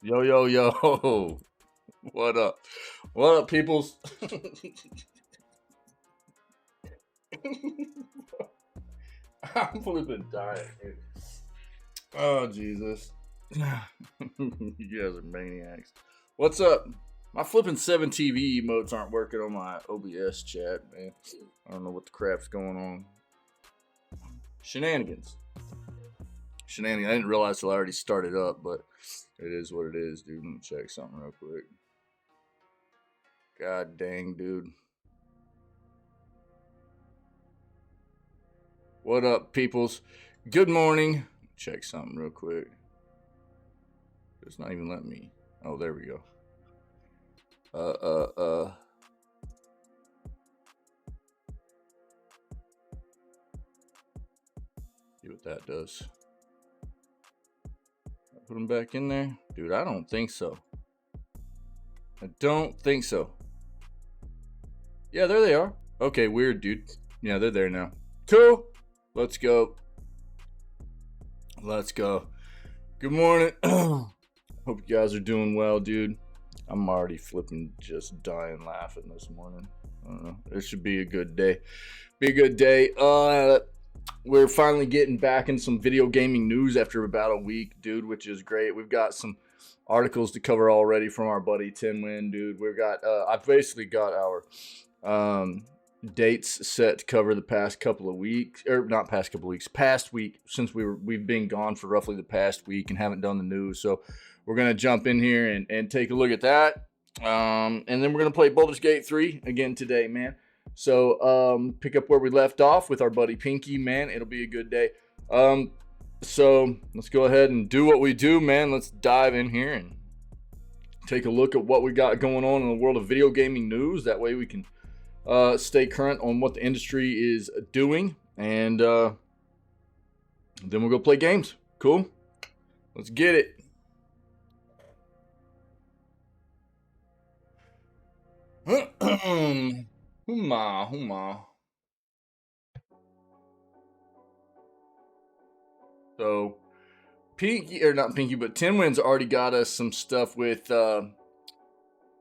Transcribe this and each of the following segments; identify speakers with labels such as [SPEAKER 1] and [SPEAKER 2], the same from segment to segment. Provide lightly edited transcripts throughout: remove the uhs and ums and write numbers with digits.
[SPEAKER 1] Yo, yo, yo. What up? What up, peoples? I'm flipping dying, dude. Oh, Jesus. You guys are maniacs. What's up? My flipping 7 TV emotes aren't working on my OBS chat, man. I don't know what the crap's going on. Shenanigans. I didn't realize till I already started up, but it is what it is, dude. Let me check something real quick. God dang, dude. What up, peoples? Good morning. Check something real quick. It's not even letting me. Oh, there we go. See what that does. Put them back in there? Dude, I don't think so. I don't think so. Yeah, there they are. Okay, weird, dude. Yeah, they're there now. Cool. Let's go. Let's go. Good morning. Hope you guys are doing well, dude. I'm already flipping just dying laughing this morning. I don't know. It should be a good day. Be a good day. We're finally getting back in some video gaming news after about a week, dude, which is great. We've got some articles to cover already from our buddy Tim Wynn, dude. We've got I've basically got our dates set to cover the past couple of weeks, or not past couple of weeks, past week, since we've been gone for roughly the past week and haven't done the news. So we're gonna jump in here and take a look at that. And then we're gonna play Baldur's Gate 3 again today, man. So pick up where we left off with our buddy Pinky, man. It'll be a good day. So let's go ahead and do what we do, man. Let's dive in here and take a look at what we got going on in the world of video gaming news. That way we can stay current on what the industry is doing. And then we'll go play games. Cool? Let's get it. Huma. So, Pinky, or not Pinky, but Tim Wynn's already got us some stuff with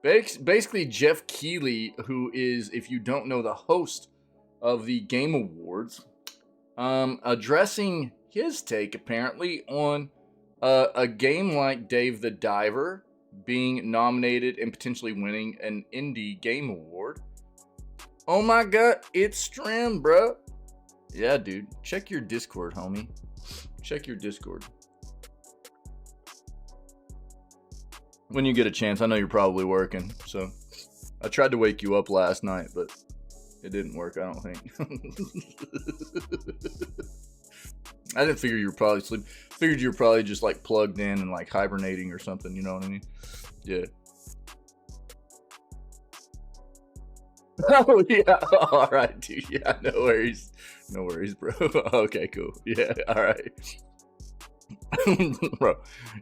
[SPEAKER 1] basically Jeff Keighley, who is, if you don't know, the host of the Game Awards, addressing his take, apparently, on a game like Dave the Diver being nominated and potentially winning an indie game award. Oh my god, it's streamed, bro. Yeah, dude. Check your Discord, homie. Check your Discord. When you get a chance. I know you're probably working, so I tried to wake you up last night, but it didn't work, I don't think. I didn't figure you were probably sleeping. Figured you were probably just like plugged in and like hibernating or something, you know what I mean? Yeah. Oh yeah. All right, dude. Yeah, no worries. No worries, bro. Okay, cool. Yeah, all right. Bro.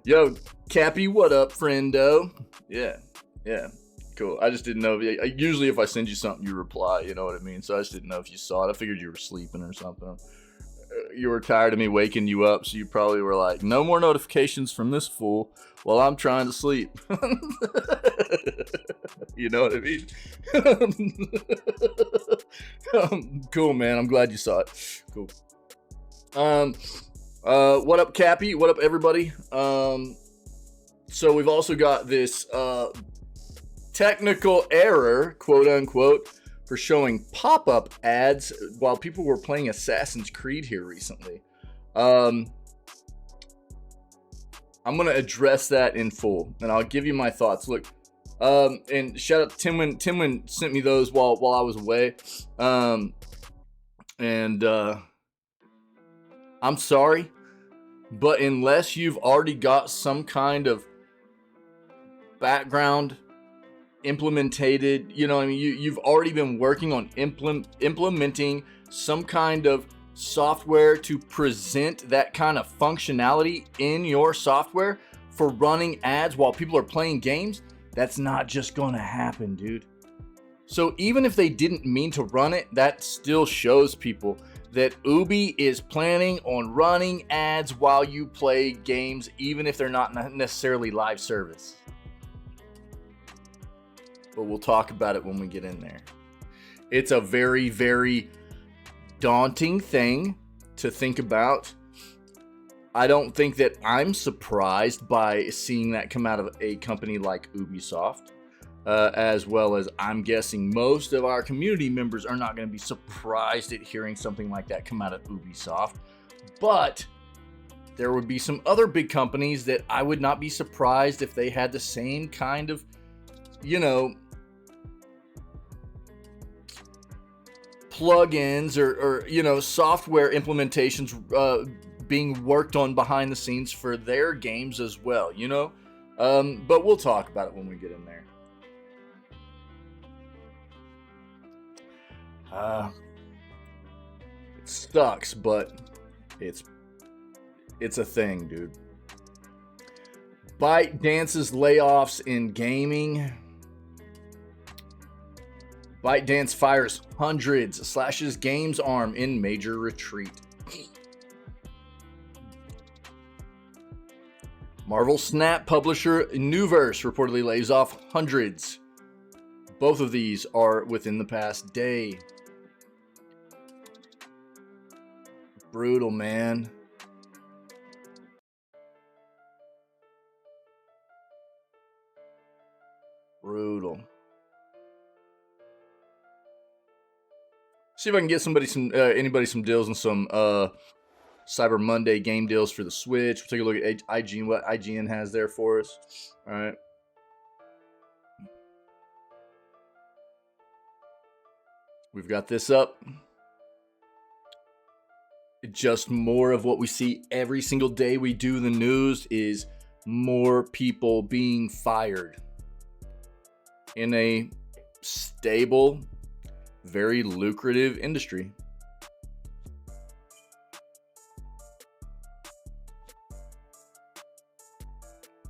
[SPEAKER 1] Yo, Cappy, what up, friendo? Yeah. Cool. I just didn't know. Usually if I send you something, you reply, you know what I mean? So I just didn't know if you saw it. I figured you were sleeping or something. You were tired of me waking you up, so you probably were like, no more notifications from this fool while I'm trying to sleep. You know what I mean? Cool, man. I'm glad you saw it. Cool. What up, Cappy? What up, everybody? So we've also got this technical error, quote unquote, for showing pop-up ads while people were playing Assassin's Creed here recently. I'm going to address that in full, and I'll give you my thoughts. Look, and shout out to Tim Wynn. Tim Wynn sent me those while I was away. I'm sorry, but unless you've already got some kind of background implemented, you know what I mean, you've already been working on implementing some kind of software to present that kind of functionality in your software for running ads while people are playing games, that's not just gonna happen, dude. So even if they didn't mean to run it, that still shows people that Ubi is planning on running ads while you play games, even if they're not necessarily live service. But we'll talk about it when we get in there. It's a very, very daunting thing to think about. I don't think that I'm surprised by seeing that come out of a company like Ubisoft, as well as I'm guessing most of our community members are not going to be surprised at hearing something like that come out of Ubisoft. But there would be some other big companies that I would not be surprised if they had the same kind of, plugins or software implementations being worked on behind the scenes for their games as well, but we'll talk about it when we get in there. It sucks, but it's a thing, dude. ByteDance's layoffs in gaming. ByteDance fires hundreds, slashes games arm in major retreat. Marvel Snap publisher Newverse reportedly lays off hundreds. Both of these are within the past day. Brutal, man. Brutal. See if I can get anybody some deals and some Cyber Monday game deals for the Switch. We'll take a look at IGN, what IGN has there for us. All right. We've got this up. Just more of what we see every single day we do the news is more people being fired in a stable, very lucrative industry.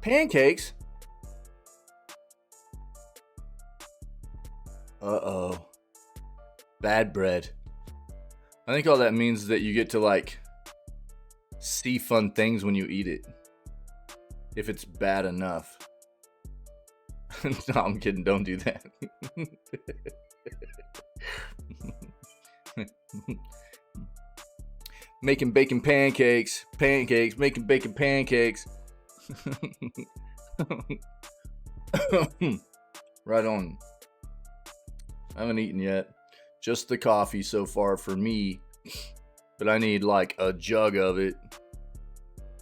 [SPEAKER 1] Pancakes? Uh-oh. Bad bread. I think all that means is that you get to, see fun things when you eat it. If it's bad enough. No, I'm kidding. Don't do that. Making bacon pancakes. Making bacon pancakes. Right on. I haven't eaten yet. Just the coffee so far for me. But I need a jug of it.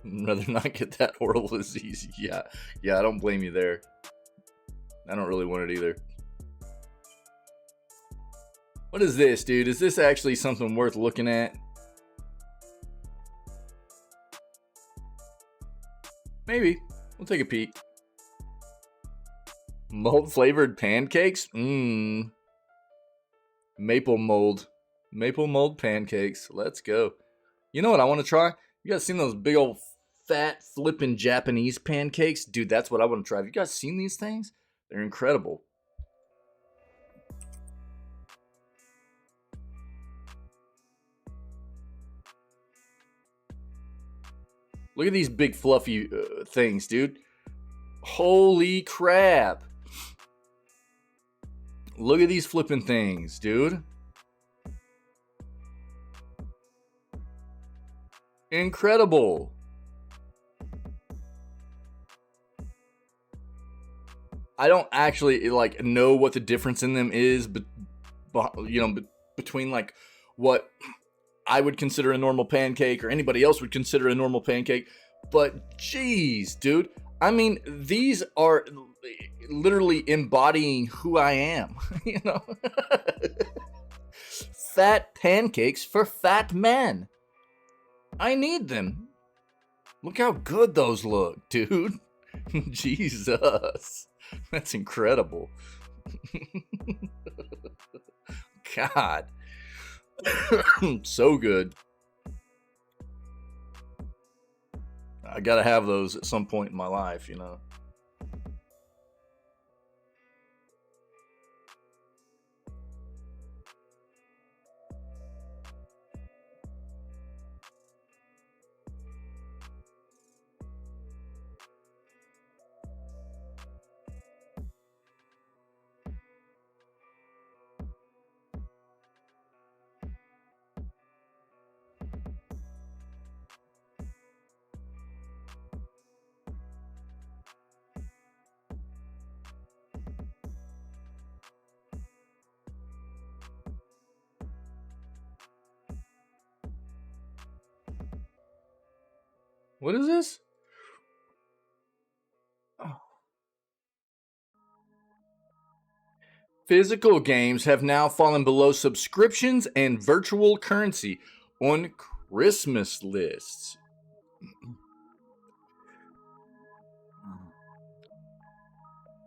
[SPEAKER 1] I'd rather not get that horrible disease. Yeah, I don't blame you there. I don't really want it either. What is this, dude? Is this actually something worth looking at? Maybe. We'll take a peek. Mold flavored pancakes? Maple mold pancakes. Let's go. You know what I want to try? You guys seen those big old fat flipping Japanese pancakes? Dude, that's what I want to try. Have you guys seen these things? They're incredible. Look at these big fluffy things, dude. Holy crap. Look at these flipping things, dude. Incredible. I don't actually know what the difference in them is, but between what I would consider a normal pancake or anybody else would consider a normal pancake. But geez, dude. I mean, these are literally embodying who I am, Fat pancakes for fat men. I need them. Look how good those look, dude. Jesus. That's incredible. God. So good. I gotta have those at some point in my life, What is this? Physical games have now fallen below subscriptions and virtual currency on Christmas lists.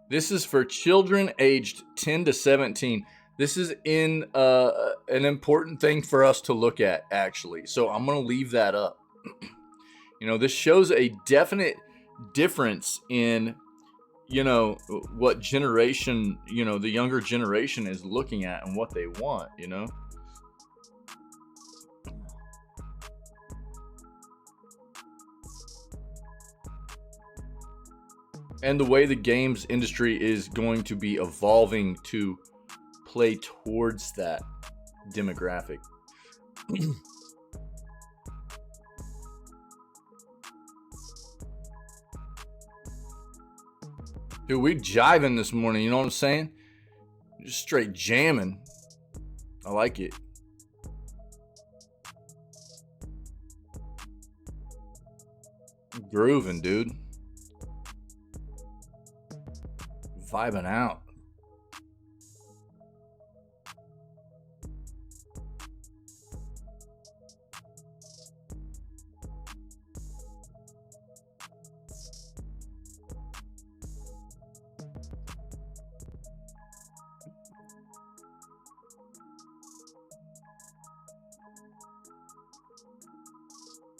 [SPEAKER 1] This is for children aged 10 to 17. This is an important thing for us to look at, actually. So I'm going to leave that up. You know, this shows a definite difference in, you know, what generation, you know, the younger generation is looking at and what they want, you know. And the way the games industry is going to be evolving to play towards that demographic. Dude, we jiving this morning, you know what I'm saying? Just straight jamming. I like it. Grooving, dude. Vibing out.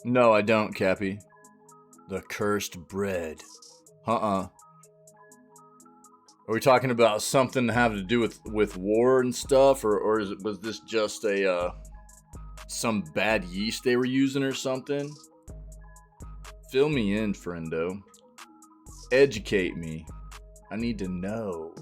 [SPEAKER 1] No, I don't, Cappy. The cursed bread. Are we talking about something having to do with war and stuff, or was this just a some bad yeast they were using or something? Fill me in, friendo. Educate me. I need to know.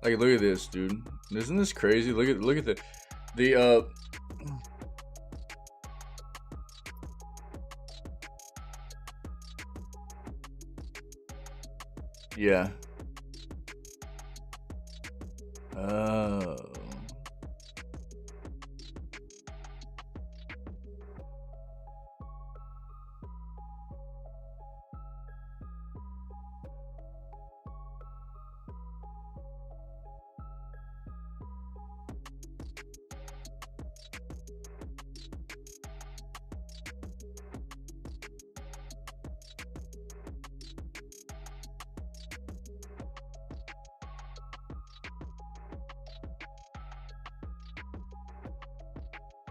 [SPEAKER 1] Like, look at this, dude. Isn't this crazy? Look at the yeah. Oh.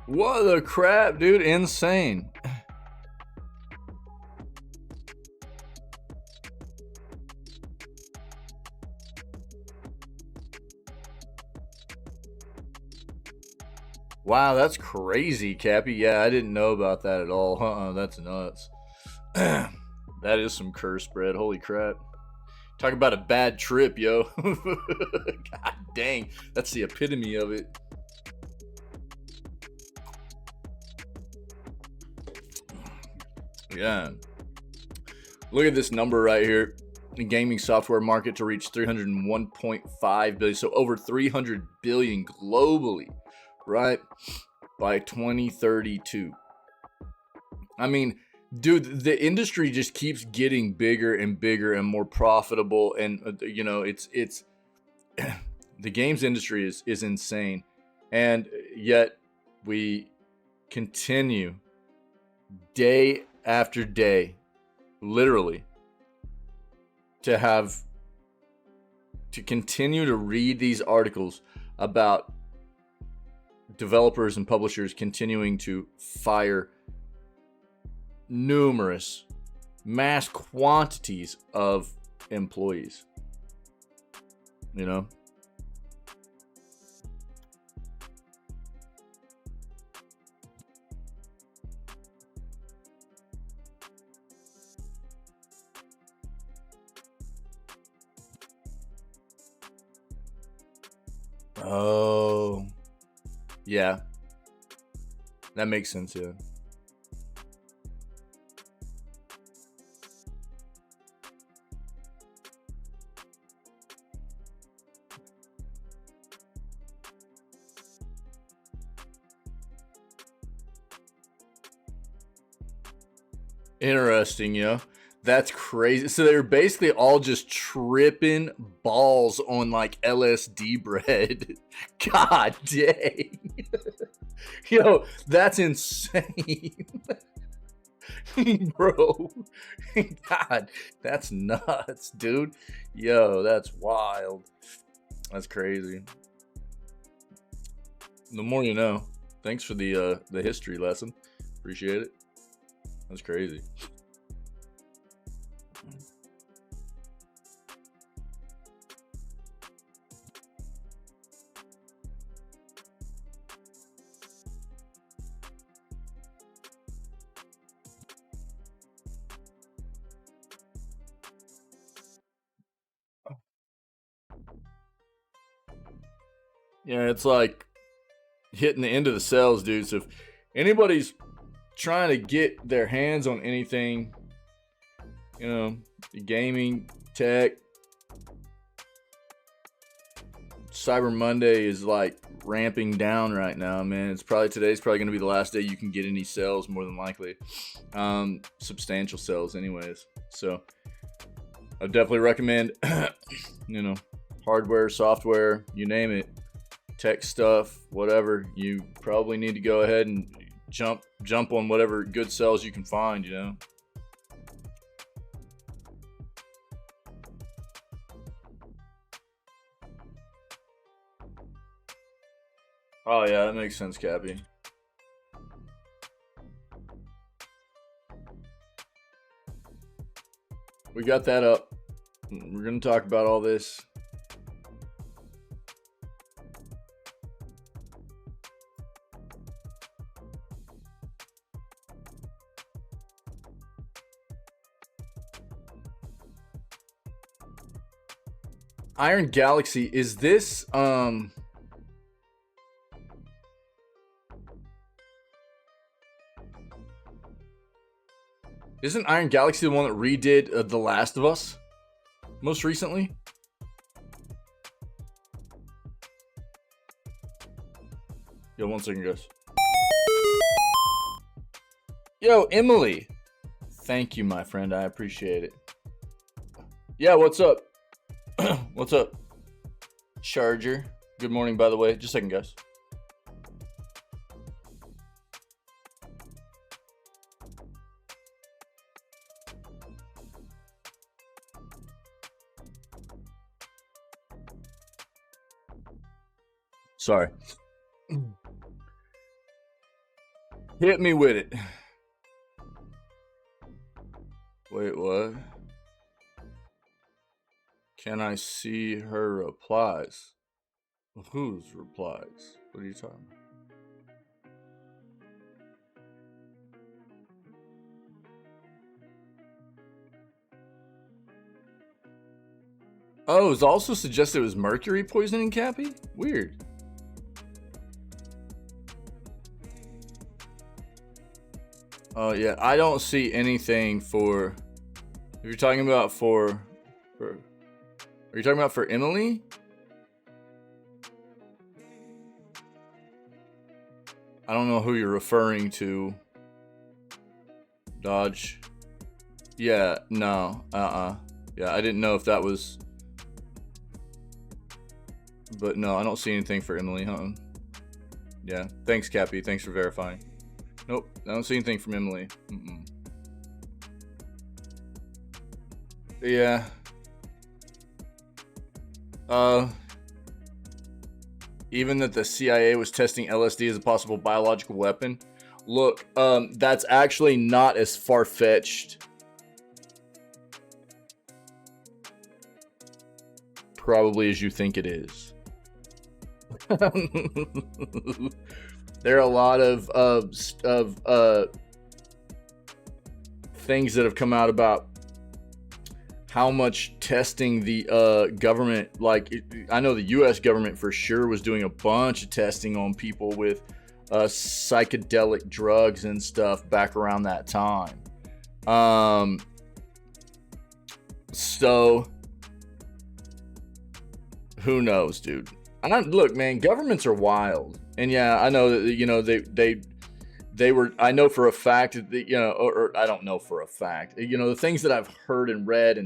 [SPEAKER 1] What the crap, dude? Insane. Wow, that's crazy, Cappy. Yeah, I didn't know about that at all. That's nuts. That is some curse bread. Holy crap. Talk about a bad trip, yo. God dang. That's the epitome of it. Yeah. Look at this number right here. The gaming software market to reach 301.5 billion. So over 300 billion globally, right? By 2032. I mean, dude, the industry just keeps getting bigger and bigger and more profitable. And, you know, it's the games industry is insane. And yet we continue day after day, literally, to continue to read these articles about developers and publishers continuing to fire numerous mass quantities of employees, you know? Oh, yeah, that makes sense. Yeah. Interesting, yo. That's crazy. So they're basically all just tripping balls on like LSD bread. God dang. Yo, that's insane. Bro. God, that's nuts, dude. Yo, that's wild. That's crazy. The more you know. Thanks for the history lesson. Appreciate it. That's crazy. Yeah, it's like hitting the end of the sales, dude. So if anybody's trying to get their hands on anything, you know, gaming, tech, Cyber Monday is like ramping down right now, man. Today's probably going to be the last day you can get any sales, more than likely. Substantial sales anyways. So I definitely recommend, you know, hardware, software, you name it, tech stuff, whatever. You probably need to go ahead and jump on whatever good sales you can find, you know. Oh yeah, that makes sense, Cappy. We got that up. We're gonna talk about all this. Iron Galaxy, is this isn't Iron Galaxy the one that redid The Last of Us most recently? Yo, 1 second, guys. Yo, Emily. Thank you, my friend. I appreciate it. Yeah, what's up? What's up? Charger. Good morning, by the way. Just a second, guys. Sorry. Hit me with it. Wait, what? Can I see her replies? Whose replies? What are you talking about? Oh, it was also suggested it was mercury poisoning, Cappy? Weird. Oh, yeah. I don't see anything for... If you're talking about for... Are you talking about for Emily? I don't know who you're referring to. Dodge. Yeah, no. Yeah, I didn't know if that was... But no, I don't see anything for Emily, huh? Yeah, thanks, Cappy. Thanks for verifying. Nope, I don't see anything from Emily. Yeah. Even that the CIA was testing LSD as a possible biological weapon. Look, that's actually not as far-fetched probably as you think it is. There are a lot of things that have come out about how much testing the government, like I know the US government for sure was doing a bunch of testing on people with psychedelic drugs and stuff back around that time. So who knows, dude? Look, man, governments are wild. And yeah, I know that, you know, they were, I know for a fact that, you know, or I don't know for a fact, you know, the things that I've heard and read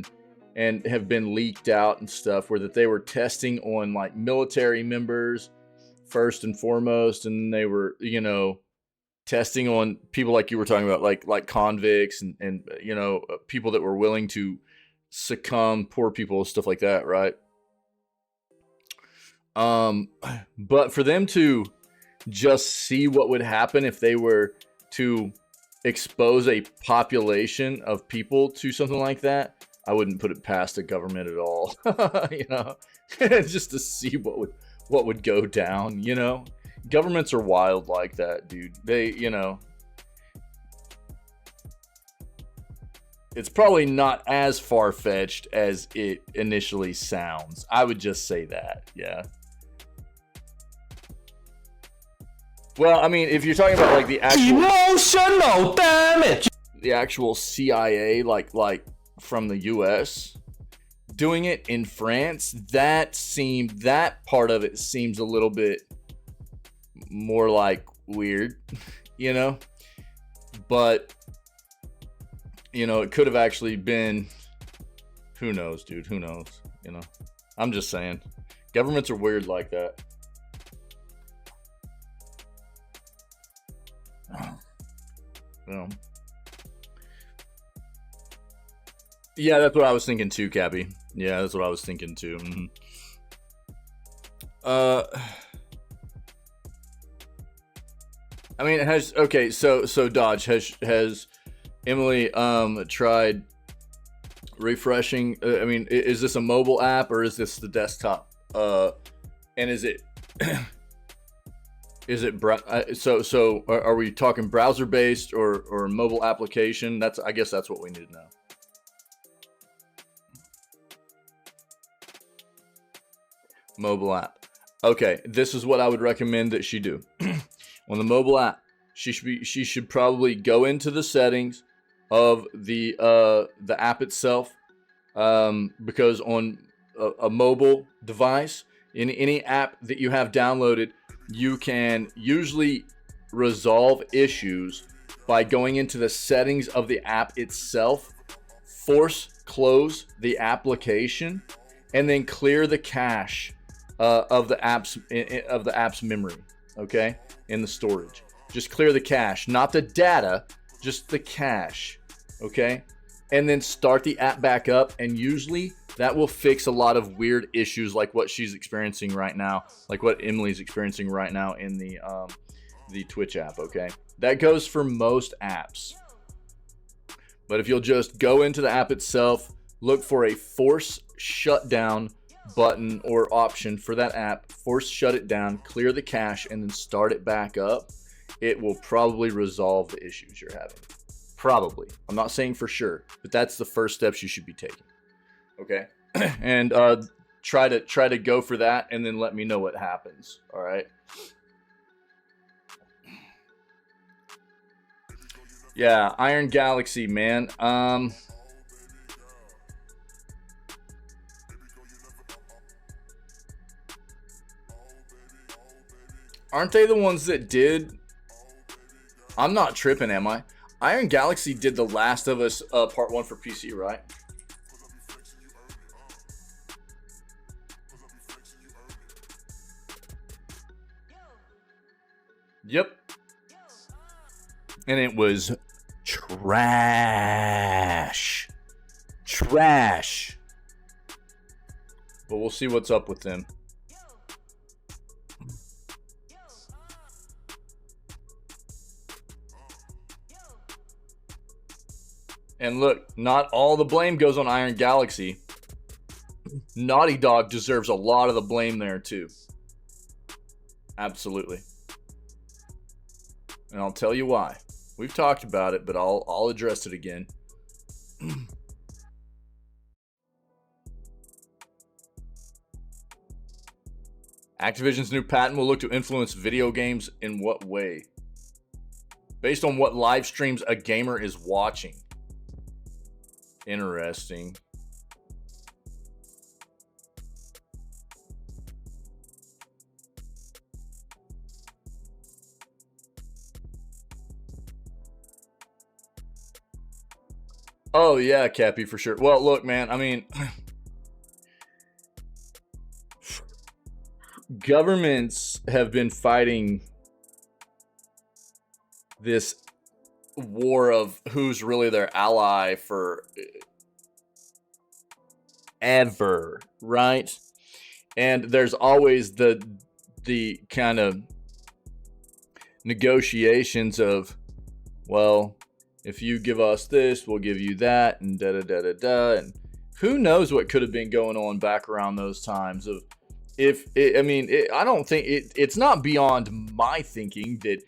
[SPEAKER 1] and have been leaked out and stuff were that they were testing on like military members first and foremost. And they were, you know, testing on people like you were talking about, like convicts and you know, people that were willing to succumb, poor people, stuff like that. Right. But for them to just see what would happen if they were to expose a population of people to something like that, I wouldn't put it past the government at all. You know, just to see what would go down. You know, governments are wild like that, dude. They, you know, it's probably not as far-fetched as it initially sounds. I would just say that, yeah. Well, I mean, if you're talking about like the actual emotional damage, the actual CIA, like from the US, doing it in France, that part of it seems a little bit more like weird, you know. But you know, it could have actually been. Who knows, dude? Who knows? You know, I'm just saying, governments are weird like that. Yeah, that's what I was thinking too, Cappy. Yeah, that's what I was thinking too. Mm-hmm. I mean, so Dodge, has Emily tried refreshing? I mean, is this a mobile app or is this the desktop? And is it so are we talking browser based or mobile application? I guess that's what we need to know. Mobile app. Okay, this is what I would recommend that she do. On the mobile app, she should probably go into the settings of the app itself, because on a mobile device, in any app that you have downloaded, you can usually resolve issues by going into the settings of the app itself, force close the application, and then clear the cache of the app's memory. Okay, in the storage, just clear the cache, not the data, just the cache. Okay, and then start the app back up, and usually that will fix a lot of weird issues like what she's experiencing right now, like what Emily's experiencing right now in the Twitch app. Okay, that goes for most apps. But if you'll just go into the app itself, look for a force shutdown button or option for that app, force shut it down, clear the cache, and then start it back up, it will probably resolve the issues you're having. Probably. I'm not saying for sure, but that's the first steps you should be taking. Okay, and try to go for that, and then let me know what happens. All right. Yeah, Iron Galaxy, man. Aren't they the ones that did? I'm not tripping, am I? Iron Galaxy did The Last of Us Part 1 for PC, right? Yep. And it was trash. Trash. But we'll see what's up with them. And look, not all the blame goes on Iron Galaxy. Naughty Dog deserves a lot of the blame there too. Absolutely. And I'll tell you why. We've talked about it, but I'll address it again. Activision's new patent will look to influence video games in what way? Based on what live streams a gamer is watching. Interesting. Oh yeah, Cappy, for sure. Well, look, man, I mean, governments have been fighting this war of who's really their ally for ever, right? And there's always the kind of negotiations of, well, if you give us this, we'll give you that, and da da da da da. And who knows what could have been going on back around those times of, I don't think it's not beyond my thinking that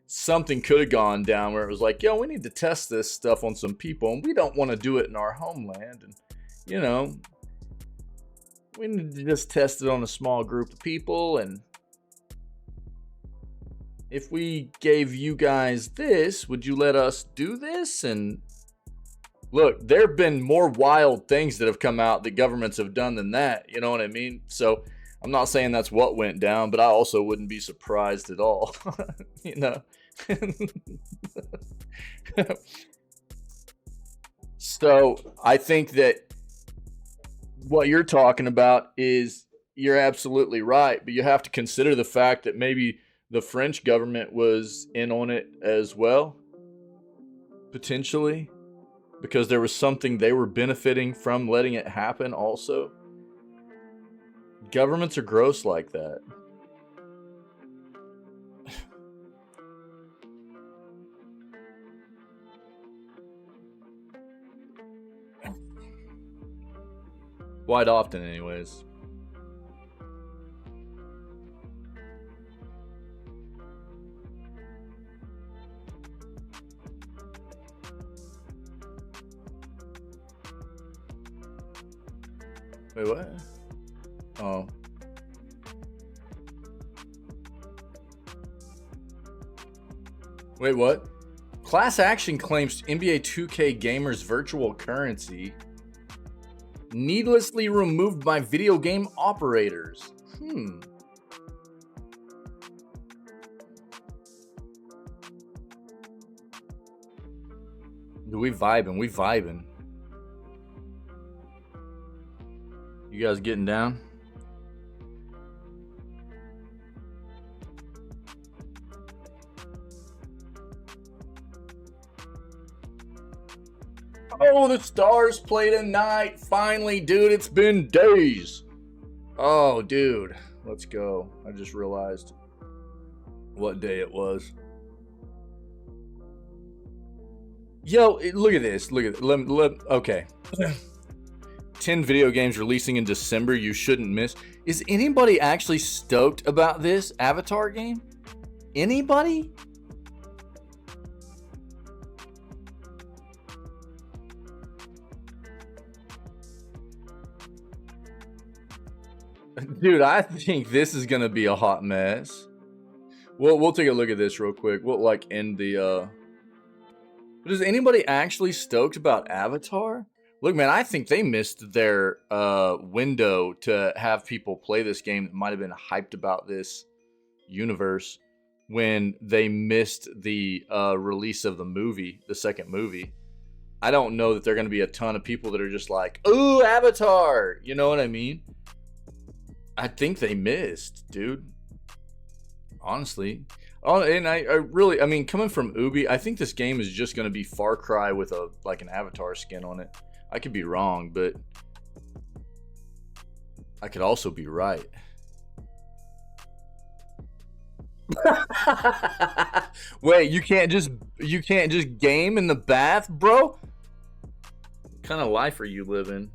[SPEAKER 1] something could have gone down where it was like, yo, we need to test this stuff on some people, and we don't want to do it in our homeland, and we need to just test it on a small group of people, and if we gave you guys this, would you let us do this? And look, there have been more wild things that have come out that governments have done than that. You know what I mean? So I'm not saying that's what went down, but I also wouldn't be surprised at all. So I think that what you're talking about is, you're absolutely right, but you have to consider the fact that maybe the French government was in on it as well, potentially, because there was something they were benefiting from letting it happen also. Governments are gross like that. Quite often, anyways. Wait, what? Oh. Wait, what? Class action claims NBA 2K gamers' virtual currency needlessly removed by video game operators. We vibing. You guys getting down? Oh, the Stars play tonight. Finally, dude, it's been days. Oh, dude, let's go. I just realized what day it was. Yo, look at this. Okay. 10 video games releasing in December you shouldn't miss. Is anybody actually stoked about this Avatar game? Anybody? Dude, I think this is gonna be a hot mess. We'll take a look at this real quick. We'll end the But is anybody actually stoked about Avatar? Look, man, I think they missed their window to have people play this game that might have been hyped about this universe when they missed the release of the movie, the second movie. I don't know that there are going to be a ton of people that are just like, ooh, Avatar. You know what I mean? I think they missed, dude. Honestly. Oh, and I really, coming from Ubi, I think this game is just going to be Far Cry with an Avatar skin on it. I could be wrong, but I could also be right. Wait, you can't just game in the bath, bro? kind of life are you living?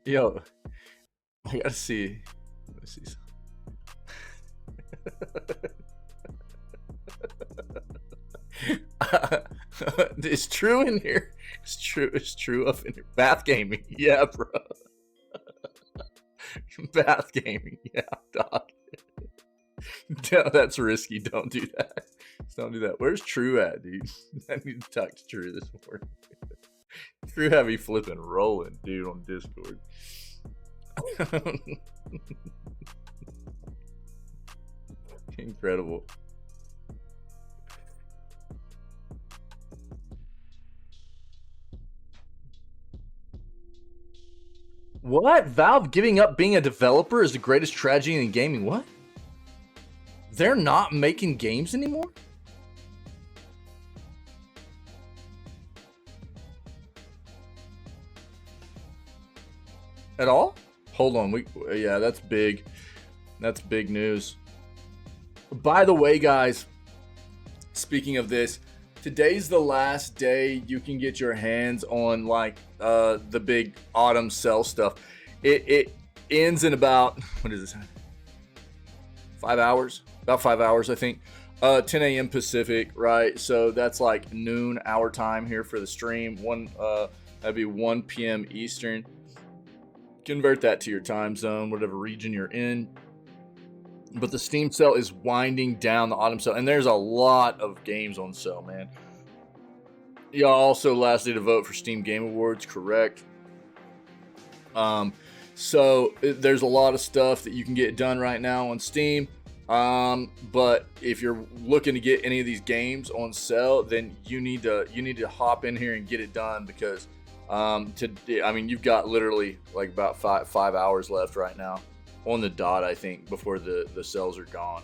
[SPEAKER 1] Yo, I gotta see. Let me see. It's true in here. It's true. It's true up in here. Bath gaming. Yeah, bro. Bath gaming. Yeah, dog. No, that's risky. Don't do that. Don't do that. Where's True at, dude? I need to talk to True this morning. True heavy flipping rolling, dude, on Discord. Incredible. What? Valve giving up being a developer is the greatest tragedy in gaming. What? They're not making games anymore? At all? Hold on. Yeah, that's big. That's big news. By the way, guys, speaking of this, today's the last day you can get your hands on like the big autumn sale stuff. It ends in about, what is this? 5 hours? About 5 hours, I think. 10 a.m. Pacific, right? So that's like noon our time here for the stream. That'd be 1 p.m. Eastern. Convert that to your time zone, whatever region you're in. But the Steam sale is winding down, the autumn sale, and there's a lot of games on sale, man. Yeah, also last day to vote for Steam Game Awards, correct? So there's a lot of stuff that you can get done right now on Steam. But if you're looking to get any of these games on sale, then you need to hop in here and get it done, because you've got literally like about five hours left right now on the dot, I think, before the sales are gone.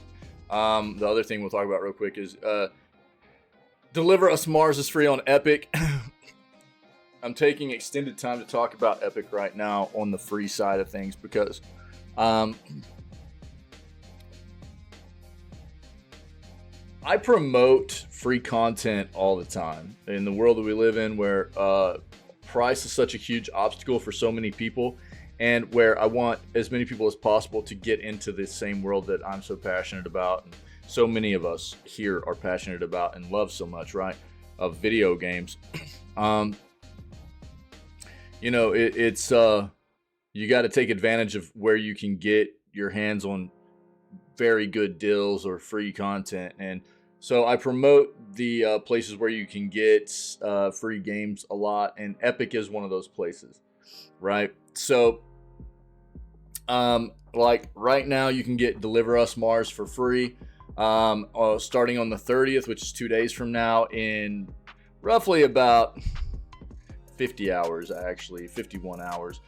[SPEAKER 1] The other thing we'll talk about real quick is Deliver Us Mars is free on Epic. I'm taking extended time to talk about Epic right now on the free side of things, because I promote free content all the time in the world that we live in, where price is such a huge obstacle for so many people, and where I want as many people as possible to get into this same world that I'm so passionate about, and so many of us here are passionate about and love so much, right? Of video games. It's you got to take advantage of where you can get your hands on very good deals or free content. And so I promote the places where you can get free games a lot, and Epic is one of those places, right? So like right now you can get Deliver Us Mars for free starting on the 30th, which is 2 days from now, in roughly about 50 hours, actually 51 hours.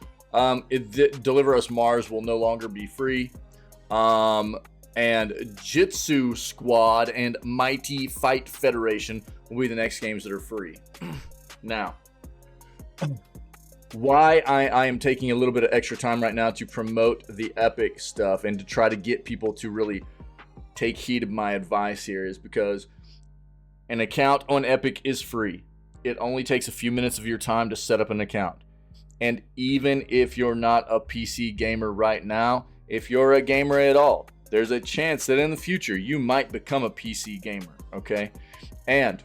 [SPEAKER 1] Deliver Us Mars will no longer be free, and Jitsu Squad and Mighty Fight Federation will be the next games that are free. Now, why I am taking a little bit of extra time right now to promote the Epic stuff and to try to get people to really take heed of my advice here is because an account on Epic is free. It only takes a few minutes of your time to set up an account. And even if you're not a PC gamer right now, if you're a gamer at all, there's a chance that in the future you might become a PC gamer, okay? And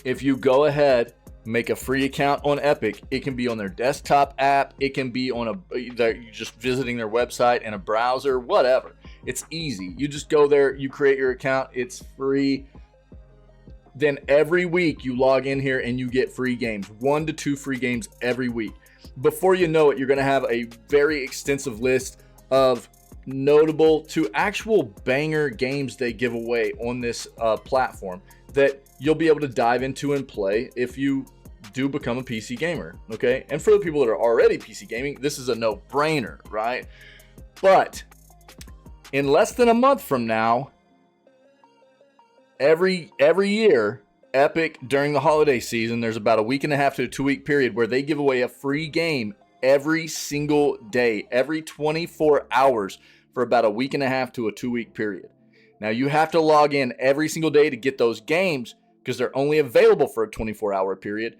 [SPEAKER 1] if you go ahead, make a free account on Epic, it can be on their desktop app, it can be on just visiting their website in a browser, whatever. It's easy. You just go there, you create your account, it's free. Then every week you log in here and you get free games, 1 to 2 free games every week. Before you know it, you're going to have a very extensive list of notable to actual banger games they give away on this platform that you'll be able to dive into and play if you do become a PC gamer, okay? And for the people that are already PC gaming, this is a no-brainer, right? But in less than a month from now, every year, Epic, during the holiday season, there's about a week and a half to a 2-week period where they give away a free game every single day, every 24 hours for about a week and a half to a 2-week period. Now, you have to log in every single day to get those games because they're only available for a 24-hour period,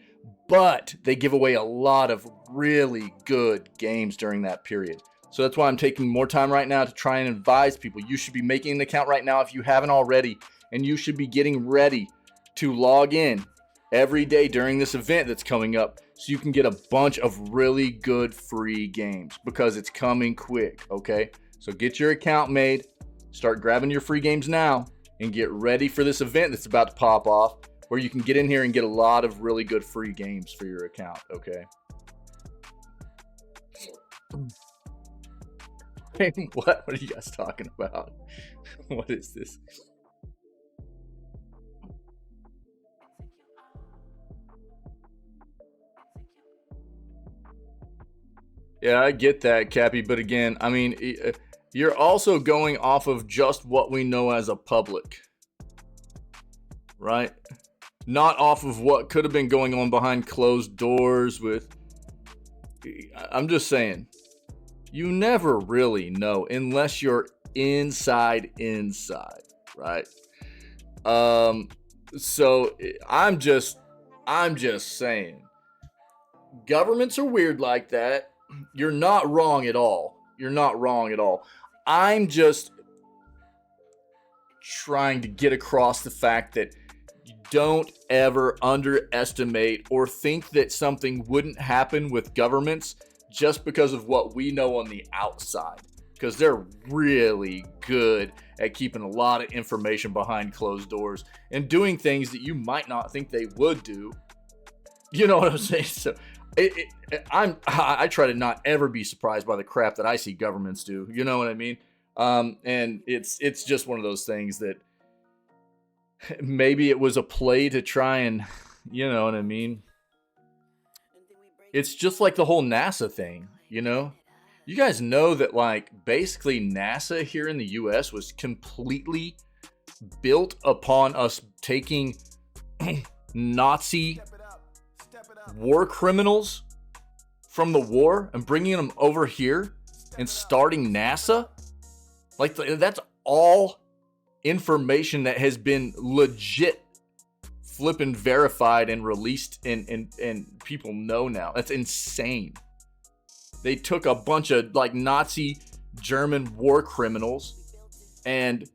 [SPEAKER 1] but they give away a lot of really good games during that period. So that's why I'm taking more time right now to try and advise people. You should be making an account right now if you haven't already, and you should be getting ready to log in every day during this event that's coming up so you can get a bunch of really good free games because it's coming quick, okay? So get your account made, start grabbing your free games now, and get ready for this event that's about to pop off where you can get in here and get a lot of really good free games for your account, okay? What are you guys talking about? What is this? Yeah, I get that, Cappy, but again, I mean, you're also going off of just what we know as a public, right? Not off of what could have been going on behind closed doors with... I'm just saying, you never really know unless you're inside, right? So I'm just saying, governments are weird like that. You're not wrong at all. You're not wrong at all. I'm just trying to get across the fact that you don't ever underestimate or think that something wouldn't happen with governments just because of what we know on the outside. Because they're really good at keeping a lot of information behind closed doors and doing things that you might not think they would do. You know what I'm saying? So I try to not ever be surprised by the crap that I see governments do. You know what I mean? And it's just one of those things that maybe it was a play to try and, you know what I mean? It's just like the whole NASA thing, you know? You guys know that, like, basically NASA here in the US was completely built upon us taking Nazi war criminals from the war and bringing them over here and starting NASA. Like, that's all information that has been legit flipping verified and released and people know now. That's insane. They took a bunch of like Nazi German war criminals and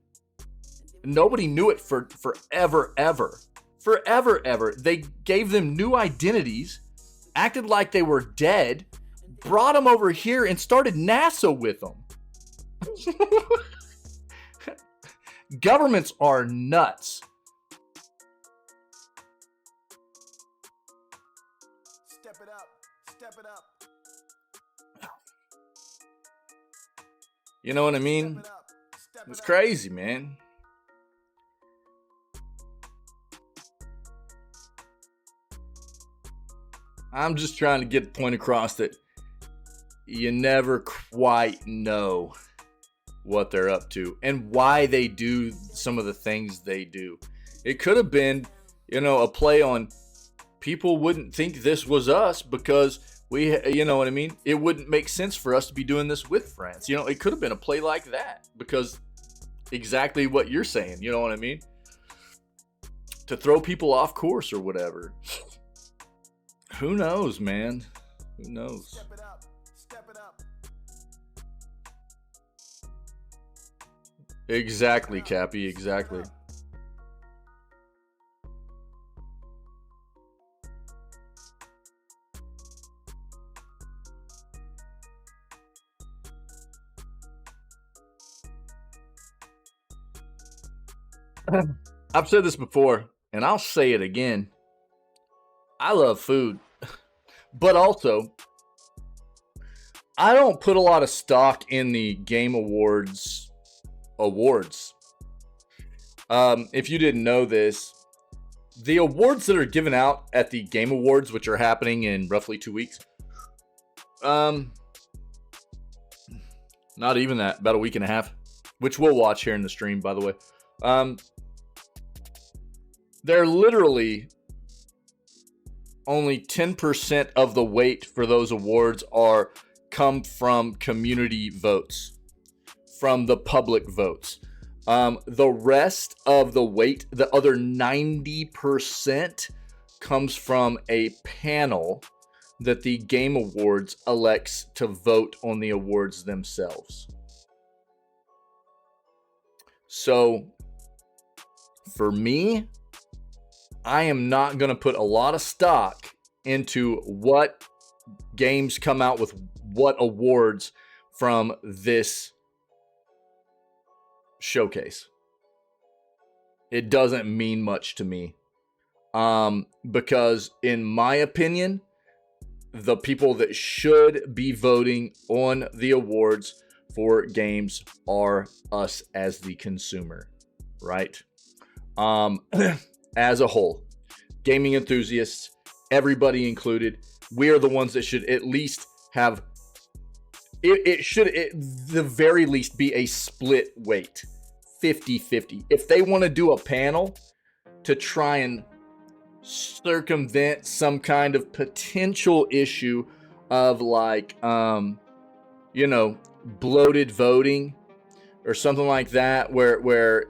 [SPEAKER 1] nobody knew it for forever. They gave them new identities, acted like they were dead, brought them over here and started NASA with them. Governments are nuts.
[SPEAKER 2] Step it up. Step it up.
[SPEAKER 1] You know what I mean? It's crazy, man. I'm just trying to get the point across that you never quite know what they're up to and why they do some of the things they do. It could have been, you know, a play on people wouldn't think this was us because we, you know what I mean? It wouldn't make sense for us to be doing this with France. You know, it could have been a play like that because exactly what you're saying, you know what I mean? To throw people off course or whatever. Who knows, man? Who knows?
[SPEAKER 2] Step it up. Step it up.
[SPEAKER 1] Exactly, Cappy, exactly. I've said this before, and I'll say it again. I love food, but also, I don't put a lot of stock in the Game Awards. If you didn't know this, the awards that are given out at the Game Awards, which are happening in roughly 2 weeks, not even that, about a week and a half, which we'll watch here in the stream, by the way. They're literally only 10% of the weight for those awards come from community votes, from the public votes. The rest of the weight, the other 90%, comes from a panel that the Game Awards elects to vote on the awards themselves. So, for me, I am not going to put a lot of stock into what games come out with what awards from this showcase. It doesn't mean much to me. Because in my opinion, the people that should be voting on the awards for games are us as the consumer, right? As a whole, gaming enthusiasts, everybody included, we are the ones that should at least have it should at the very least be a split weight, 50-50. If they want to do a panel to try and circumvent some kind of potential issue of like bloated voting or something like that, where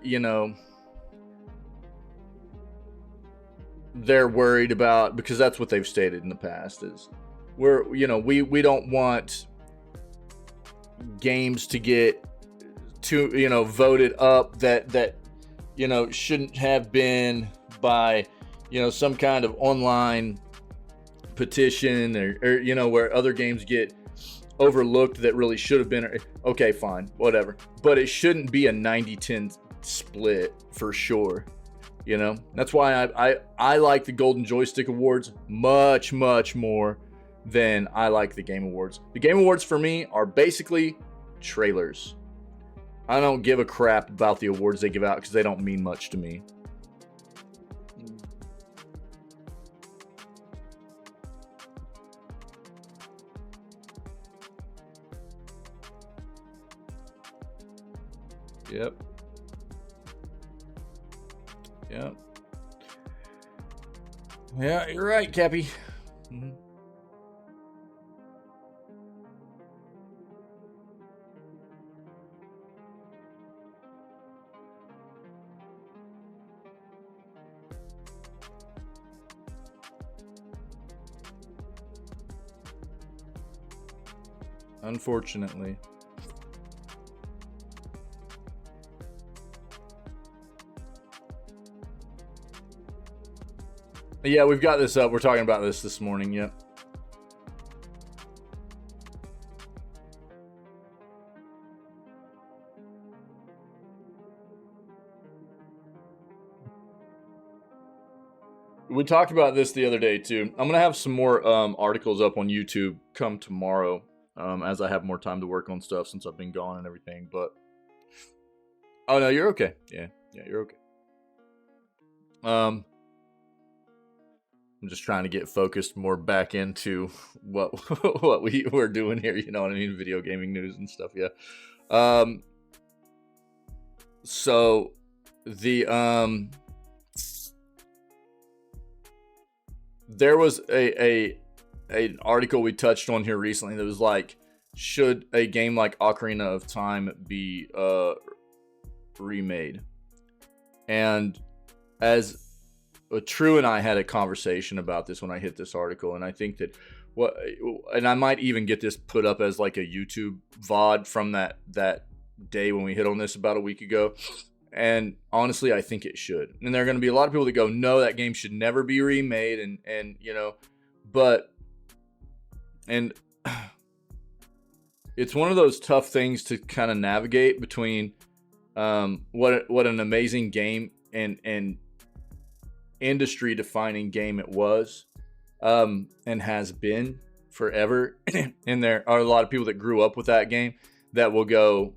[SPEAKER 1] they're worried about, because that's what they've stated in the past, is we don't want games to get voted up that shouldn't have been by some kind of online petition or where other games get overlooked that really should have been. Okay, fine, whatever, but it shouldn't be a 90-10 split for sure. That's why I like the Golden Joystick Awards much more than I like the Game Awards. The Game Awards for me are basically trailers. I don't give a crap about the awards they give out because they don't mean much to me. Yep. Yeah, you're right, Cappy. Mm-hmm. Unfortunately. Yeah, we've got this up. We're talking about this morning. Yep. We talked about this the other day too. I'm gonna have some more articles up on YouTube come tomorrow, as I have more time to work on stuff since I've been gone and everything. But oh no, you're okay. Yeah, you're okay. I'm just trying to get focused more back into what we're doing here. You know what I mean? Video gaming news and stuff. Yeah. So the there was an article we touched on here recently that was like, should a game like Ocarina of Time be remade? And as True and I had a conversation about this when I hit this article, and I think that and I might even get this put up as like a YouTube VOD from that day when we hit on this about a week ago. And honestly, I think it should. And there are going to be a lot of people that go, no, that game should never be remade, and it's one of those tough things to kind of navigate between what an amazing game and industry defining game it was and has been forever. And there are a lot of people that grew up with that game that will go,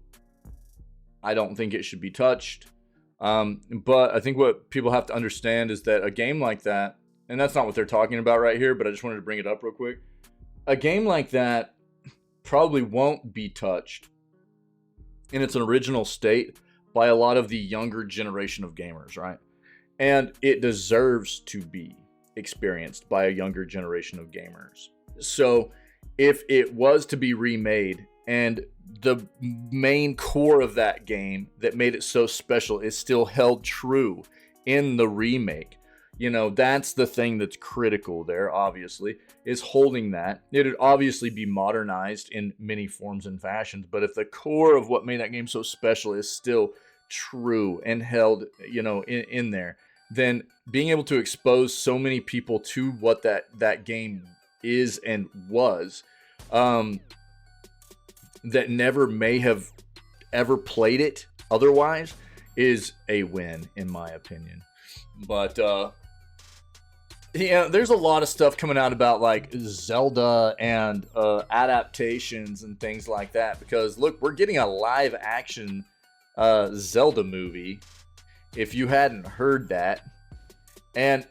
[SPEAKER 1] I don't think it should be touched. But I think what people have to understand is that a game like that, and that's not what they're talking about right here, but I just wanted to bring it up real quick. A game like that probably won't be touched in its original state by a lot of the younger generation of gamers, right? And it deserves to be experienced by a younger generation of gamers. So if it was to be remade and the main core of that game that made it so special is still held true in the remake, you know, that's the thing that's critical there, obviously, is holding that. It'd obviously be modernized in many forms and fashions, but if the core of what made that game so special is still true and held, you know, in there, then being able to expose so many people to what that game is and was, that never may have ever played it otherwise, is a win, in my opinion. But yeah, there's a lot of stuff coming out about like Zelda and adaptations and things like that, because look, we're getting a live action Zelda movie, if you hadn't heard that. And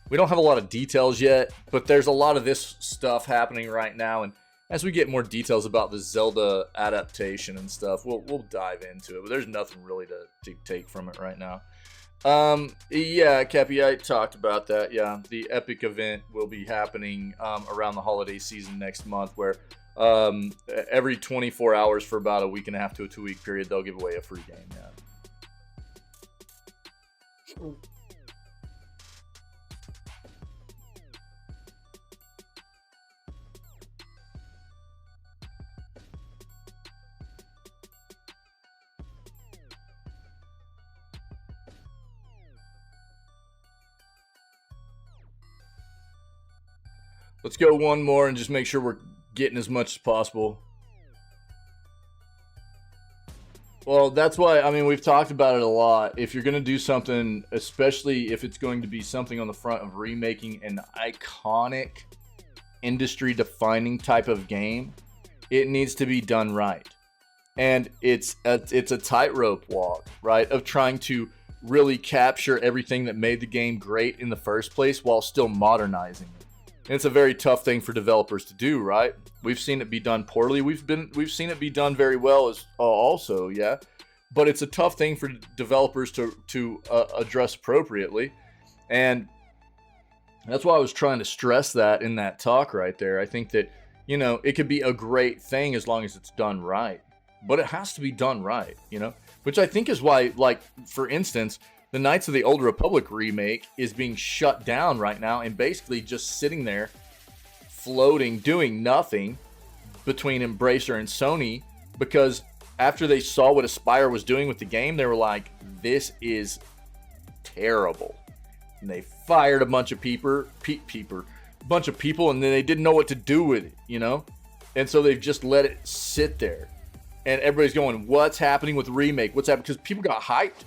[SPEAKER 1] we don't have a lot of details yet, but there's a lot of this stuff happening right now, and as we get more details about the Zelda adaptation and stuff, we'll dive into it, but there's nothing really to take from it right now. Yeah, Cappy, I talked about that. Yeah, the Epic event will be happening around the holiday season next month, where every 24 hours for about a week and a half to a 2-week period, they'll give away a free game. Yeah. Let's go one more and just make sure we're getting as much as possible. Well, that's why, I mean, we've talked about it a lot. If you're going to do something, especially if it's going to be something on the front of remaking an iconic, industry-defining type of game, it needs to be done right. And it's a tightrope walk, right, of trying to really capture everything that made the game great in the first place while still modernizing it. And it's a very tough thing for developers to do, right? We've seen it be done poorly. We've seen it be done very well as also, yeah. But it's a tough thing for developers to address appropriately, and that's why I was trying to stress that in that talk right there. I think that, you know, it could be a great thing as long as it's done right, but it has to be done right, you know. Which I think is why, like, for instance, the Knights of the Old Republic remake is being shut down right now and basically just sitting there floating, doing nothing between Embracer and Sony, because after they saw what Aspyr was doing with the game, they were like, this is terrible. And they fired a bunch of people, and then they didn't know what to do with it, you know? And so they've just let it sit there. And everybody's going, what's happening with the remake? What's happening? Because people got hyped.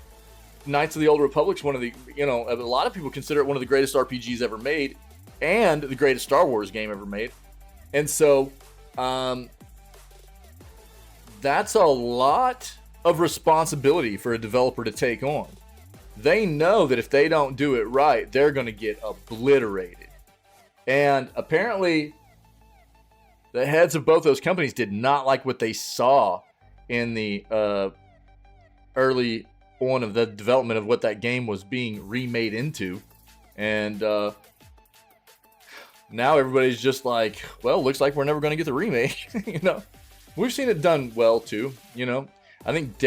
[SPEAKER 1] Knights of the Old Republic's one of the, you know, a lot of people consider it one of the greatest RPGs ever made and the greatest Star Wars game ever made. And so that's a lot of responsibility for a developer to take on. They know that if they don't do it right, they're going to get obliterated. And apparently the heads of both those companies did not like what they saw in the early on of the development of what that game was being remade into. And now everybody's just like, well, looks like we're never going to get the remake. You know, we've seen it done well too. You know, I think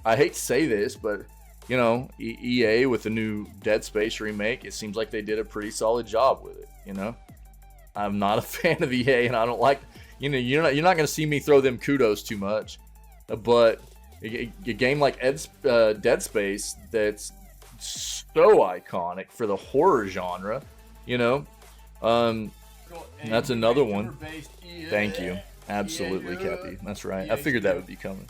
[SPEAKER 1] I hate to say this, but you know, EA with the new Dead Space remake, it seems like they did a pretty solid job with it. You know, I'm not a fan of EA, and I don't like, you know, you're not going to see me throw them kudos too much, but a game like Dead Space that's so iconic for the horror genre, you know, that's another one. Thank you. Absolutely, Cappy. That's right. I figured that would be coming.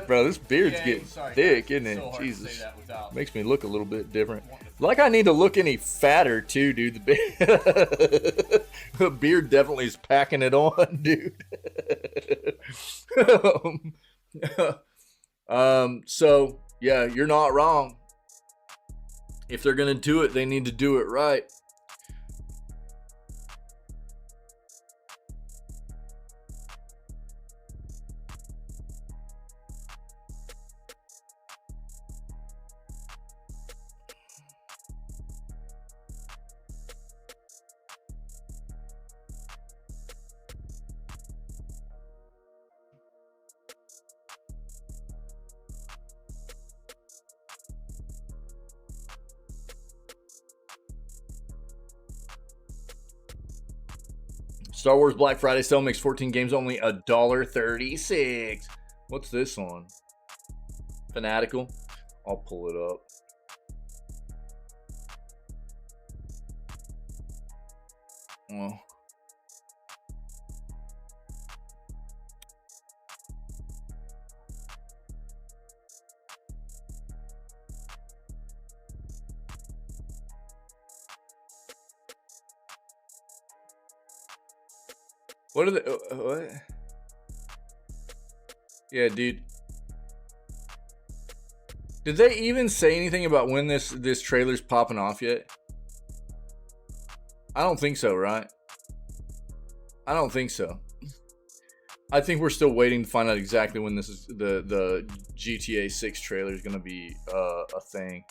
[SPEAKER 1] Bro, this beard's getting thick, isn't it? Jesus. Makes me look a little bit different. Like I need to look any fatter, too, dude. The beard definitely is packing it on, dude. So yeah, you're not wrong. If they're gonna do it, they need to do it right. Star Wars Black Friday sale makes 14 games only $1.36. What's this on? Fanatical? I'll pull it up. Oh. What are the what? Yeah, dude. Did they even say anything about when this trailer's popping off yet? I don't think so, right? I don't think so. I think we're still waiting to find out exactly when this is the GTA 6 trailer is going to be a thing.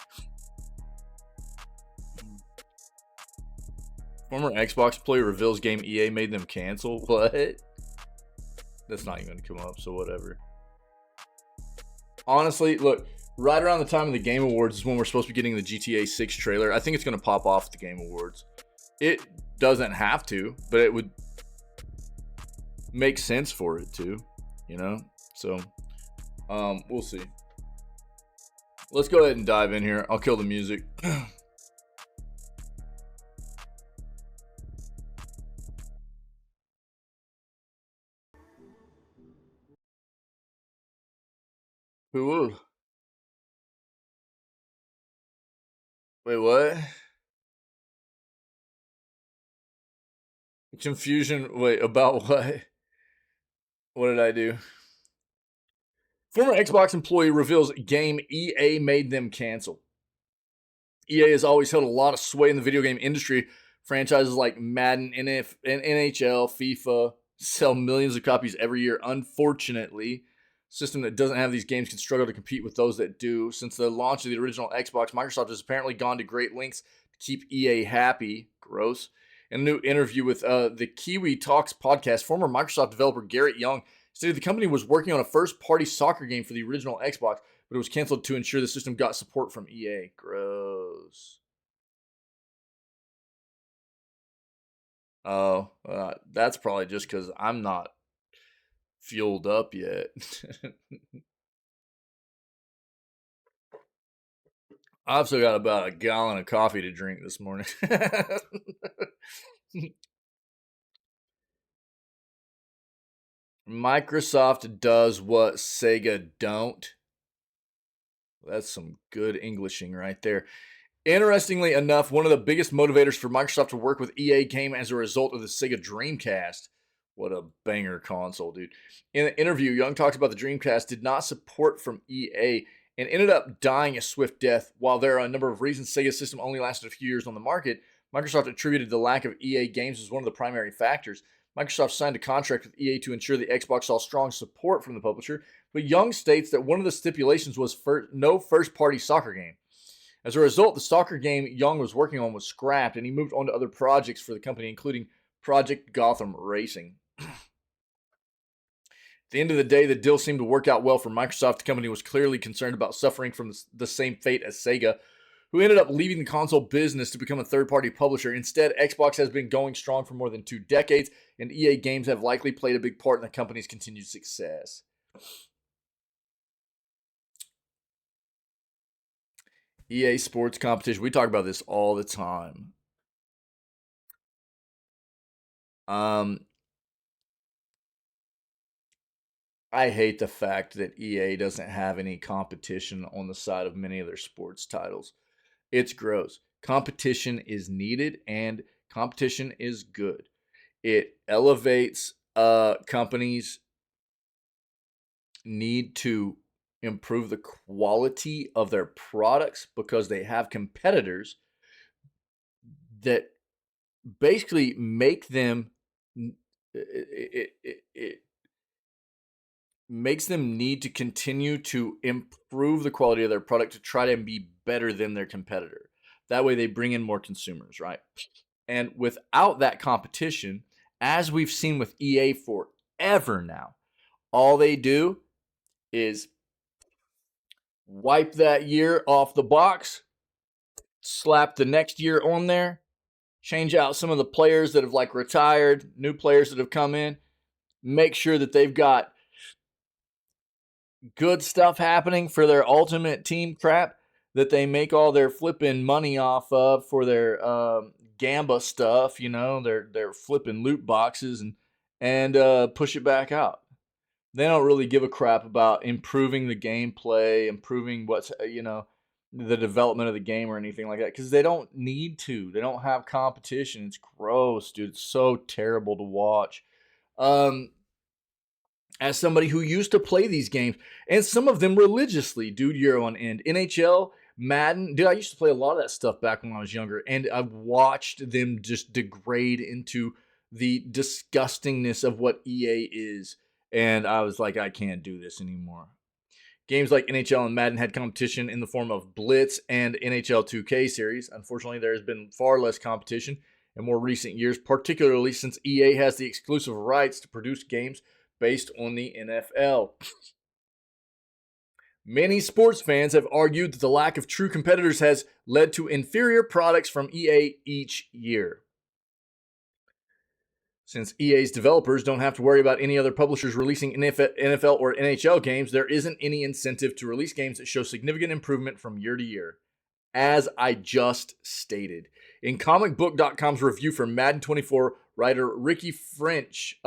[SPEAKER 1] Former Xbox player reveals game EA made them cancel. What? That's not even going to come up, so whatever. Honestly, look, right around the time of the Game Awards is when we're supposed to be getting the GTA 6 trailer. I think it's going to pop off at the Game Awards. It doesn't have to, but it would make sense for it to, you know? So, we'll see. Let's go ahead and dive in here. I'll kill the music. Who will? Wait, what? Confusion. Wait, about what? What did I do? Former Xbox employee reveals game EA made them cancel. EA has always held a lot of sway in the video game industry. Franchises like Madden, NHL, FIFA sell millions of copies every year. Unfortunately, a system that doesn't have these games can struggle to compete with those that do. Since the launch of the original Xbox, Microsoft has apparently gone to great lengths to keep EA happy. Gross. In a new interview with the Kiwi Talks podcast, former Microsoft developer Garrett Young stated the company was working on a first-party soccer game for the original Xbox, but it was canceled to ensure the system got support from EA. Gross. Oh, that's probably just because I'm not fueled up yet. I've still got about a gallon of coffee to drink this morning. Microsoft does what Sega don't. That's some good Englishing right there. Interestingly enough, one of the biggest motivators for Microsoft to work with EA came as a result of the Sega Dreamcast. What a banger console, dude. In an interview, Young talks about the Dreamcast did not support from EA and ended up dying a swift death. While there are a number of reasons Sega's system only lasted a few years on the market, Microsoft attributed the lack of EA games as one of the primary factors. Microsoft signed a contract with EA to ensure the Xbox saw strong support from the publisher, but Young states that one of the stipulations was no first-party soccer game. As a result, the soccer game Young was working on was scrapped, and he moved on to other projects for the company, including Project Gotham Racing. At the end of the day, the deal seemed to work out well for Microsoft. The company was clearly concerned about suffering from the same fate as Sega, who ended up leaving the console business to become a third-party publisher. Instead, Xbox has been going strong for more than 2 decades, and EA games have likely played a big part in the company's continued success. EA Sports Competition. We talk about this all the time. I hate the fact that EA doesn't have any competition on the side of many of their sports titles. It's gross. Competition is needed and competition is good. It elevates companies' need to improve the quality of their products because they have competitors that basically make them it makes them need to continue to improve the quality of their product to try to be better than their competitor. That way they bring in more consumers, right? And without that competition, as we've seen with EA forever now, all they do is wipe that year off the box, slap the next year on there, change out some of the players that have like retired, new players that have come in, make sure that they've got good stuff happening for their ultimate team crap that they make all their flipping money off of for their gamba stuff, their flipping loot boxes and push it back out. They don't really give a crap about improving the gameplay, improving what's the development of the game or anything like that, because they don't need to. They don't have competition. It's gross, dude. It's so terrible to watch. As somebody who used to play these games, and some of them religiously, dude, year on end. NHL, Madden, dude, I used to play a lot of that stuff back when I was younger, and I watched them just degrade into the disgustingness of what EA is, and I was like, I can't do this anymore. Games like NHL and Madden had competition in the form of Blitz and NHL 2K series. Unfortunately, there has been far less competition in more recent years, particularly since EA has the exclusive rights to produce games based on the NFL. Many sports fans have argued that the lack of true competitors has led to inferior products from EA each year. Since EA's developers don't have to worry about any other publishers releasing NFL or NHL games, there isn't any incentive to release games that show significant improvement from year to year, as I just stated. In comicbook.com's review for Madden 24, writer Ricky French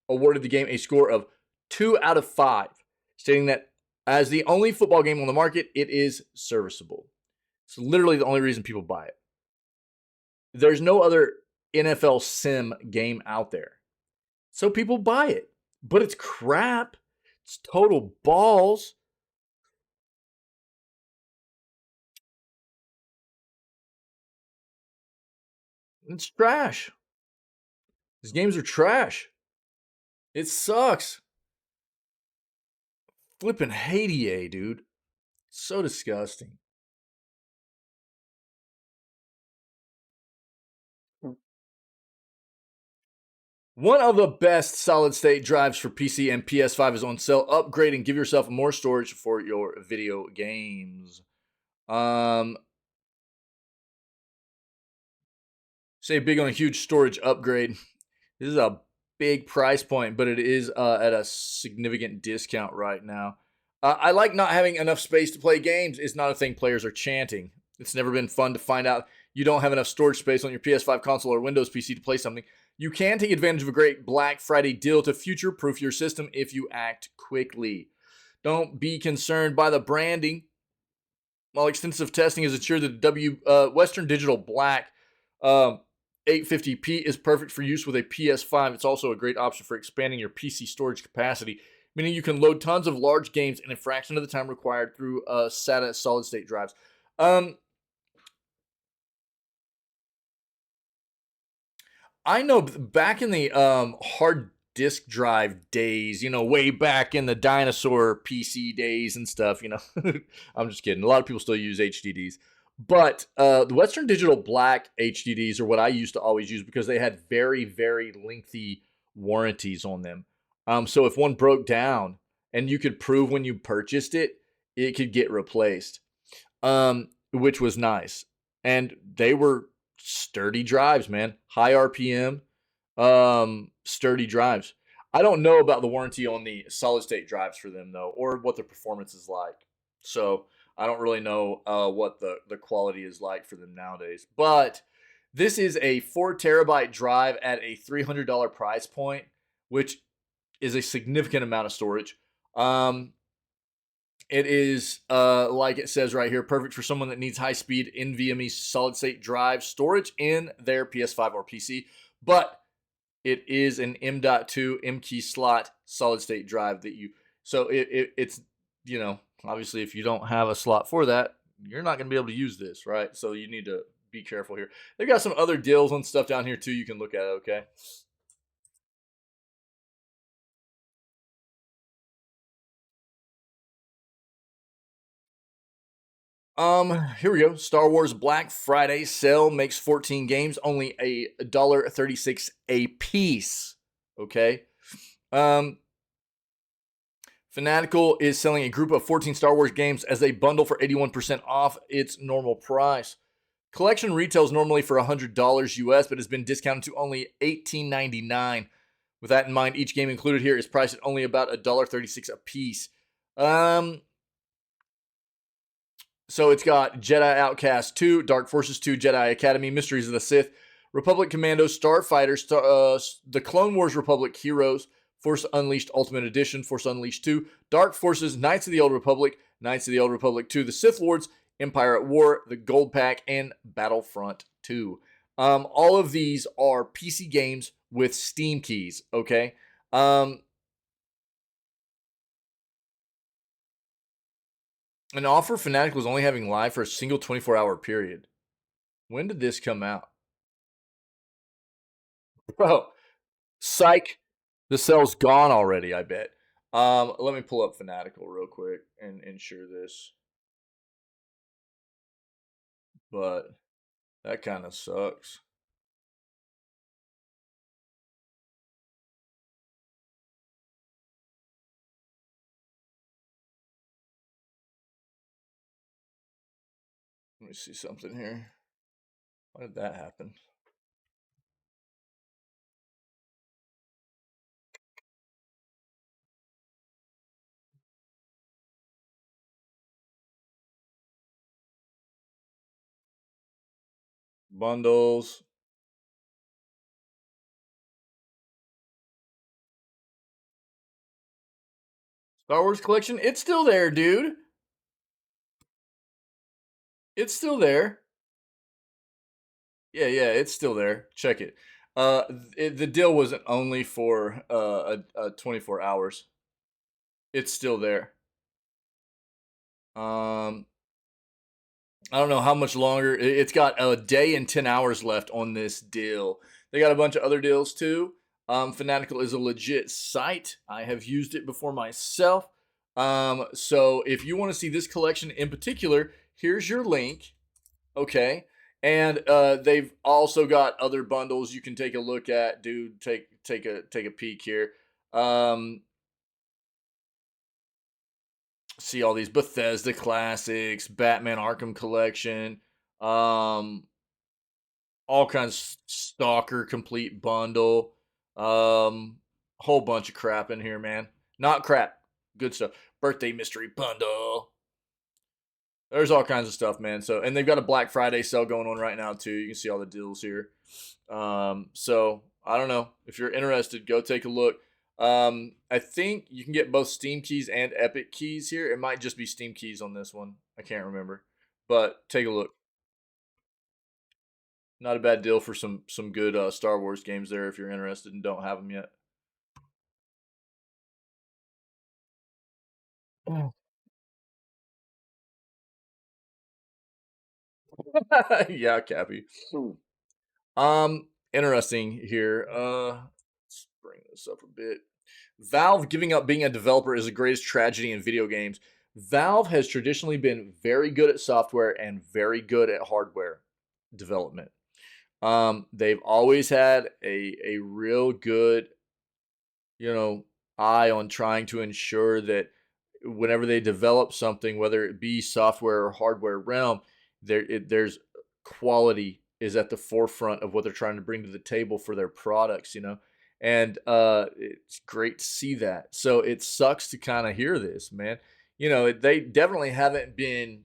[SPEAKER 1] awarded the game a score of 2 out of 5, stating that as the only football game on the market, it is serviceable. It's literally the only reason people buy it. There's no other NFL sim game out there, so people buy it. But it's crap. It's total balls. It's trash. These games are trash. It sucks. Flippin' hate EA, dude. So disgusting. One of the best solid state drives for PC and PS5 is on sale. Upgrade and give yourself more storage for your video games. Say big on a huge storage upgrade. This is a big price point, but it is at a significant discount right now. I like not having enough space to play games. It's not a thing players are chanting. It's never been fun to find out you don't have enough storage space on your PS5 console or Windows PC to play something. You can take advantage of a great Black Friday deal to future-proof your system if you act quickly. Don't be concerned by the branding. While extensive testing has ensured that the Western Digital Black 850p is perfect for use with a PS5. It's also a great option for expanding your PC storage capacity, meaning you can load tons of large games in a fraction of the time required through SATA solid-state drives. I know back in the hard disk drive days, way back in the dinosaur PC days and stuff, I'm just kidding. A lot of people still use HDDs. But the Western Digital Black HDDs are what I used to always use because they had very, very lengthy warranties on them. So if one broke down and you could prove when you purchased it, it could get replaced, which was nice. And they were sturdy drives, man. High RPM, sturdy drives. I don't know about the warranty on the solid state drives for them though, or what the performance is like. So I don't really know what the quality is like for them nowadays. But this is a 4 terabyte drive at a $300 price point, which is a significant amount of storage. It is, like it says right here, perfect for someone that needs high-speed NVMe solid-state drive storage in their PS5 or PC. But it is an M.2 M key slot solid-state drive that you. So it's you know, obviously, if you don't have a slot for that, you're not going to be able to use this, right? So you need to be careful here. They've got some other deals on stuff down here too. You can look at it. Okay. Here we go. Star Wars Black Friday sale makes 14 games only $1.36 a piece. Okay. Um, Fanatical is selling a group of 14 Star Wars games as a bundle for 81% off its normal price. Collection retails normally for $100 US, but has been discounted to only $18.99. With that in mind, each game included here is priced at only about $1.36 a piece. So it's got Jedi Outcast 2, Dark Forces 2, Jedi Academy, Mysteries of the Sith, Republic Commando, Starfighter, the Clone Wars Republic Heroes, Force Unleashed Ultimate Edition, Force Unleashed 2, Dark Forces, Knights of the Old Republic, Knights of the Old Republic 2, The Sith Lords, Empire at War, the Gold Pack, and Battlefront 2. All of these are PC games with Steam keys, okay? An offer Fnatic was only having live for a single 24-hour period. When did this come out? Bro, psych. The cell's gone already, I bet. Let me pull up Fanatical real quick and ensure this. But that kind of sucks. Let me see something here. Why did that happen? Bundles. Star Wars collection. It's still there, dude. It's still there. Yeah, it's still there. Check it. The deal wasn't only for 24 hours. It's still there. Um, I don't know how much longer. It's got a day and 10 hours left on this deal. They got a bunch of other deals too. Fanatical is a legit site. I have used it before myself. So if you want to see this collection in particular, here's your link. Okay. And they've also got other bundles you can take a look at, dude. Take a peek here. See all these Bethesda classics, Batman Arkham Collection, all kinds of Stalker complete bundle, whole bunch of crap in here, man. Not crap, good stuff. Birthday mystery bundle. There's all kinds of stuff, man. So, and they've got a Black Friday sale going on right now too. You can see all the deals here. So I don't know if you're interested, go take a look. I think you can get both Steam keys and Epic keys here. It might just be Steam keys on this one. I can't remember, but take a look. Not a bad deal for some good Star Wars games there if you're interested and don't have them yet. Yeah, Cappy. Interesting here. Let's bring this up a bit. Valve giving up being a developer is the greatest tragedy in video games. Valve has traditionally been very good at software and very good at hardware development. They've always had a real good, eye on trying to ensure that whenever they develop something, whether it be software or hardware realm, there's quality is at the forefront of what they're trying to bring to the table for their products, and it's great to see that. So it sucks to kind of hear this, man. They definitely haven't been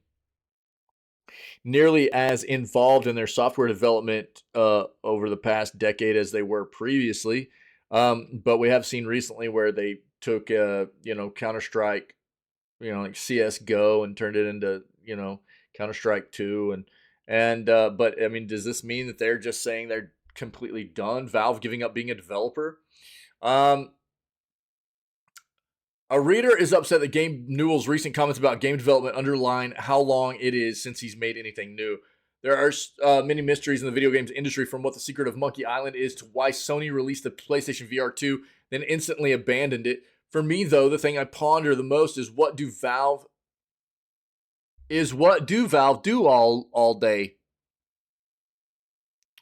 [SPEAKER 1] nearly as involved in their software development over the past decade as they were previously. But we have seen recently where they took, Counter Strike, like CS:GO, and turned it into, Counter Strike 2, but I mean, does this mean that they're just saying they're completely done? Valve giving up being a developer? Um, A reader is upset that Gabe Newell's recent comments about game development underline how long it is since he's made anything new. There are many mysteries in the video games industry, from what the secret of Monkey Island is to why Sony released the PlayStation VR 2, then instantly abandoned it. For me, though, the thing I ponder the most is what do Valve do all day?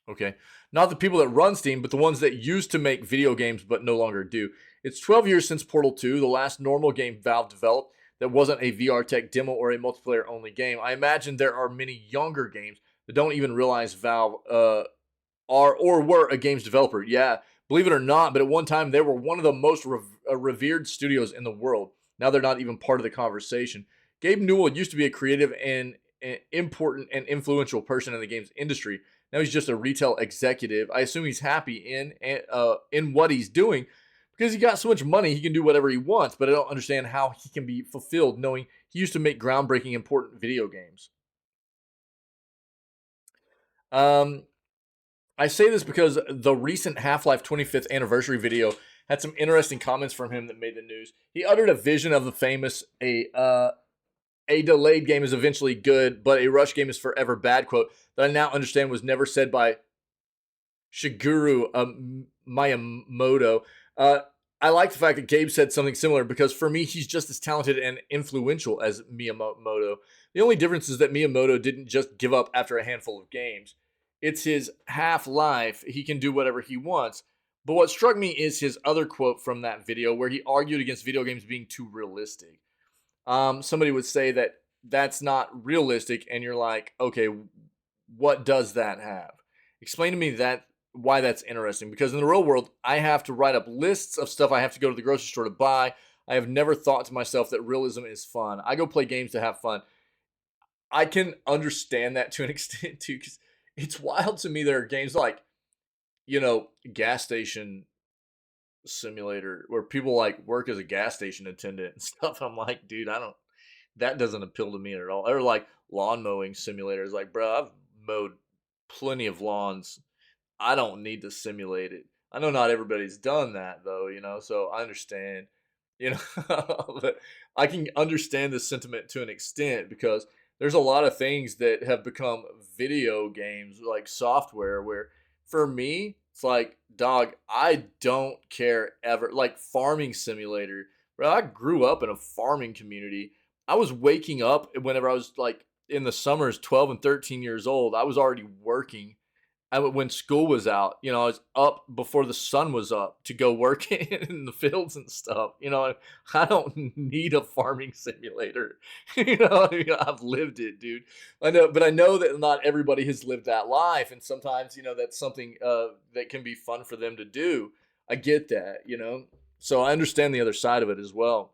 [SPEAKER 1] Okay. Not the people that run Steam, but the ones that used to make video games but no longer do. It's 12 years since Portal 2, the last normal game Valve developed that wasn't a VR tech demo or a multiplayer only game. I imagine there are many younger games that don't even realize Valve are or were a games developer. Yeah, believe it or not, but at one time they were one of the most revered studios in the world. Now they're not even part of the conversation. Gabe Newell used to be a creative and important and influential person in the games industry. Now he's just a retail executive. I assume he's happy in what he's doing because he got so much money he can do whatever he wants. But I don't understand how he can be fulfilled knowing he used to make groundbreaking, important video games. I say this because the recent Half-Life 25th anniversary video had some interesting comments from him that made the news. He uttered a vision of the famous a delayed game is eventually good, but a rush game is forever bad quote that I now understand was never said by Shigeru Miyamoto. I like the fact that Gabe said something similar because for me, he's just as talented and influential as Miyamoto. The only difference is that Miyamoto didn't just give up after a handful of games. It's his Half-Life. He can do whatever he wants. But what struck me is his other quote from that video where he argued against video games being too realistic. Somebody would say that that's not realistic, and you're like, okay, what does that have? Explain to me why that's interesting. Because in the real world, I have to write up lists of stuff I have to go to the grocery store to buy. I have never thought to myself that realism is fun. I go play games to have fun. I can understand that to an extent too, because it's wild to me. There are games like, gas station simulator where people like work as a gas station attendant and stuff. I'm like, dude, that doesn't appeal to me at all. Or like lawn mowing simulators. Like, bro, I've mowed plenty of lawns. I don't need to simulate it. I know not everybody's done that though, so I understand, but I can understand the sentiment to an extent because there's a lot of things that have become video games like software where for me, it's like, dog, I don't care ever. Like farming simulator, bro. I grew up in a farming community. I was waking up whenever I was like in the summers, 12 and 13 years old. I was already working. When school was out, I was up before the sun was up to go work in the fields and stuff. I don't need a farming simulator. I've lived it, dude. I know, but I know that not everybody has lived that life, and sometimes, that's something that can be fun for them to do. I get that, so I understand the other side of it as well.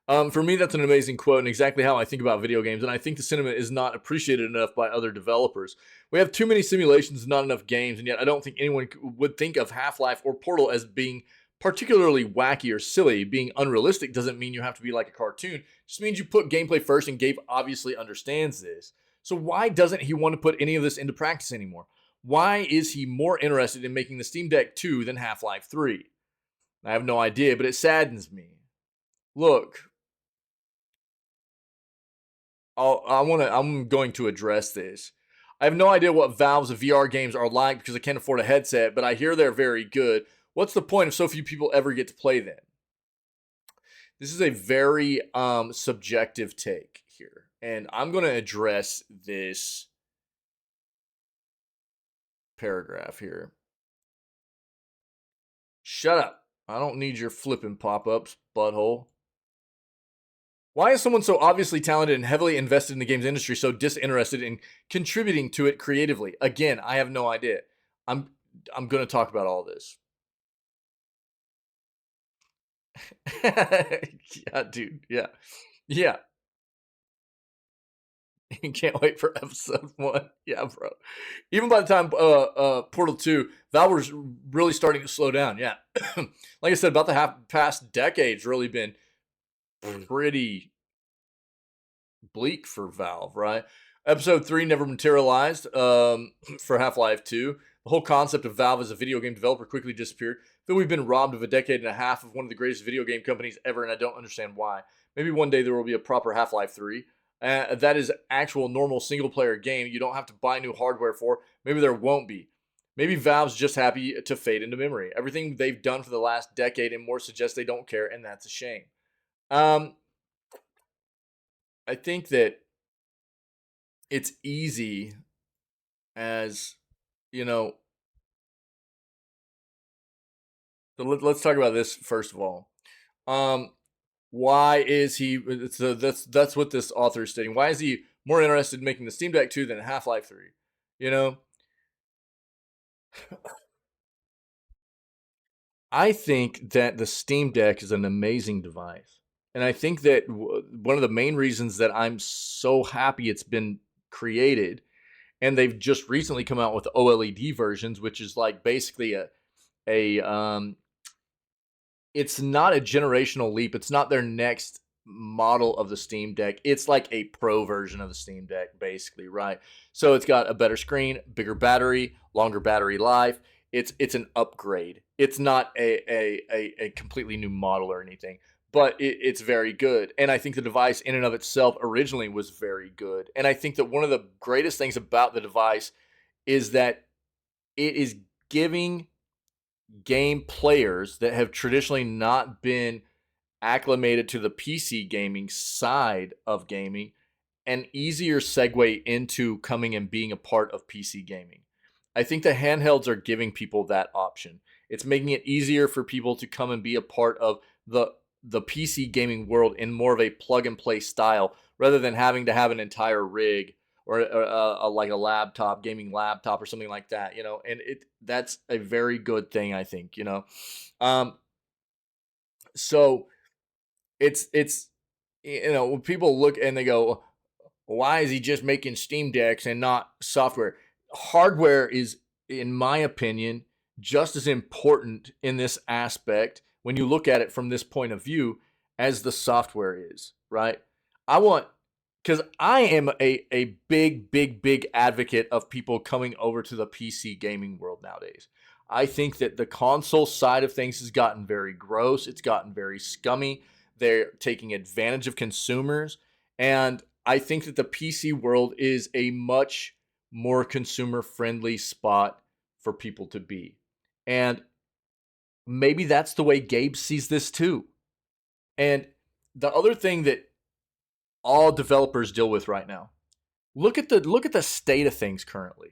[SPEAKER 1] For me, that's an amazing quote and exactly how I think about video games, and I think the sentiment is not appreciated enough by other developers. We have too many simulations and not enough games, and yet I don't think anyone would think of Half-Life or Portal as being particularly wacky or silly. Being unrealistic doesn't mean you have to be like a cartoon. It just means you put gameplay first, and Gabe obviously understands this. So why doesn't he want to put any of this into practice anymore? Why is he more interested in making the Steam Deck 2 than Half-Life 3? I have no idea, but it saddens me. Look, I'm going to address this. I have no idea what Valve's VR games are like because I can't afford a headset, but I hear they're very good. What's the point if so few people ever get to play them? This is a very subjective take here, and I'm going to address this paragraph here. Shut up. I don't need your flipping pop-ups, butthole. Why is someone so obviously talented and heavily invested in the games industry so disinterested in contributing to it creatively? Again, I have no idea. I'm going to talk about all this. Yeah, dude. Yeah. Yeah. Can't wait for episode 1. Yeah, bro. Even by the time Portal 2, Valve was really starting to slow down. Yeah. Like I said, about the past decade's really been pretty bleak for Valve, right? Episode 3 never materialized for Half-Life 2. The whole concept of Valve as a video game developer quickly disappeared. I feel we've been robbed of a decade and a half of one of the greatest video game companies ever, and I don't understand why. Maybe one day there will be a proper Half-Life 3. That is actual normal single-player game you don't have to buy new hardware for. Maybe there won't be. Maybe Valve's just happy to fade into memory. Everything they've done for the last decade and more suggests they don't care, and that's a shame. I think that it's easy as, you know, so let's talk about this first of all. Why is he? That's what this author is stating. Why is he more interested in making the Steam Deck 2 than Half-Life 3? You know, I think that the Steam Deck is an amazing device. And I think that one of the main reasons that I'm so happy it's been created, and they've just recently come out with OLED versions, which is like basically a it's not a generational leap. It's not their next model of the Steam Deck. It's like a pro version of the Steam Deck, basically, right? So it's got a better screen, bigger battery, longer battery life. It's an upgrade. It's not a completely new model or anything, but it's very good. And I think the device in and of itself originally was very good. And I think that one of the greatest things about the device is that it is giving game players that have traditionally not been acclimated to the PC gaming side of gaming an easier segue into coming and being a part of PC gaming. I think the handhelds are giving people that option. It's making it easier for people to come and be a part of the PC gaming world in more of a plug and play style rather than having to have an entire rig or like a laptop, gaming laptop or something like that, and that's a very good thing, I think, so it's when people look and they go, why is he just making Steam Decks and not software? Hardware is, in my opinion, just as important in this aspect when you look at it from this point of view as the software is, right? Because I am a big advocate of people coming over to the PC gaming world nowadays. I think that the console side of things has gotten very gross. It's gotten very scummy. They're taking advantage of consumers. And I think that the PC world is a much more consumer friendly spot for people to be. And maybe that's the way Gabe sees this too. And the other thing that all developers deal with right now, look at the state of things currently,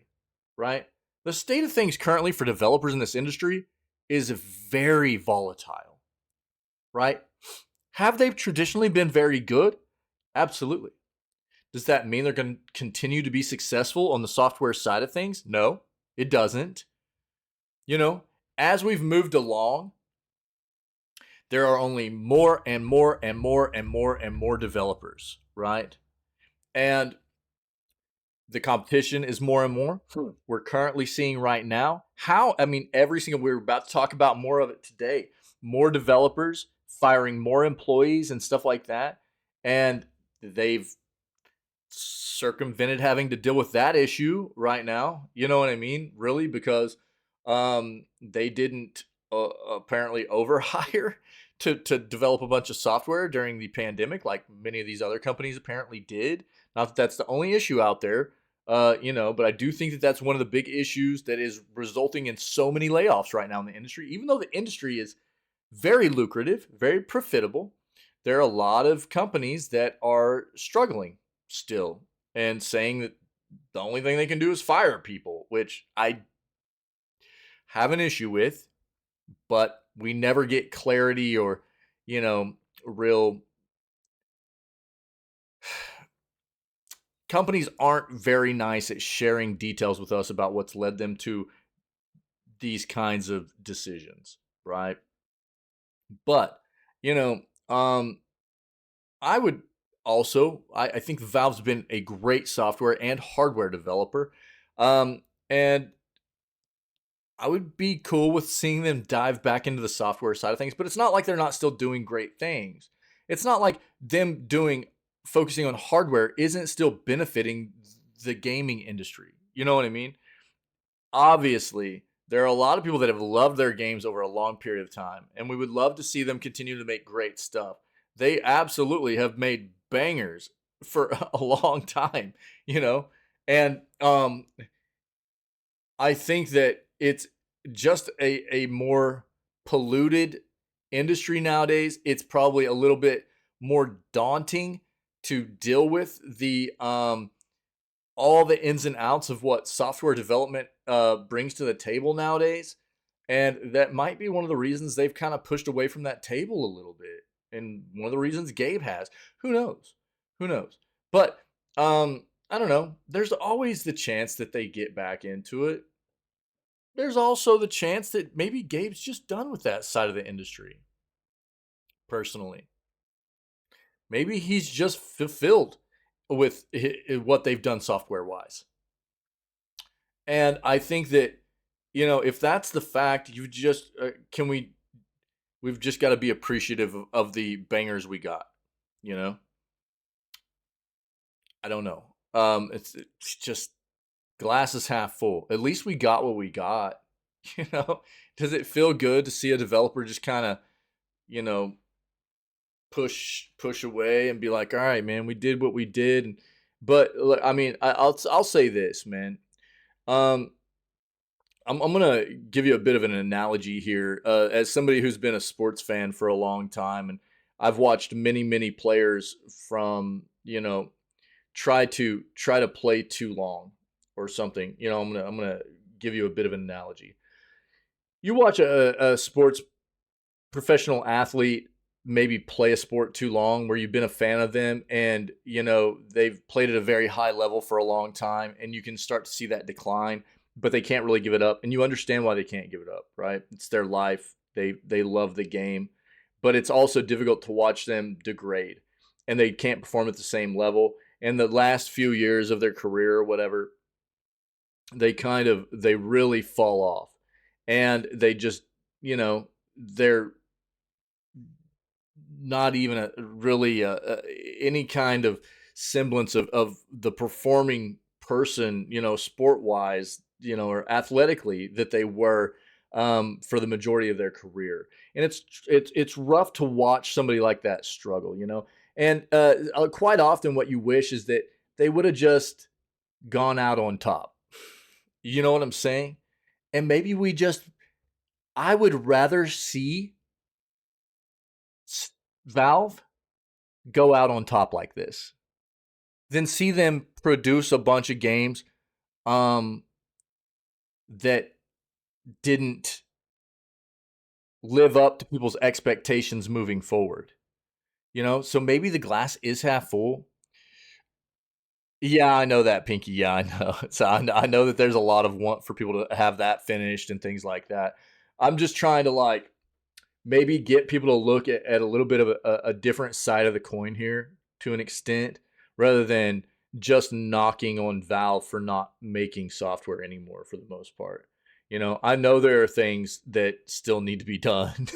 [SPEAKER 1] right? The state of things currently for developers in this industry is very volatile, right? Have they traditionally been very good? Absolutely. Does that mean they're going to continue to be successful on the software side of things? No, it doesn't. As we've moved along, there are only more and more and more and more and more developers, right? And the competition is more and more. We're currently seeing right now we're about to talk about more of it today. More developers firing more employees and stuff like that. And they've circumvented having to deal with that issue right now. You know what I mean? Really, because they didn't apparently overhire to develop a bunch of software during the pandemic, like many of these other companies apparently did. Not that that's the only issue out there, but I do think that that's one of the big issues that is resulting in so many layoffs right now in the industry. Even though the industry is very lucrative, very profitable, there are a lot of companies that are struggling still and saying that the only thing they can do is fire people, which I have an issue with, but we never get clarity or, real. Companies aren't very nice at sharing details with us about what's led them to these kinds of decisions, right? But, I would also, I think Valve's been a great software and hardware developer. And I would be cool with seeing them dive back into the software side of things, but it's not like they're not still doing great things. It's not like them focusing on hardware isn't still benefiting the gaming industry. You know what I mean? obviously there are a lot of people that have loved their games over a long period of time, and we would love to see them continue to make great stuff. They absolutely have made bangers for a long time, you know, and I think that it's just a more polluted industry nowadays. It's probably a little bit more daunting to deal with the all the ins and outs of what software development brings to the table nowadays. And that might be one of the reasons they've kind of pushed away from that table a little bit. And one of the reasons Gabe has. Who knows? Who knows? But I don't know. There's always the chance that they get back into it. There's also the chance that maybe Gabe's just done with that side of the industry, personally. Maybe he's just fulfilled with what they've done software wise. And I think that, if that's the fact, you just we've just got to be appreciative of the bangers we got, you know? I don't know. It's just glass is half full. At least we got what we got, you know? Does it feel good to see a developer just kind of, you know, push away and be like, all right, man, we did what we did. But look, I mean, I'll say this, man. Um, I'm gonna give you a bit of an analogy here. As somebody who's been a sports fan for a long time, and I've watched many players from try to play too long or something. I'm gonna give you a bit of an analogy. You watch a sports professional athlete maybe play a sport too long where you've been a fan of them and they've played at a very high level for a long time and you can start to see that decline, but they can't really give it up, and you understand why they can't give it up, right? It's their life. They love the game, but it's also difficult to watch them degrade and they can't perform at the same level. And the last few years of their career or whatever, they really fall off, and they just they're not even any kind of semblance of the performing person, sport wise, or athletically that they were for the majority of their career. And it's rough to watch somebody like that struggle, and quite often what you wish is that they would have just gone out on top. You know what I'm saying? And maybe I would rather see Valve go out on top like this than see them produce a bunch of games that didn't live up to people's expectations moving forward. So maybe the glass is half full. Yeah, I know that, Pinky. Yeah, I know. So I know that there's a lot of want for people to have that finished and things like that. I'm just trying to maybe get people to look at a little bit of a different side of the coin here to an extent, rather than just knocking on Valve for not making software anymore for the most part. I know there are things that still need to be done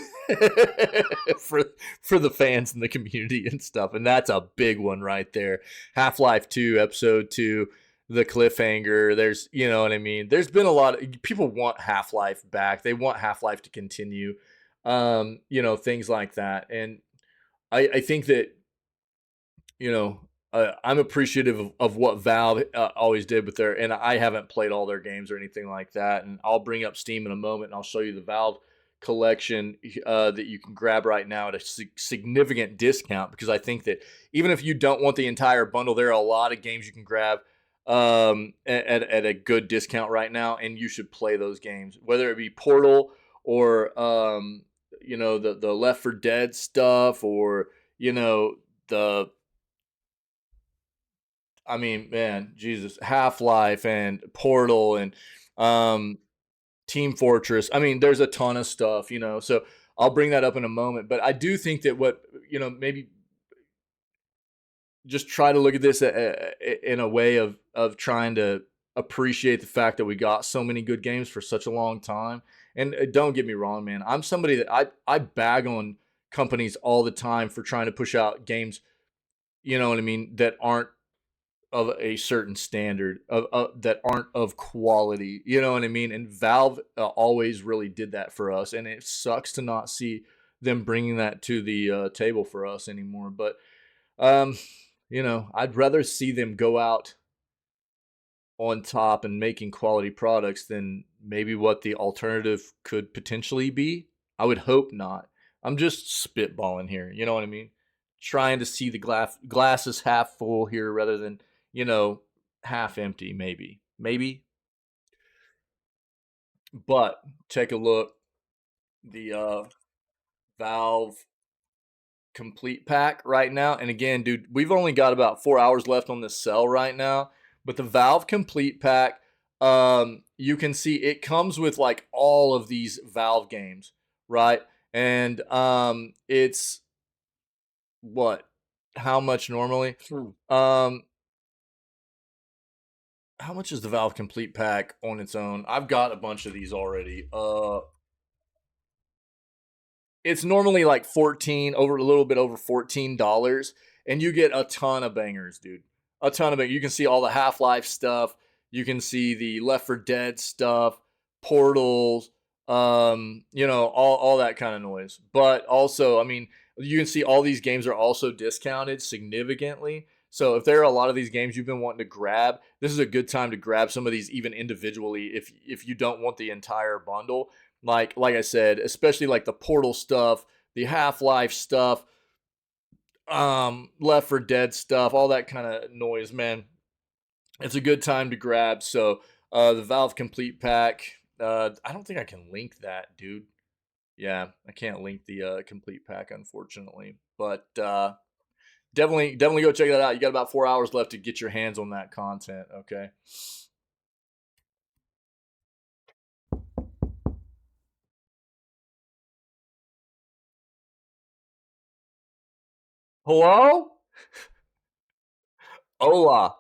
[SPEAKER 1] for the fans and the community and stuff, and that's a big one right there. Half-Life 2, Episode 2, the cliffhanger. There's, you know what I mean? There's been a lot of people want Half-Life back. They want Half-Life to continue. Things like that. And I think that, I'm appreciative of what Valve always did with and I haven't played all their games or anything like that. And I'll bring up Steam in a moment and I'll show you the Valve collection that you can grab right now at a significant discount, because I think that even if you don't want the entire bundle, there are a lot of games you can grab at a good discount right now, and you should play those games, whether it be Portal or the Left 4 Dead stuff, or the man, Jesus, Half-Life and Portal and Team Fortress. There's a ton of stuff, so I'll bring that up in a moment. But I do think that maybe just try to look at this in a way of trying to appreciate the fact that we got so many good games for such a long time. And don't get me wrong, man. I'm somebody that I bag on companies all the time for trying to push out games, you know what I mean, that aren't of a certain standard of that aren't of quality. You know what I mean? And Valve always really did that for us, and it sucks to not see them bringing that to the table for us anymore. But um, I'd rather see them go out on top and making quality products than maybe what the alternative could potentially be. I would hope not. I'm just spitballing here. You know what I mean? Trying to see the glass is half full here rather than, you know, half empty, maybe. Maybe. But take a look. The Valve complete pack right now. And again, dude, we've only got about 4 hours left on this sale right now. But the Valve complete pack, you can see it comes with like all of these Valve games, right? And it's what? How much normally? Um, how much is the Valve complete pack on its own? I've got a bunch of these already. It's normally like 14 over a little bit over $14, and you get a ton of bangers, dude. A ton of bangers. You can see all the Half-Life stuff. You can see the Left 4 Dead stuff, Portals, all that kind of noise. But also, I mean, you can see all these games are also discounted significantly. So if there are a lot of these games you've been wanting to grab, this is a good time to grab some of these even individually if you don't want the entire bundle. Like I said, especially like the Portal stuff, the Half-Life stuff, Left 4 Dead stuff, all that kind of noise, man. It's a good time to grab. So the Valve Complete Pack, I don't think I can link that, dude. Yeah, I can't link the Complete Pack, unfortunately. But definitely go check that out. You got about 4 hours left to get your hands on that content, okay? Hello? Hola.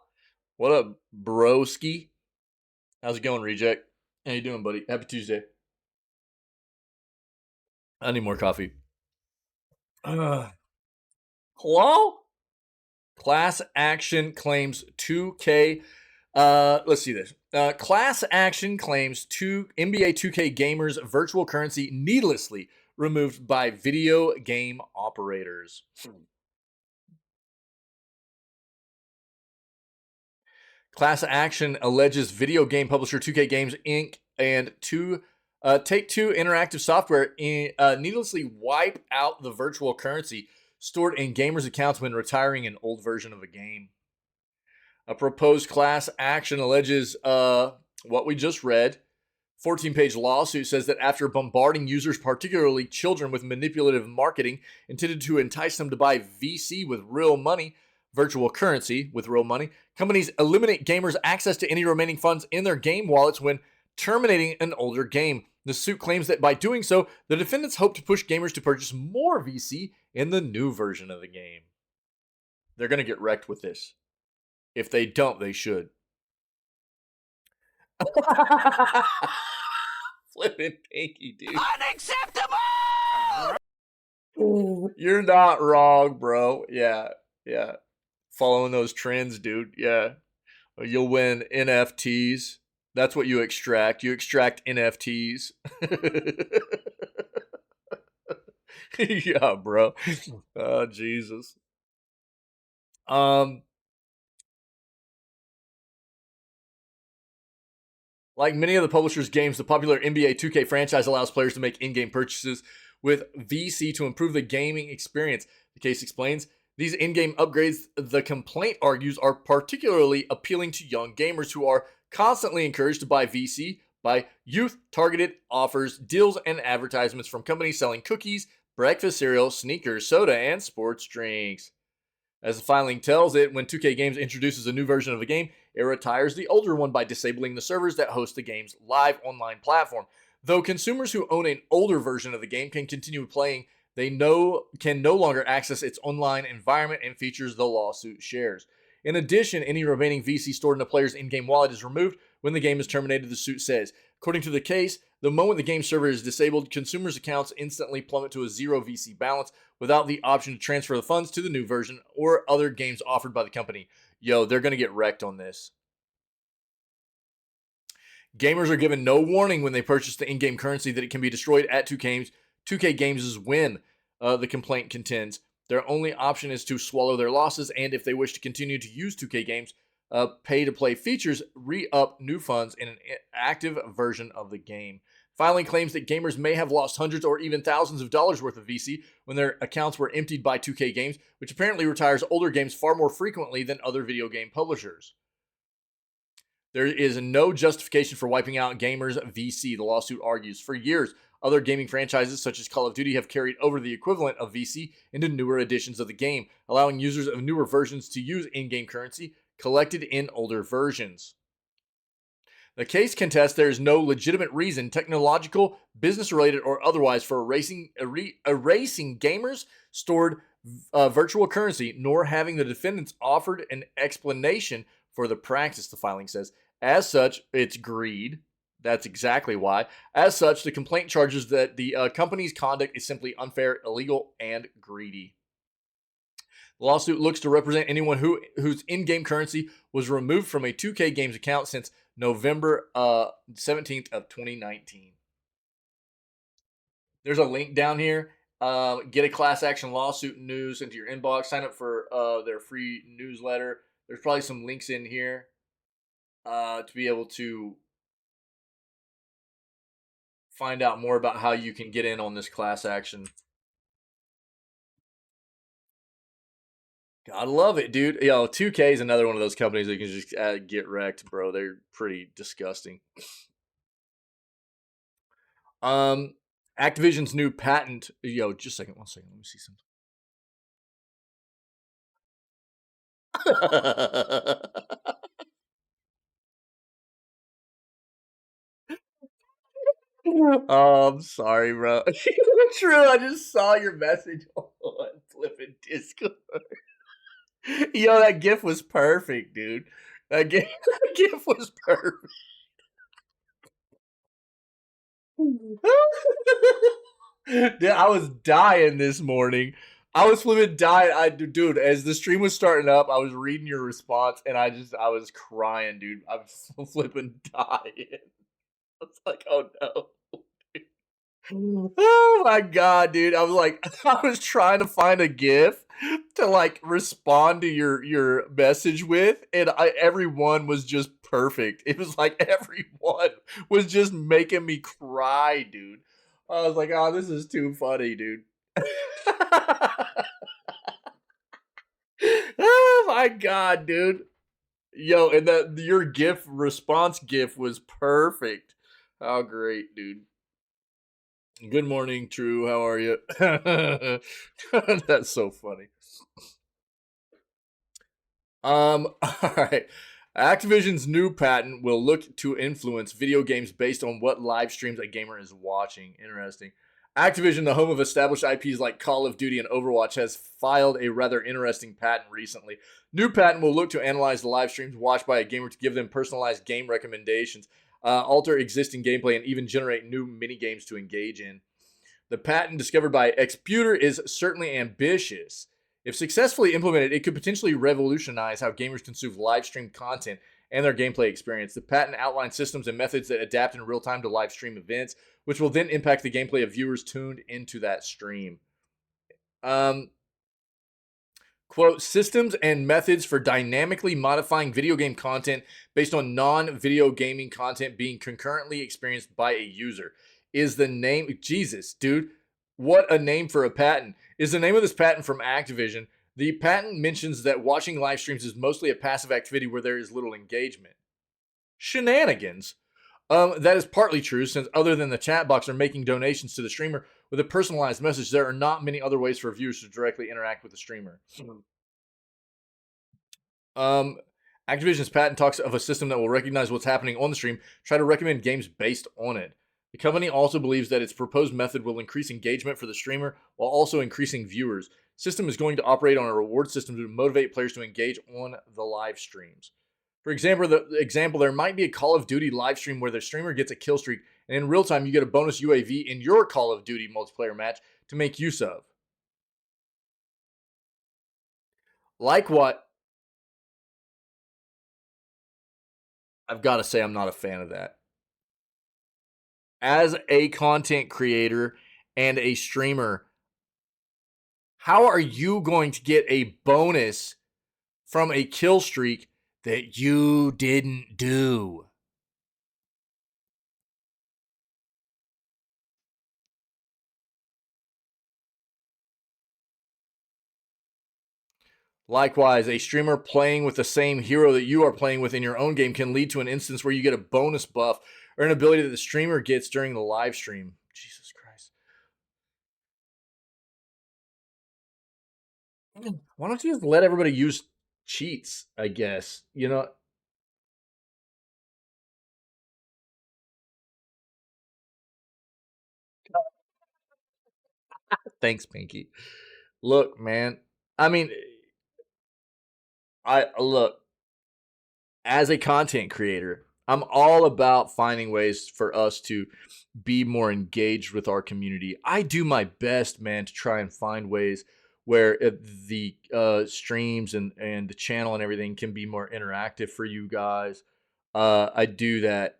[SPEAKER 1] What up, broski? How's it going, Reject? How you doing, buddy? Happy Tuesday. I need more coffee. Hello? Class action claims 2K. Let's see this. Class action claims NBA 2K gamers' virtual currency needlessly removed by video game operators. Class action alleges video game publisher 2K Games Inc. and Take-Two Interactive Software needlessly wipe out the virtual currency stored in gamers' accounts when retiring an old version of a game. A proposed class action alleges what we just read. 14-page lawsuit says that after bombarding users, particularly children, with manipulative marketing intended to entice them to buy VC with real money, virtual currency with real money, companies eliminate gamers' access to any remaining funds in their game wallets when terminating an older game. The suit claims that by doing so, the defendants hope to push gamers to purchase more VC in the new version of the game. They're going to get wrecked with this. If they don't, they should. Flipping pinky, dude.
[SPEAKER 2] Unacceptable!
[SPEAKER 1] You're not wrong, bro. Yeah. Following those trends, dude. Yeah. You'll win NFTs. That's what you extract. You extract NFTs. Yeah, bro. Oh, Jesus. Like many of the publisher's games, the popular NBA 2K franchise allows players to make in-game purchases with VC to improve the gaming experience. The case explains, these in-game upgrades, the complaint argues, are particularly appealing to young gamers who are constantly encouraged to buy VC by youth-targeted offers, deals, and advertisements from companies selling cookies, breakfast cereal, sneakers, soda, and sports drinks. As the filing tells it, when 2K Games introduces a new version of a game, it retires the older one by disabling the servers that host the game's live online platform. Though consumers who own an older version of the game can continue playing, they can no longer access its online environment and features the lawsuit shares. In addition, any remaining VC stored in a player's in-game wallet is removed when the game is terminated, the suit says. According to the case, the moment the game server is disabled, consumers' accounts instantly plummet to a zero VC balance without the option to transfer the funds to the new version or other games offered by the company. Yo, they're going to get wrecked on this. Gamers are given no warning when they purchase the in-game currency that it can be destroyed at 2K Games' whim, the complaint contends. Their only option is to swallow their losses, and if they wish to continue to use 2K Games' pay-to-play features, re-up new funds in an active version of the game. Filing claims that gamers may have lost hundreds or even thousands of dollars worth of VC when their accounts were emptied by 2K Games, which apparently retires older games far more frequently than other video game publishers. There is no justification for wiping out gamers' VC, the lawsuit argues. For years, other gaming franchises such as Call of Duty have carried over the equivalent of VC into newer editions of the game, allowing users of newer versions to use in-game currency collected in older versions. The case contests there is no legitimate reason, technological, business-related, or otherwise, for erasing gamers' stored virtual currency, nor having the defendants offered an explanation for the practice, the filing says. As such, it's greed. That's exactly why. As such, the complaint charges that the company's conduct is simply unfair, illegal, and greedy. The lawsuit looks to represent anyone whose in-game currency was removed from a 2K Games account since November 17th of 2019. There's a link down here. Get a class action lawsuit news into your inbox. Sign up for their free newsletter. There's probably some links in here to be able to find out more about how you can get in on this class action. Gotta love it, dude. Yo, 2K is another one of those companies that can just get wrecked, bro. They're pretty disgusting. Activision's new patent. Yo, just a second. 1 second. Let me see something. Oh, I'm sorry, bro. True, I just saw your message on flipping Discord. Yo, that GIF was perfect, dude. That GIF was perfect. Dude, I was dying this morning. I was flipping dying. Dude, as the stream was starting up, I was reading your response, and I was crying, dude. I was flipping dying. I was like, oh no. Oh my god, dude. I was like, I was trying to find a GIF to like respond to your message with, and everyone was just perfect. It was like everyone was just making me cry, dude. I was like, oh, this is too funny, dude. Oh my god, dude. Yo, and your GIF response GIF was perfect. How great, dude. Good morning, True. How are you? That's so funny. All right. Activision's new patent will look to influence video games based on what live streams a gamer is watching. Interesting. Activision, the home of established IPs like Call of Duty and Overwatch, has filed a rather interesting patent recently. New patent will look to analyze the live streams watched by a gamer to give them personalized game recommendations, alter existing gameplay, and even generate new mini games to engage in. The patent discovered by Xputer is certainly ambitious. If successfully implemented, it could potentially revolutionize how gamers consume live stream content and their gameplay experience. The patent outlines systems and methods that adapt in real time to live stream events, which will then impact the gameplay of viewers tuned into that stream. Quote, systems and methods for dynamically modifying video game content based on non-video gaming content being concurrently experienced by a user is the name. Jesus, dude. What a name for a patent. Is the name of this patent from Activision. The patent mentions that watching live streams is mostly a passive activity where there is little engagement. Shenanigans. That is partly true, since other than the chat box or making donations to the streamer with a personalized message, there are not many other ways for viewers to directly interact with the streamer. Activision's patent talks of a system that will recognize what's happening on the stream, try to recommend games based on it. The company also believes that its proposed method will increase engagement for the streamer while also increasing viewers. The system is going to operate on a reward system to motivate players to engage on the live streams. For example, there might be a Call of Duty live stream where the streamer gets a kill streak, and in real time you get a bonus UAV in your Call of Duty multiplayer match to make use of. Like what? I've got to say, I'm not a fan of that. As a content creator and a streamer, how are you going to get a bonus from a kill streak that you didn't do? Likewise, a streamer playing with the same hero that you are playing with in your own game can lead to an instance where you get a bonus buff or an ability that the streamer gets during the live stream. Jesus Christ. Why don't you just let everybody use cheats, I guess? You know, thanks, Pinky. Look, man. I mean, I look, as a content creator, I'm all about finding ways for us to be more engaged with our community. I do my best, man, to try and find ways where the streams and the channel and everything can be more interactive for you guys. I do that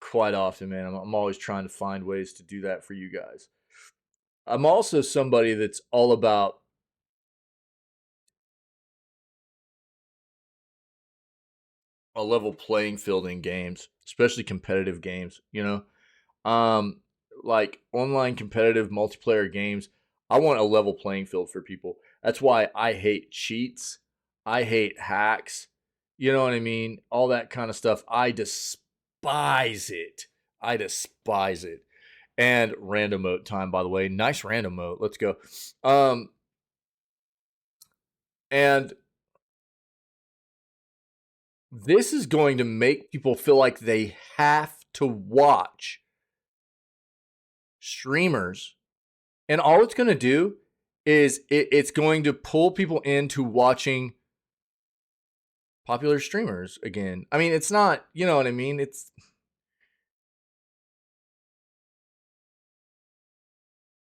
[SPEAKER 1] quite often, man. I'm always trying to find ways to do that for you guys. I'm also somebody that's all about a level playing field in games, especially competitive games, you know? Um, like online competitive multiplayer games, I want a level playing field for people. That's why I hate cheats. I hate hacks. You know what I mean? All that kind of stuff. I despise it. I despise it. And random mode time, by the way. Nice random mode. Let's go. Um, and this is going to make people feel like they have to watch streamers, and all it's going to do is it's going to pull people into watching popular streamers again. I mean, it's not, you know what I mean? It's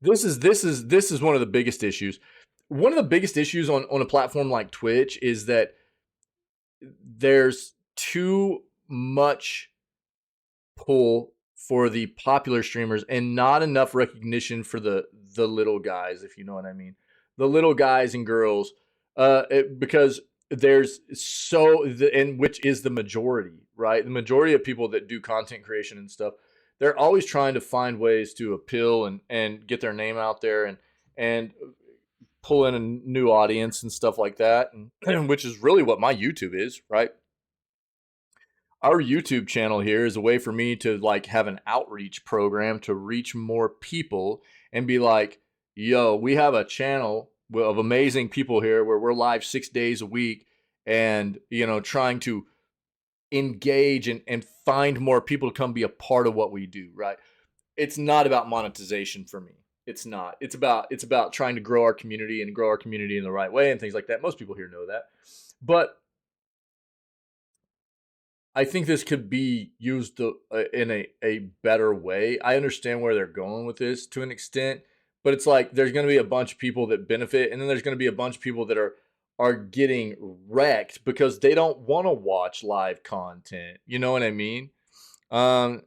[SPEAKER 1] this is one of the biggest issues. One of the biggest issues on a platform like Twitch is that there's too much pull for the popular streamers and not enough recognition for the little guys, if you know what I mean. The little guys and girls, because there's and which is the majority, right? The majority of people that do content creation and stuff, they're always trying to find ways to appeal and get their name out there and pull in a new audience and stuff like that, and which is really what my YouTube is, right? Our YouTube channel here is a way for me to like have an outreach program to reach more people and be like, yo, we have a channel of amazing people here where we're live 6 days a week and, you know, trying to engage and find more people to come be a part of what we do, right? It's not about monetization for me. It's not. It's about trying to grow our community and grow our community in the right way and things like that. Most people here know that. But I think this could be used in a better way. I understand where they're going with this to an extent, but it's like there's going to be a bunch of people that benefit, and then there's going to be a bunch of people that are getting wrecked because they don't want to watch live content. You know what I mean? Um,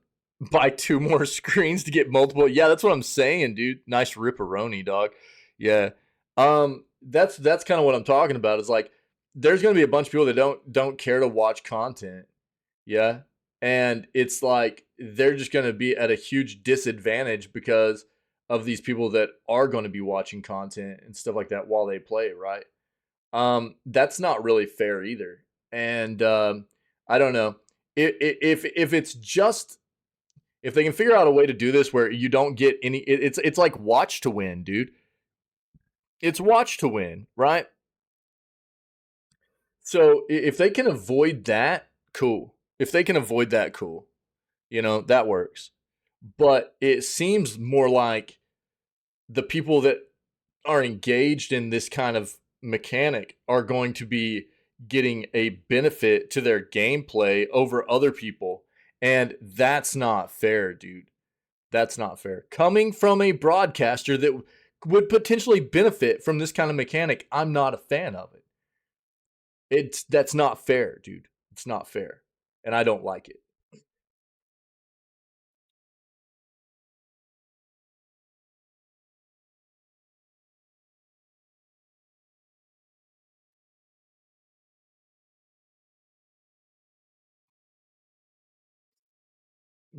[SPEAKER 1] buy two more screens to get multiple. Yeah, that's what I'm saying, dude. Nice ripperoni, dog. Yeah. That's kind of what I'm talking about. Is like there's going to be a bunch of people that don't care to watch content. Yeah. And it's like they're just going to be at a huge disadvantage because of these people that are going to be watching content and stuff like that while they play, right? That's not really fair either. And I don't know. If it's just if they can figure out a way to do this where you don't get any it's like watch to win, dude. It's watch to win, right? So if they can avoid that, cool. If they can avoid that, cool. You know, that works. But it seems more like the people that are engaged in this kind of mechanic are going to be getting a benefit to their gameplay over other people. And that's not fair, dude. That's not fair. Coming from a broadcaster that would potentially benefit from this kind of mechanic, I'm not a fan of it. That's not fair, dude. It's not fair. And I don't like it.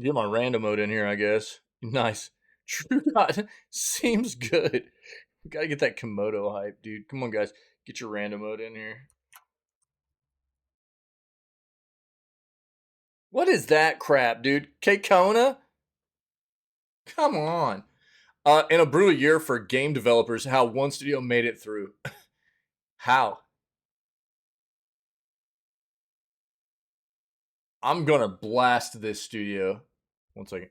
[SPEAKER 1] Get my random mode in here, I guess. Nice. True Dot seems good. We gotta get that Komodo hype, dude. Come on, guys. Get your random mode in here. What is that crap, dude? K-Kona? Come on. In a brutal year for game developers, how one studio made it through. How? I'm gonna blast this studio. 1 second.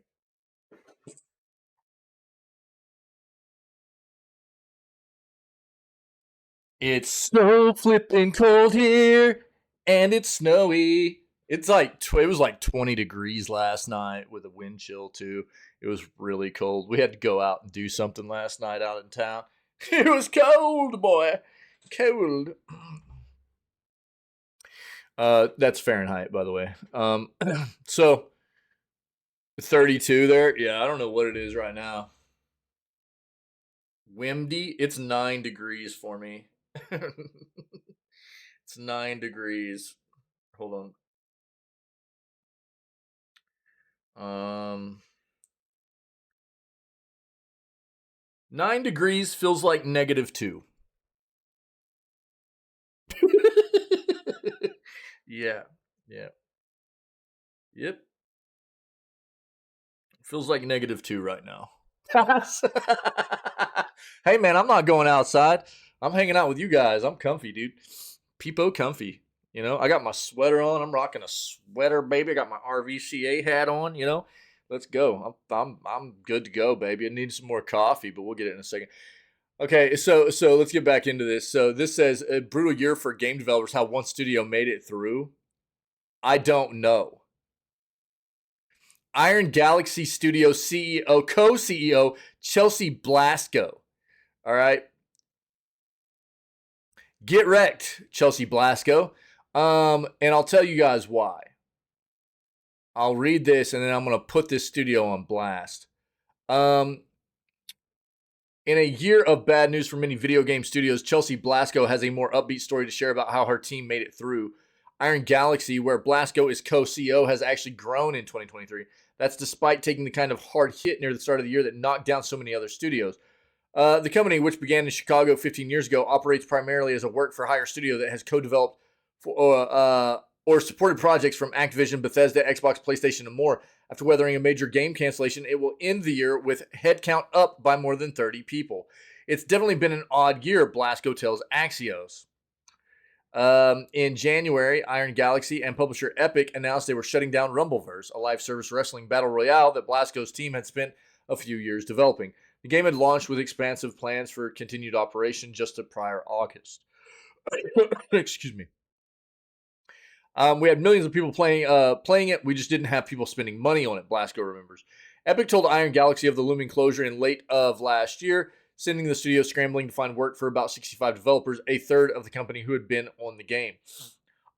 [SPEAKER 1] It's so flipping cold here, and it's snowy. It's like it was like 20 degrees last night with a wind chill too. It was really cold. We had to go out and do something last night out in town. It was cold, boy. Cold. That's Fahrenheit, by the way. So 32 there. Yeah, I don't know what it is right now. Windy. It's 9 degrees for me. It's 9 degrees. Hold on. 9 degrees feels like -2. Yeah. Yeah. Yep. Feels like -2 right now. Hey man, I'm not going outside. I'm hanging out with you guys. I'm comfy, dude. Peepo comfy. You know, I got my sweater on. I'm rocking a sweater, baby. I got my RVCA hat on. You know, let's go. I'm good to go, baby. I need some more coffee, but we'll get it in a second. Okay, so let's get back into this. So this says a brutal year for game developers. How one studio made it through. I don't know. Iron Galaxy Studio CEO, co-CEO Chelsea Blasco. All right, get wrecked, Chelsea Blasco. And I'll tell you guys why. I'll read this and then I'm gonna put this studio on blast. In a year of bad news for many video game studios, Chelsea Blasco has a more upbeat story to share about how her team made it through. Iron Galaxy, where Blasco is co-CEO, has actually grown in 2023. That's despite taking the kind of hard hit near the start of the year that knocked down so many other studios. The company, which began in Chicago 15 years ago, operates primarily as a work-for-hire studio that has co-developed or supported projects from Activision, Bethesda, Xbox, PlayStation, and more. After weathering a major game cancellation, it will end the year with headcount up by more than 30 people. It's definitely been an odd year, Blasco tells Axios. In January, Iron Galaxy and publisher Epic announced they were shutting down Rumbleverse, a live service wrestling battle royale that Blasco's team had spent a few years developing. The game had launched with expansive plans for continued operation just a prior August. Excuse me. We had millions of people playing it. We just didn't have people spending money on it, Blasco remembers. Epic told Iron Galaxy of the looming closure in late of last year, sending the studio scrambling to find work for about 65 developers, a third of the company who had been on the game.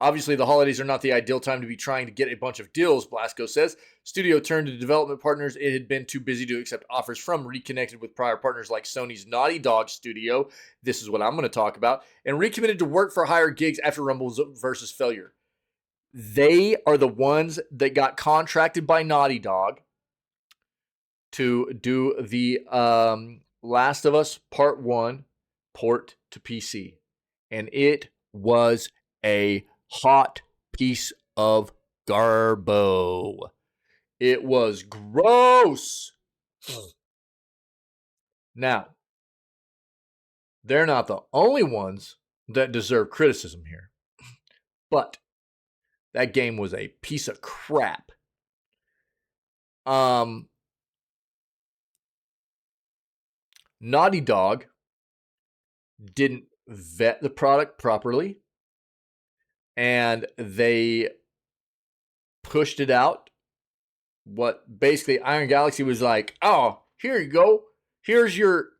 [SPEAKER 1] Obviously, the holidays are not the ideal time to be trying to get a bunch of deals, Blasco says. Studio turned to development partners it had been too busy to accept offers from, reconnected with prior partners like Sony's Naughty Dog studio, this is what I'm going to talk about, and recommitted to work for higher gigs after Rumbleverse's failure. They are the ones that got contracted by Naughty Dog to do the Last of Us Part 1 port to PC. And it was a hot piece of garbo. It was gross. Now, they're not the only ones that deserve criticism here. But that game was a piece of crap. Naughty Dog didn't vet the product properly. and they pushed it out. What basically Iron Galaxy was like, oh, here you go. Here's your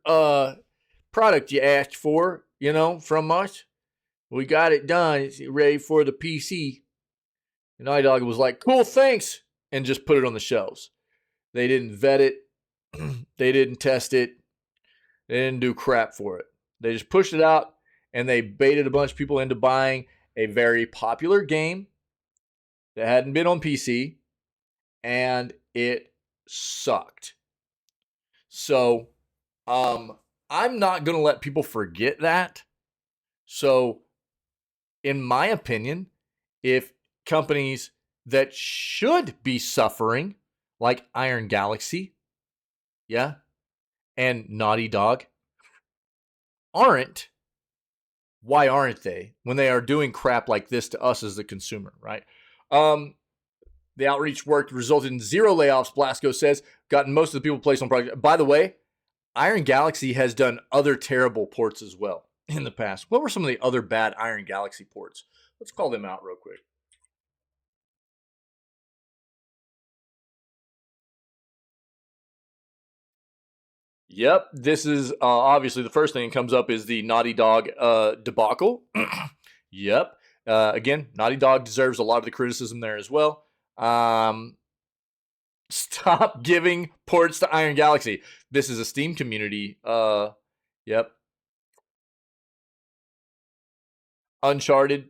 [SPEAKER 1] product you asked for, from us. We got it done. It's ready for the PC. And Naughty Dog was like, cool, thanks, and just put it on the shelves. They didn't vet it. They didn't test it. They didn't do crap for it. They just pushed it out, and they baited a bunch of people into buying a very popular game that hadn't been on PC, and it sucked. So, I'm not going to let people forget that. So, in my opinion, if companies that should be suffering, like Iron Galaxy, yeah, and Naughty Dog, aren't, why aren't they when they are doing crap like this to us as the consumer, right? The outreach worked, resulted in 0 layoffs, Blasco says, gotten most of the people placed on project. By the way, Iron Galaxy has done other terrible ports as well in the past. What were some of the other bad Iron Galaxy ports? Let's call them out real quick. Yep, this is obviously the first thing that comes up is the Naughty Dog debacle. Yep. Again, Naughty Dog deserves a lot of the criticism there as well. Stop giving ports to Iron Galaxy. This is a Steam community. Yep. Uncharted.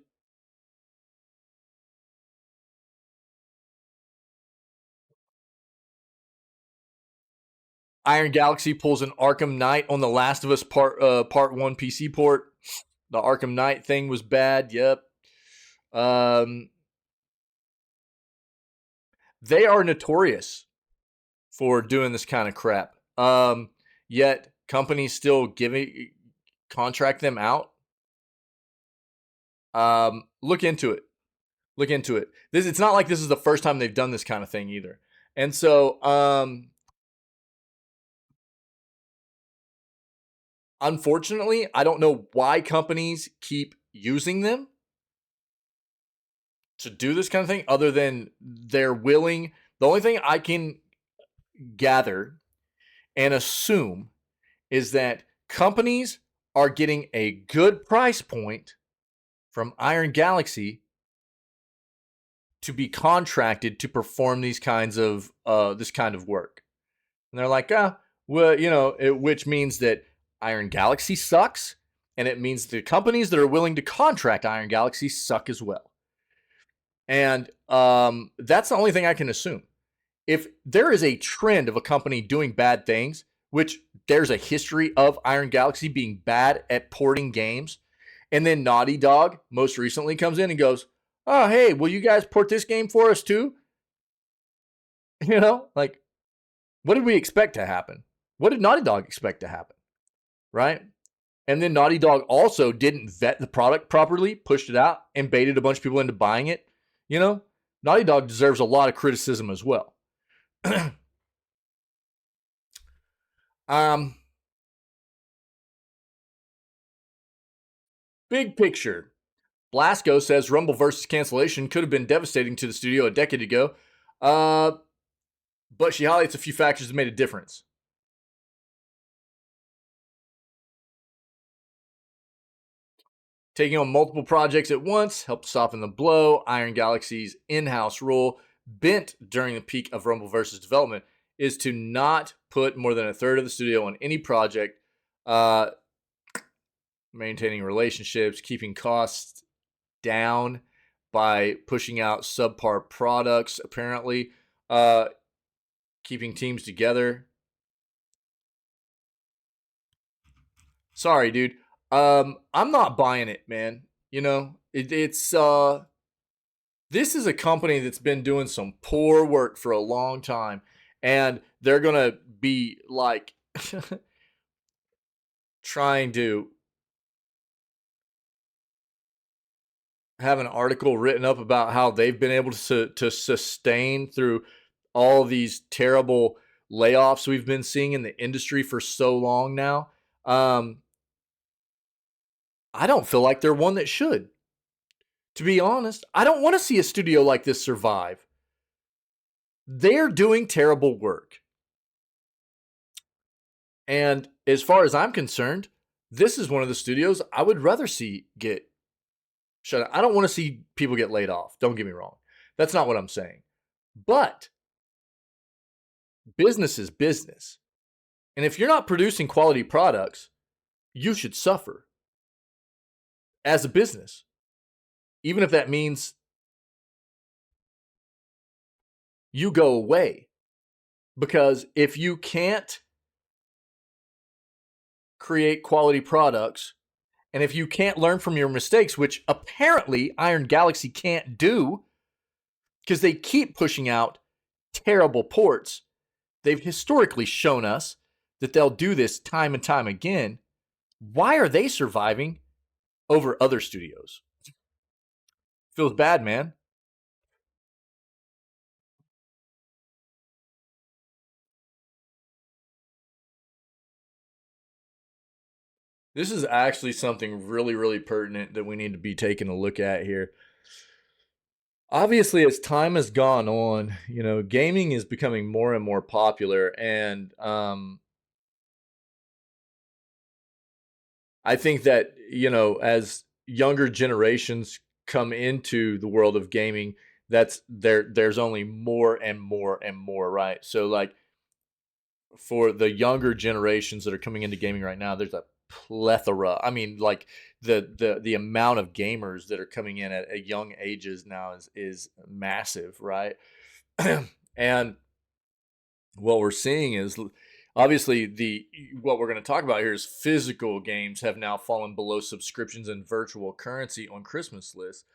[SPEAKER 1] Iron Galaxy pulls an Arkham Knight on the Last of Us Part 1 PC port. The Arkham Knight thing was bad. Yep. They are notorious for doing this kind of crap. Yet companies still contract them out. Look into it. Look into it. It's not like this is the first time they've done this kind of thing either. And so, unfortunately, I don't know why companies keep using them to do this kind of thing other than they're willing. The only thing I can gather and assume is that companies are getting a good price point from Iron Galaxy to be contracted to perform these kinds of this kind of work. And they're like, well, which means that Iron Galaxy sucks, and it means the companies that are willing to contract Iron Galaxy suck as well. And that's the only thing I can assume. If there is a trend of a company doing bad things, which there's a history of Iron Galaxy being bad at porting games, and then Naughty Dog most recently comes in and goes, oh, hey, will you guys port this game for us too? Like, what did we expect to happen? What did Naughty Dog expect to happen? Right? And then Naughty Dog also didn't vet the product properly, pushed it out, and baited a bunch of people into buying it. Naughty Dog deserves a lot of criticism as well. Big picture. Blasco says Rumble versus cancellation could have been devastating to the studio a decade ago, but she highlights a few factors that made a difference. Taking on multiple projects at once helped soften the blow. Iron Galaxy's in-house rule, bent during the peak of Rumble versus development, is to not put more than a third of the studio on any project, maintaining relationships, keeping costs down by pushing out subpar products, apparently, keeping teams together. Sorry, dude. I'm not buying it, man. It's this is a company that's been doing some poor work for a long time, and they're gonna be like trying to have an article written up about how they've been able to sustain through all these terrible layoffs we've been seeing in the industry for so long now. I don't feel like they're one that should. To be honest, I don't want to see a studio like this survive. They're doing terrible work. And as far as I'm concerned, this is one of the studios I would rather see get shut down. I don't want to see people get laid off. Don't get me wrong. That's not what I'm saying. But business is business. And if you're not producing quality products, you should suffer as a business. Even if that means you go away. Because if you can't create quality products, and if you can't learn from your mistakes, which apparently Iron Galaxy can't do, because they keep pushing out terrible ports, they've historically shown us that they'll do this time and time again. Why are they surviving over other studios? Feels bad, man. This is actually something really, really pertinent that we need to be taking a look at here. Obviously, as time has gone on, gaming is becoming more and more popular, and I think that, as younger generations come into the world of gaming, there's only more and more and more, right? So like for the younger generations that are coming into gaming right now, there's a plethora. I mean, like the amount of gamers that are coming in at young ages now is massive, right? And what we're seeing is obviously what we're going to talk about here is physical games have now fallen below subscriptions and virtual currency on Christmas lists.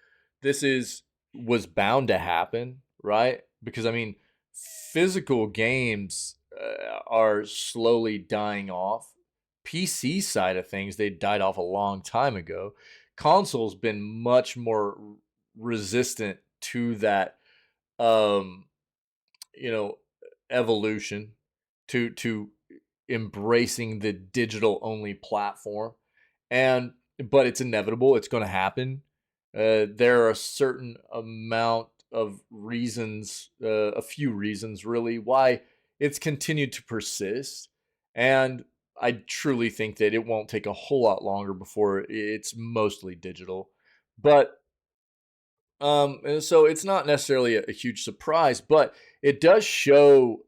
[SPEAKER 1] Was bound to happen, right? Because I mean, physical games are slowly dying off. PC side of things, they died off a long time ago. Console's been much more resistant to that um you know evolution, to embracing the digital only platform. And but it's inevitable, it's going to happen. There are a certain amount of reasons, a few reasons really, why it's continued to persist. And I truly think that it won't take a whole lot longer before it's mostly digital. But and so it's not necessarily a huge surprise, but it does show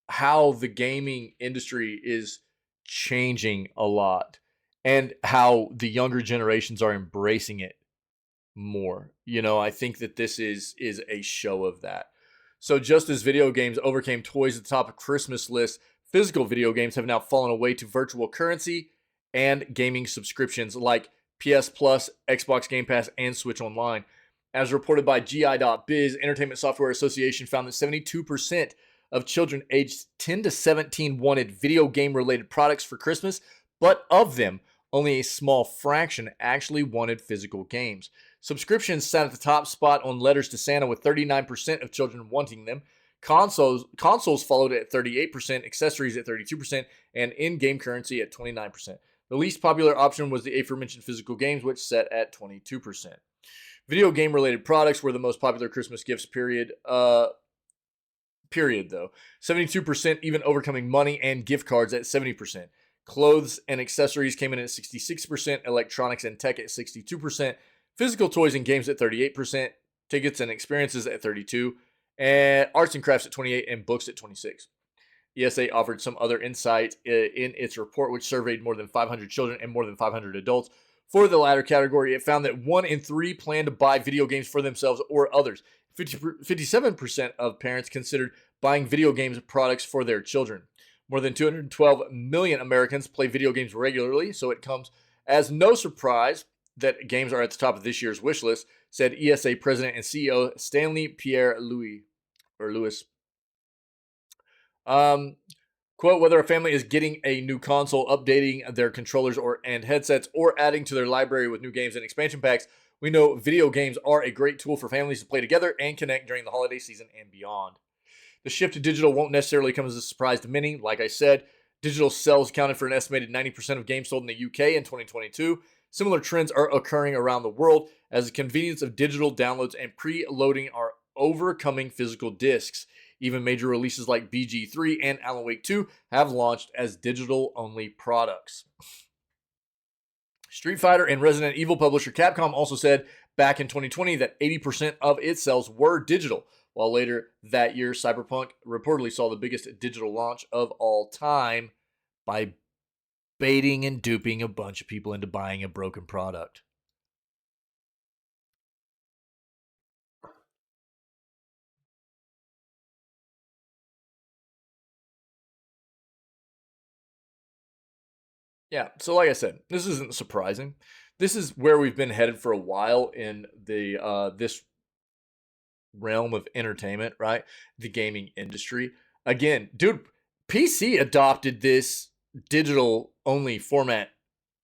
[SPEAKER 1] how the gaming industry is changing a lot and how the younger generations are embracing it more. I think that this is a show of that. So just as video games overcame toys at the top of Christmas lists, physical video games have now fallen away to virtual currency and gaming subscriptions like PS Plus, Xbox Game Pass, and Switch Online. As reported by GI.biz, Entertainment Software Association found that 72% of children aged 10 to 17 wanted video game related products for Christmas, but of them, only a small fraction actually wanted physical games. Subscriptions sat at the top spot on letters to Santa, with 39% of children wanting them. Consoles followed at 38%, accessories at 32%, and in-game currency at 29%. The least popular option was the aforementioned physical games, which set at 22%. Video game related products were the most popular Christmas gifts, period though. 72%, even overcoming money and gift cards at 70%. Clothes and accessories came in at 66%, electronics and tech at 62%, physical toys and games at 38%, tickets and experiences at 32%, and arts and crafts at 28%, and books at 26%. ESA offered some other insight in its report, which surveyed more than 500 children and more than 500 adults. For the latter category, it found that 1 in 3 plan to buy video games for themselves or others. 57% of parents considered buying video games products for their children. More than 212 million Americans play video games regularly, so it comes as no surprise that games are at the top of this year's wish list, said ESA President and CEO Stanley Pierre Louis. Quote, whether a family is getting a new console, updating their controllers and headsets, or adding to their library with new games and expansion packs, we know video games are a great tool for families to play together and connect during the holiday season and beyond. The shift to digital won't necessarily come as a surprise to many. Like I said, digital sales accounted for an estimated 90% of games sold in the UK in 2022. Similar trends are occurring around the world as the convenience of digital downloads and preloading are overcoming physical discs. Even major releases like BG3 and Alan Wake 2 have launched as digital only products. Street Fighter and Resident Evil publisher Capcom also said back in 2020 that 80% of its sales were digital, while later that year, Cyberpunk reportedly saw the biggest digital launch of all time by baiting and duping a bunch of people into buying a broken product. Yeah, so like I said, this isn't surprising. This is where we've been headed for a while in the this realm of entertainment, right? The gaming industry. Again, dude, PC adopted this digital only format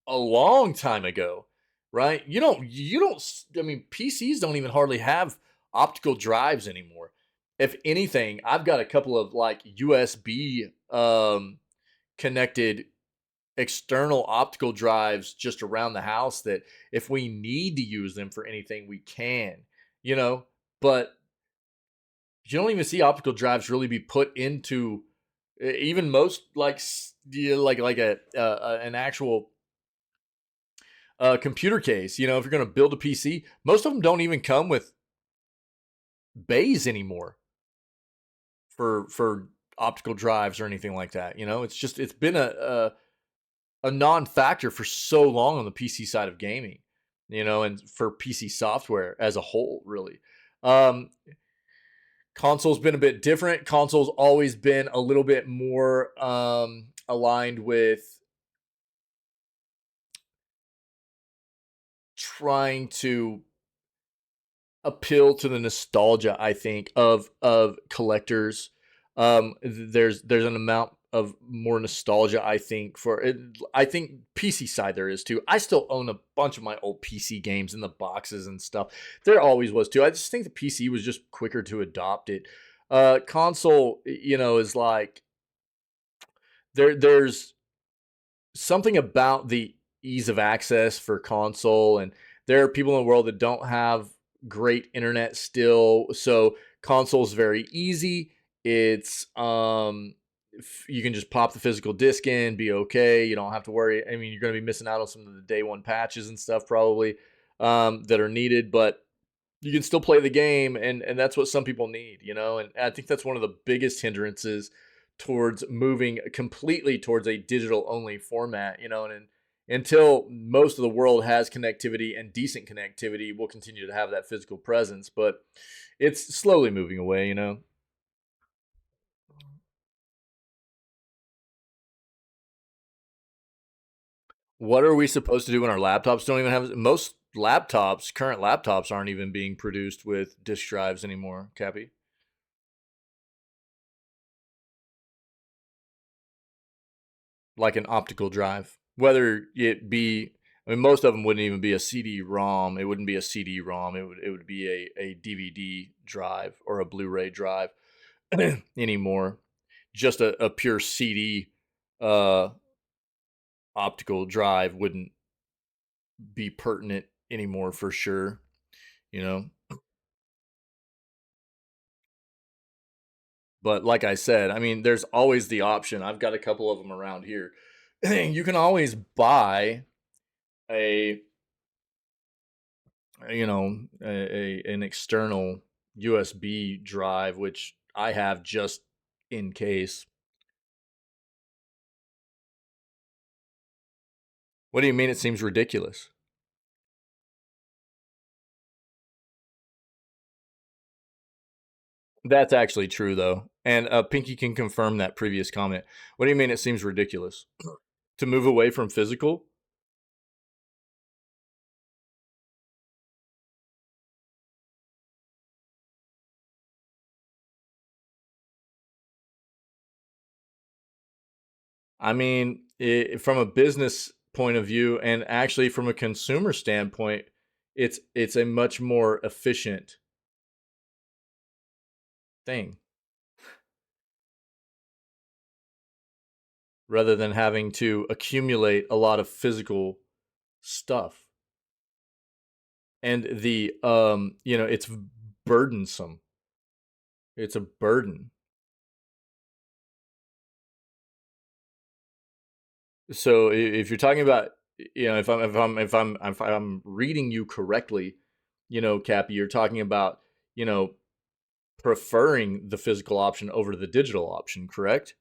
[SPEAKER 1] a long time ago, right? I mean, PCs don't even hardly have optical drives anymore. If anything, I've got a couple of like USB connected external optical drives just around the house that if we need to use them for anything, we can, you know, but you don't even see optical drives really be put into even most like like a an actual computer case. You know, if you're going to build a PC, most of them don't even come with bays anymore for optical drives or anything like that. You know, it's been a non-factor for so long on the PC side of gaming. You know, and for PC software as a whole, really. Um, Console's been a bit different. Console's always been a little bit more aligned with trying to appeal to the nostalgia, I think, of collectors. There's an amount of more nostalgia, I think, for it. I think PC side there is too. I still own a bunch of my old PC games in the boxes and stuff. There always was too. I just think the PC was just quicker to adopt it. Console, you know, is like there's something about the ease of access for console, and there are people in the world that don't have great internet still, so console is very easy. It's you can just pop the physical disc in, be okay. You don't have to worry. I mean, you're going to be missing out on some of the day one patches and stuff probably that are needed, but you can still play the game, and that's what some people need, you know. And I think that's one of the biggest hindrances towards moving completely towards a digital only format, you know. And until most of the world has connectivity and decent connectivity, we'll continue to have that physical presence, but it's slowly moving away, you know. What are we supposed to do when our laptops don't even have most laptops, current laptops aren't even being produced with disk drives anymore, Cappy? Like an optical drive. Whether it be, I mean, most of them wouldn't even be a CD-ROM. It wouldn't be a CD-ROM. It would be a DVD drive or a Blu-ray drive anymore. Just a pure CD uh, optical drive wouldn't be pertinent anymore for sure. You know, but like I said, I mean, there's always the option. I've got a couple of them around here. You can always buy a an external USB drive, which I have just in case. What do you mean it seems ridiculous? That's actually true though. And Pinky can confirm that previous comment. What do you mean it seems ridiculous? To move away from physical? I mean, from a business point of view and actually from a consumer standpoint, it's a much more efficient thing rather than having to accumulate a lot of physical stuff. and the it's burdensome. It's a burden. So if you're talking about, if I'm reading you correctly, Cappy, you're talking about, you know, preferring the physical option over the digital option, correct?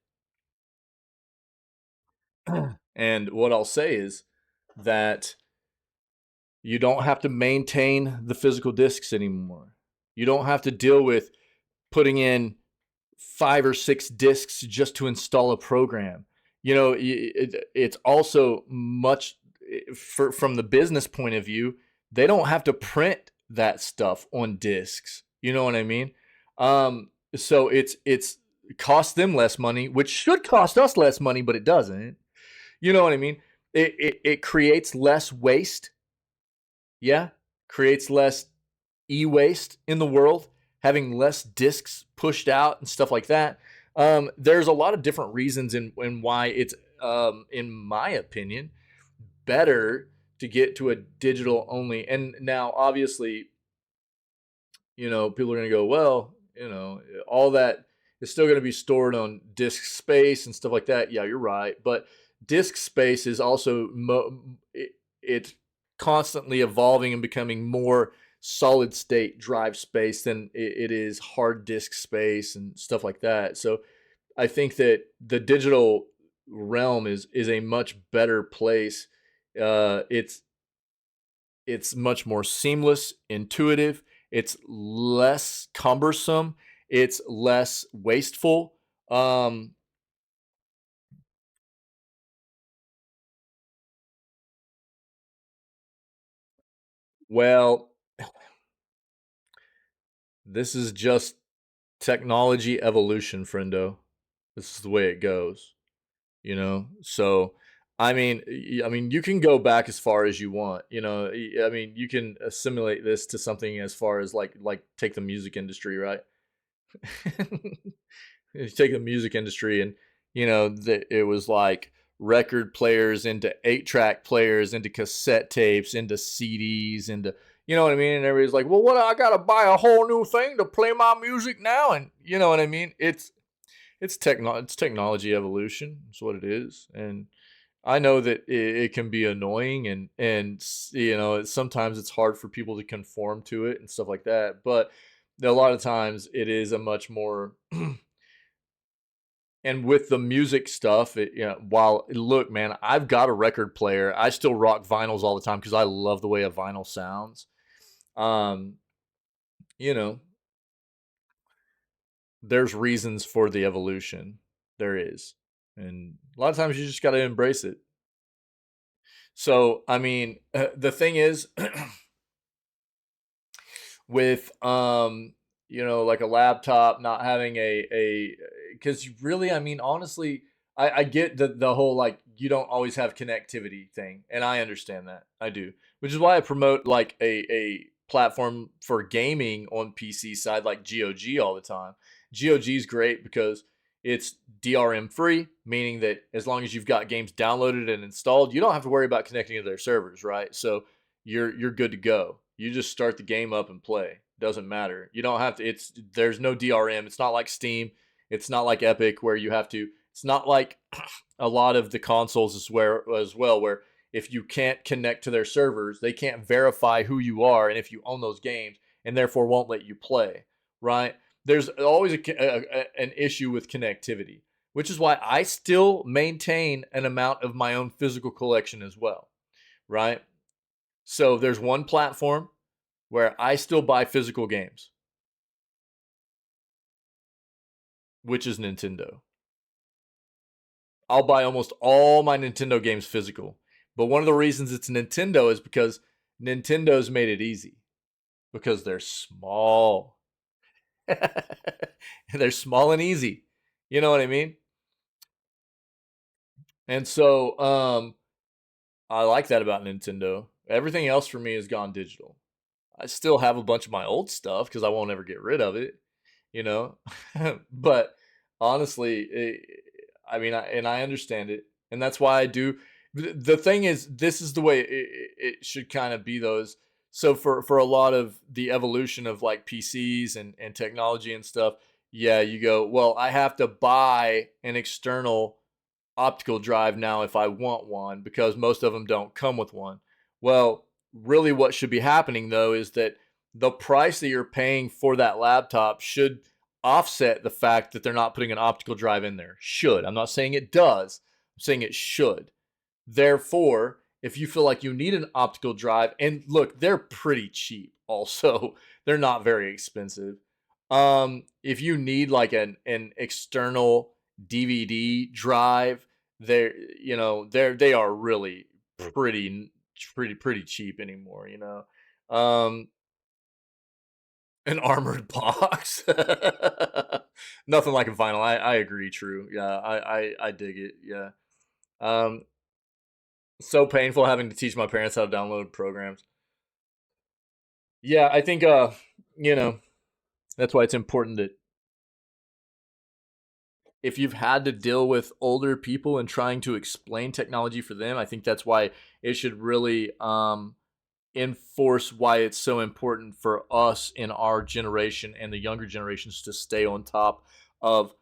[SPEAKER 1] And what I'll say is that you don't have to maintain the physical discs anymore. You don't have to deal with putting in 5 or 6 discs just to install a program. It's also much from the business point of view. They don't have to print that stuff on discs. You know what I mean? So it's costs them less money, which should cost us less money, but it doesn't. You know what I mean? It creates less waste. Yeah, creates less e-waste in the world, having less discs pushed out and stuff like that. There's a lot of different reasons in why it's, in my opinion, better to get to a digital only. And now, obviously, people are going to go, well, all that is still going to be stored on disk space and stuff like that. Yeah, you're right. But disk space is also, it's constantly evolving and becoming more solid state drive space than it is hard disk space and stuff like that. So I think that the digital realm is a much better place. It's much more seamless, intuitive. It's less cumbersome. It's less wasteful. Um, well, this is just technology evolution, friendo. This is the way it goes. So I mean you can go back as far as you want. I mean you can assimilate this to something as far as like take the music industry, right? You take the music industry, and it was like record players into 8-track players into cassette tapes into CDs into, you know what I mean, and everybody's like, well, what, I gotta buy a whole new thing to play my music now, and you know what I mean. It's technology evolution. It's what it is. And I know that it can be annoying, and sometimes it's hard for people to conform to it and stuff like that. But a lot of times it is a much more and with the music stuff, while look, man, I've got a record player. I still rock vinyls all the time because I love the way a vinyl sounds. Um, you know, there's reasons for the evolution. There is. And a lot of times you just got to embrace it. So, I mean, the thing is, with like a laptop not having a because really, I mean, honestly, I get the whole like you don't always have connectivity thing, and I understand that. I do, which is why I promote like a platform for gaming on PC side like GOG all the time. GOG is great because it's DRM free, meaning that as long as you've got games downloaded and installed, you don't have to worry about connecting to their servers, right? So you're good to go. You just start the game up and play. Doesn't matter. You don't have to. There's no DRM. It's not like Steam. It's not like Epic where you have to. It's not like a lot of the consoles as well, where if you can't connect to their servers, they can't verify who you are and if you own those games, and therefore won't let you play. Right? There's always an issue with connectivity, which is why I still maintain an amount of my own physical collection as well. Right? So there's one platform where I still buy physical games, which is Nintendo. I'll buy almost all my Nintendo games physical. But one of the reasons it's Nintendo is because Nintendo's made it easy because they're small. They're small and easy. You know what I mean? And so I like that about Nintendo. Everything else for me has gone digital. I still have a bunch of my old stuff because I won't ever get rid of it, you know. But honestly, I mean, and I understand it, and that's why I do. The thing is, this is the way it should kind of be. Those So for a lot of the evolution of like PCs and technology and stuff, yeah, you go, well, I have to buy an external optical drive now if I want one because most of them don't come with one. Well, really what should be happening though is that the price that you're paying for that laptop should offset the fact that they're not putting an optical drive in there. Should. I'm not saying it does. I'm saying it should. Therefore, if you feel like you need an optical drive, and look, they're pretty cheap also. They're not very expensive. If you need like an external DVD drive, they are really pretty cheap anymore, you know. An armored box. Nothing like a vinyl. I agree, true. Yeah, I dig it. Yeah. Um so painful having to teach my parents how to download programs. Yeah, I think you know, that's why it's important that if you've had to deal with older people and trying to explain technology for them, I think that's why it should really enforce why it's so important for us in our generation and the younger generations to stay on top of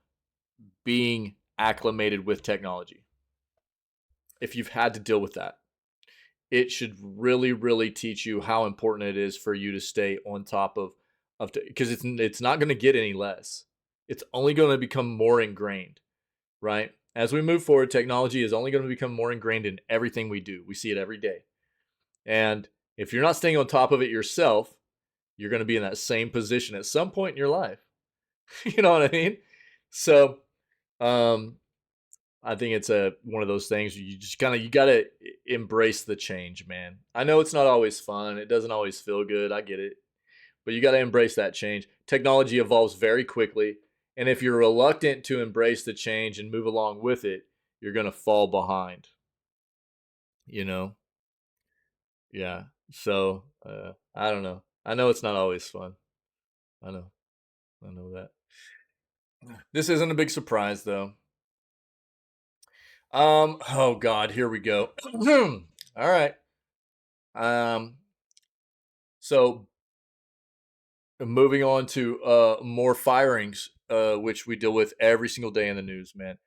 [SPEAKER 1] being acclimated with technology. If you've had to deal with that, it should really teach you how important it is for you to stay on top of because it's not going to get any less. It's only going to become more ingrained, right? As we move forward, technology is only going to become more ingrained in everything we do. We see it every day. And if you're not staying on top of it yourself, you're going to be in that same position at some point in your life. You know what I mean? So, um, I think it's one of those things you just you got to embrace the change, man. I know it's not always fun. It doesn't always feel good. I get it. But you got to embrace that change. Technology evolves very quickly, and if you're reluctant to embrace the change and move along with it, you're going to fall behind, you know? Yeah. So, I don't know. I know it's not always fun. I know. I know that. This isn't a big surprise though. Oh God, here we go. All right. Um, so moving on to more firings, which we deal with every single day in the news, man.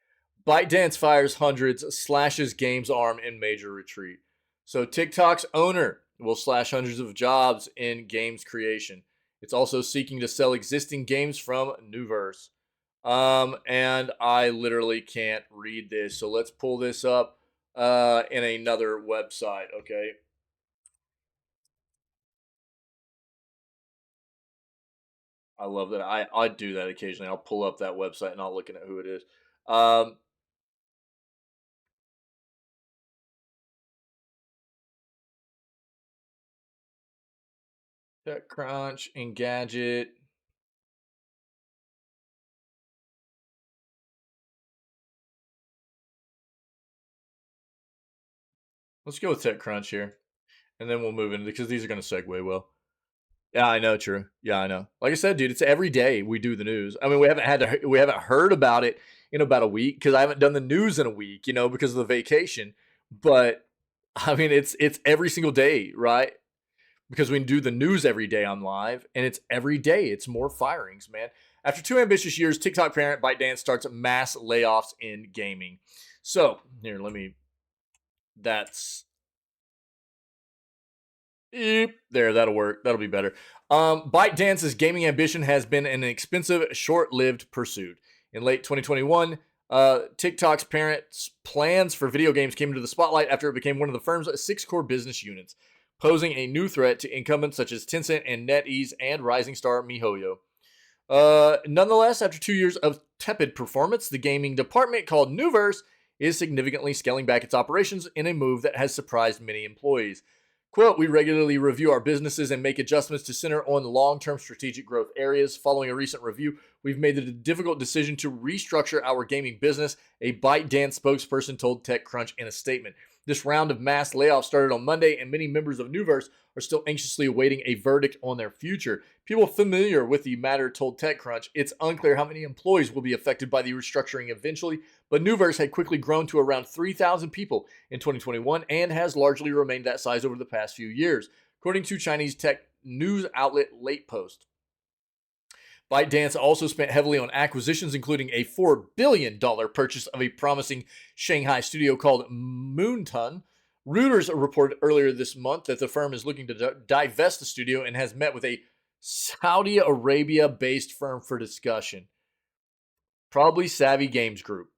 [SPEAKER 1] ByteDance fires hundreds, slashes games arm in major retreat. So TikTok's owner will slash hundreds of jobs in games creation. It's also seeking to sell existing games from Nuverse. And I literally can't read this. So let's pull this up in another website, okay? I love that. I do that occasionally. I'll pull up that website and I'll look at who it is. Um, TechCrunch, Engadget. Let's go with TechCrunch here, and then we'll move into because these are going to segue well. Yeah, I know. True. Yeah, I know. Like I said, dude, it's every day we do the news. I mean, we haven't heard about it in about a week because I haven't done the news in a week, you know, because of the vacation. But I mean, it's every single day, right? Because we do the news every day on live, and it's every day. It's more firings, man. After 2 ambitious years, TikTok parent ByteDance starts mass layoffs in gaming. So here, let me. That's there, that'll work. That'll be better. ByteDance's gaming ambition has been an expensive, short-lived pursuit. In late 2021, TikTok's parent's plans for video games came into the spotlight after it became one of the firm's 6 core business units, posing a new threat to incumbents such as Tencent and NetEase and rising star MiHoYo. Nonetheless, after 2 years of tepid performance, the gaming department, called Nuverse, is significantly scaling back its operations in a move that has surprised many employees. Quote, we regularly review our businesses and make adjustments to center on long-term strategic growth areas. Following a recent review, we've made the difficult decision to restructure our gaming business, a ByteDance spokesperson told TechCrunch in a statement. This round of mass layoffs started on Monday, and many members of Nuverse are still anxiously awaiting a verdict on their future. People familiar with the matter told TechCrunch it's unclear how many employees will be affected by the restructuring eventually, but Nuverse had quickly grown to around 3,000 people in 2021 and has largely remained that size over the past few years. according to Chinese tech news outlet Late Post. ByteDance also spent heavily on acquisitions, including a $4 billion purchase of a promising Shanghai studio called Moonton. Reuters reported earlier this month that the firm is looking to divest the studio and has met with a Saudi Arabia-based firm for discussion. Probably Savvy Games Group.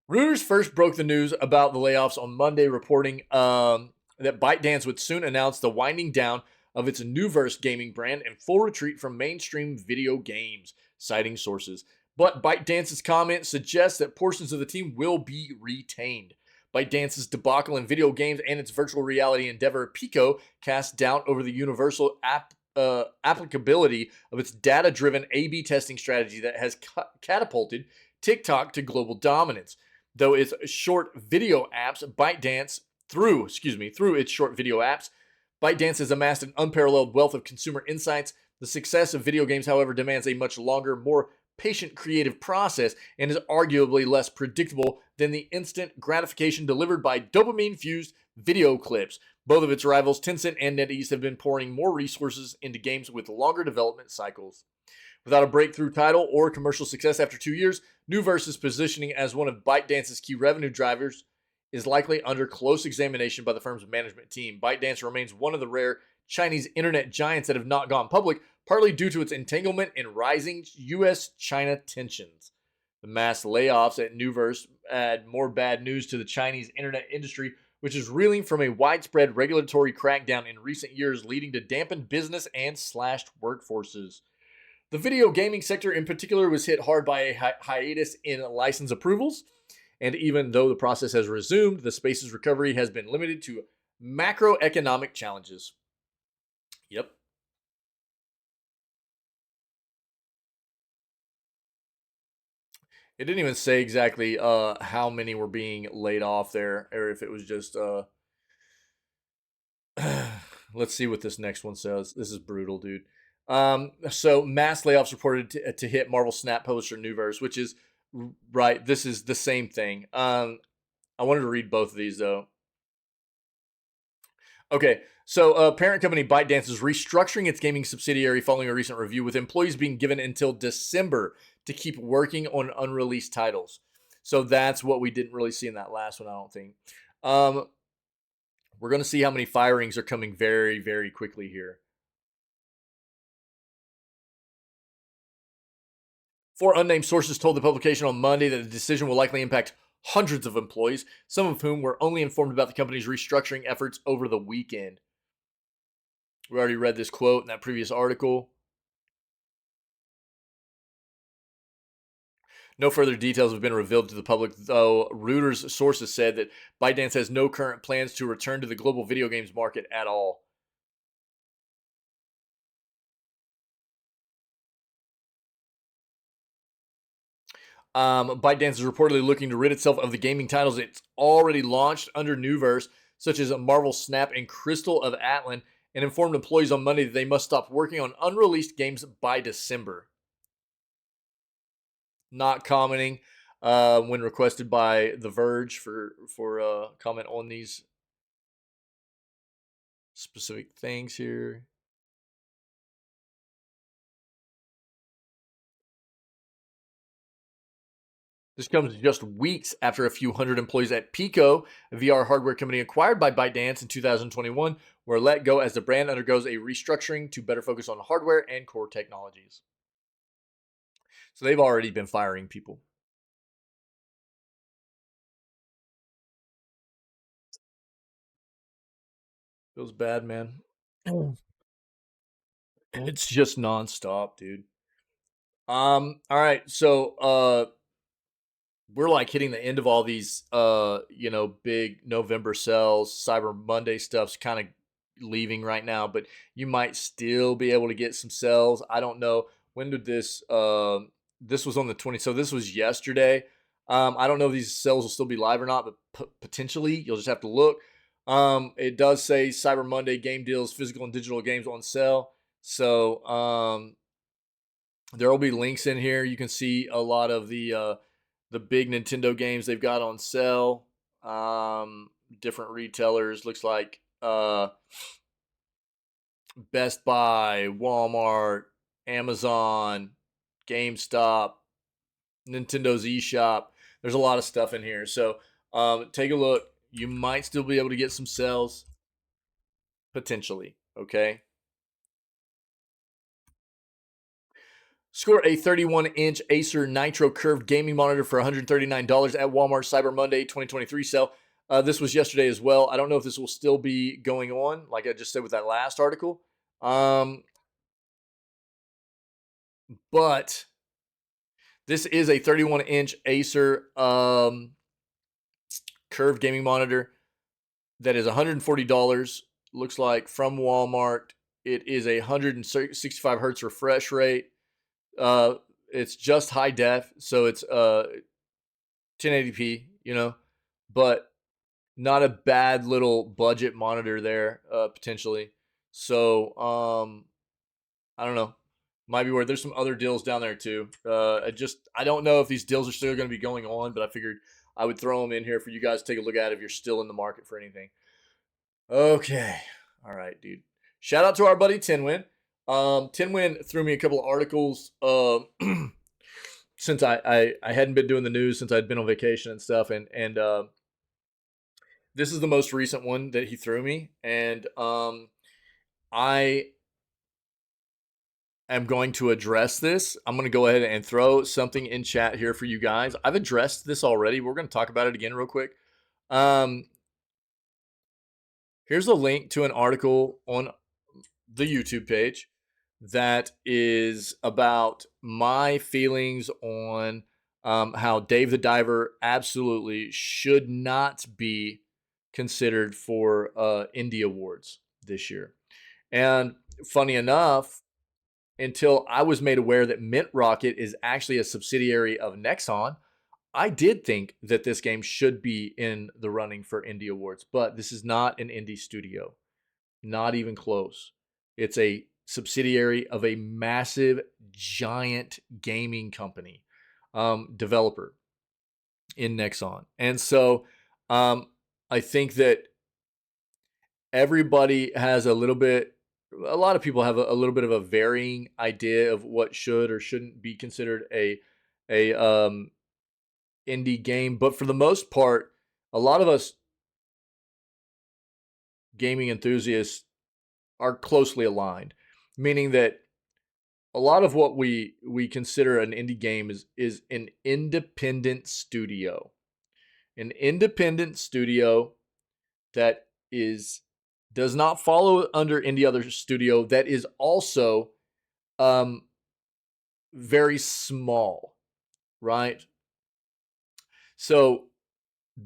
[SPEAKER 1] Reuters first broke the news about the layoffs on Monday, reporting that ByteDance would soon announce the winding down of its Newverse gaming brand and full retreat from mainstream video games, citing sources. But ByteDance's comment suggests that portions of the team will be retained. ByteDance's debacle in video games and its virtual reality endeavor, Pico, cast doubt over the universal applicability of its data-driven A/B testing strategy that has catapulted TikTok to global dominance. Though its short video apps, through its short video apps, ByteDance has amassed an unparalleled wealth of consumer insights. The success of video games, however, demands a much longer, more patient creative process and is arguably less predictable than the instant gratification delivered by dopamine-fused video clips. Both of its rivals, Tencent and NetEase, have been pouring more resources into games with longer development cycles. Without a breakthrough title or commercial success after 2 years, Newverse's positioning as one of ByteDance's key revenue drivers is likely under close examination by the firm's management team. ByteDance remains one of the rare Chinese internet giants that have not gone public, partly due to its entanglement in rising U.S.-China tensions. The mass layoffs at Newverse add more bad news to the Chinese internet industry, which is reeling from a widespread regulatory crackdown in recent years, leading to dampened business and slashed workforces. The video gaming sector in particular was hit hard by a hiatus in license approvals, and even though the process has resumed, the space's recovery has been limited to macroeconomic challenges. Yep. It didn't even say exactly how many were being laid off there, or if it was just let's see what this next one says. This is brutal, dude. So mass layoffs reported to hit Marvel Snap publisher Newverse, which is right. This is the same thing. I wanted to read both of these though. Okay, so parent company ByteDance is restructuring its gaming subsidiary following a recent review, with employees being given until December to keep working on unreleased titles. So that's what we didn't really see in that last one, I don't think. We're going to see how many firings are coming very, very quickly here. 4 unnamed sources told the publication on Monday that the decision will likely impact hundreds of employees, some of whom were only informed about the company's restructuring efforts over the weekend. We already read this quote in that previous article. No further details have been revealed to the public, though Reuters sources said that ByteDance has no current plans to return to the global video games market at all. ByteDance is reportedly looking to rid itself of the gaming titles it's already launched under Newverse, such as Marvel Snap and Crystal of Atlan, and informed employees on Monday that they must stop working on unreleased games by December. Not commenting when requested by The Verge for comment on these specific things here. This comes just weeks after a few hundred employees at Pico, a VR hardware company acquired by ByteDance in 2021, were let go as the brand undergoes a restructuring to better focus on hardware and core technologies. So they've already been firing people. Feels bad, man. It's just nonstop, dude. All right. So we're like hitting the end of all these big November sales. Cyber Monday stuff's kind of leaving right now, but you might still be able to get some sales. I don't know. When did this this was on the 20th, so this was yesterday. I don't know if these sales will still be live or not, but potentially you'll just have to look. It does say Cyber Monday game deals, physical and digital games on sale. So there will be links in here. You can see a lot of the big Nintendo games they've got on sale. Different retailers. Looks like Best Buy, Walmart, Amazon, GameStop, Nintendo's eShop. There's a lot of stuff in here. So take a look. You might still be able to get some sales potentially. Okay. Score a 31-inch Acer Nitro curved gaming monitor for $139 at Walmart Cyber Monday 2023 sale. This was yesterday as well. I don't know if this will still be going on, like I just said with that last article. But this is a 31-inch Acer curved gaming monitor that is $140. Looks like from Walmart. It is a 165 hertz refresh rate. It's just high def, so it's 1080p, but not a bad little budget monitor there, potentially. So I don't know. Might be worth. There's some other deals down there too. I don't know if these deals are still going to be going on, but I figured I would throw them in here for you guys to take a look at if you're still in the market for anything. Okay. All right, dude. Shout out to our buddy Tinwin. Tinwin threw me a couple of articles since I hadn't been doing the news since I'd been on vacation and stuff, and this is the most recent one that he threw me, and I am going to address this. I'm going to go ahead and throw something in chat here for you guys. I've addressed this already. We're going to talk about it again real quick. Here's a link to an article on the YouTube page that is about my feelings on how Dave the Diver absolutely should not be considered for Indie Awards this year. And funny enough, until I was made aware that Mint Rocket is actually a subsidiary of Nexon, I did think that this game should be in the running for Indie Awards, but this is not an indie studio. Not even close. It's a subsidiary of a massive, giant gaming company, developer in Nexon. And so I think that everybody has a lot of people have a little bit of a varying idea of what should or shouldn't be considered a indie game. But for the most part, a lot of us gaming enthusiasts are closely aligned, meaning that a lot of what we consider an indie game is an independent studio. An independent studio that does not follow under any other studio, that is also very small, right? So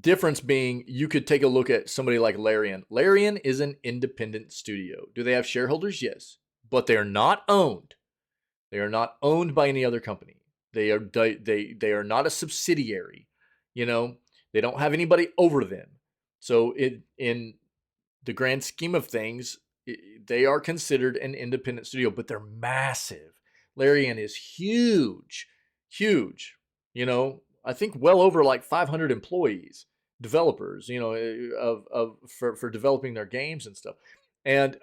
[SPEAKER 1] difference being, you could take a look at somebody like Larian. Larian is an independent studio. Do they have shareholders? Yes, but they are not owned. They are not owned by any other company. They are not a subsidiary. They don't have anybody over them. So in the grand scheme of things, they are considered an independent studio, but they're massive. Larian is huge, huge. I think well over like 500 employees, developers. For developing their games and stuff. And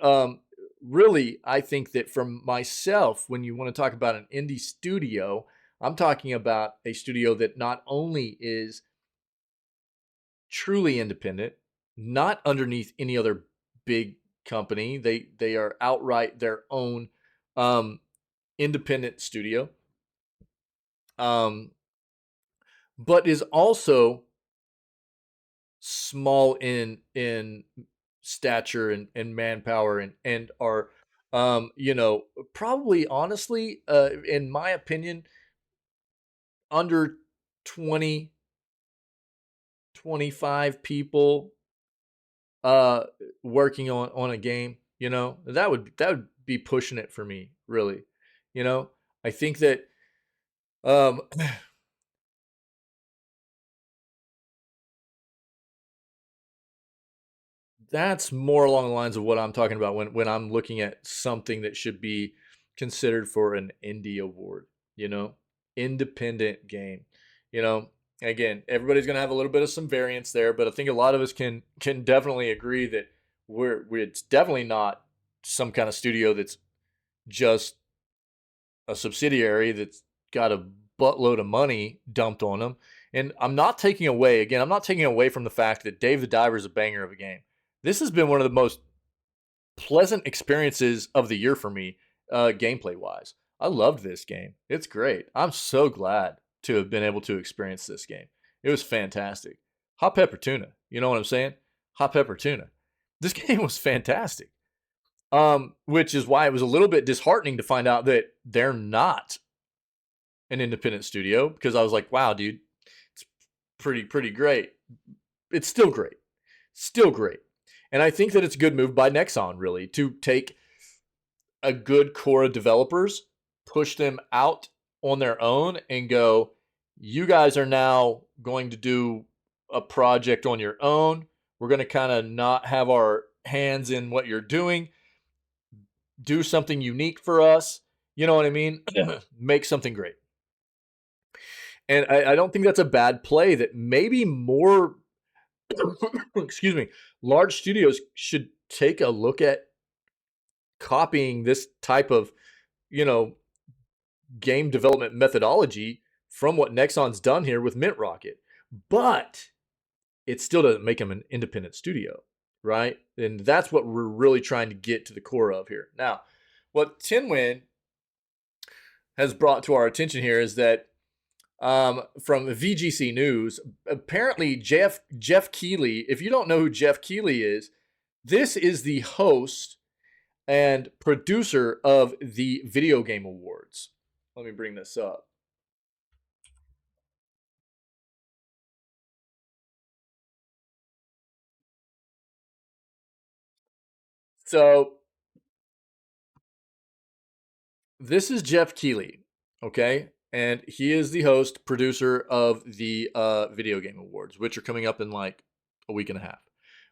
[SPEAKER 1] really, I think that for myself, when you want to talk about an indie studio, I'm talking about a studio that not only is truly independent, not underneath any other big company. They are outright their own independent studio, but is also small in stature and manpower and are probably honestly in my opinion under 20 25 people working on a game. That would be pushing it for me, really. I think that um that's more along the lines of what I'm talking about when I'm looking at something that should be considered for an indie award, independent game. You know, Again, everybody's going to have a little bit of some variance there, but I think a lot of us can definitely agree that it's definitely not some kind of studio that's just a subsidiary that's got a buttload of money dumped on them. And I'm not taking away, again, I'm not taking away from the fact that Dave the Diver is a banger of a game. This has been one of the most pleasant experiences of the year for me, gameplay wise. I loved this game. It's great. I'm so glad to have been able to experience this game. It was fantastic. Hot pepper tuna. You know what I'm saying? Hot pepper tuna. This game was fantastic. Which is why it was a little bit disheartening to find out that they're not an independent studio, because I was like, wow, dude, it's pretty great. It's still great. Still great. And I think that it's a good move by Nexon, really, to take a good core of developers, push them out on their own, and go, you guys are now going to do a project on your own. We're going to kind of not have our hands in what you're doing. Do something unique for us. You know what I mean? Make something great. And I don't think that's a bad play. That maybe more, excuse me, large studios should take a look at copying this type of, you know, game development methodology from what Nexon's done here with Mint Rocket. But it still doesn't make them an independent studio, right? And that's what we're really trying to get to the core of here. Now, what Tinwin has brought to our attention here is that from VGC News, apparently Jeff Keighley, if you don't know who Jeff Keighley is, this is the host and producer of the Video Game Awards. Let me bring this up. So this is Jeff Keighley, okay? And he is the host, producer of the Video Game Awards, which are coming up in like a week and a half.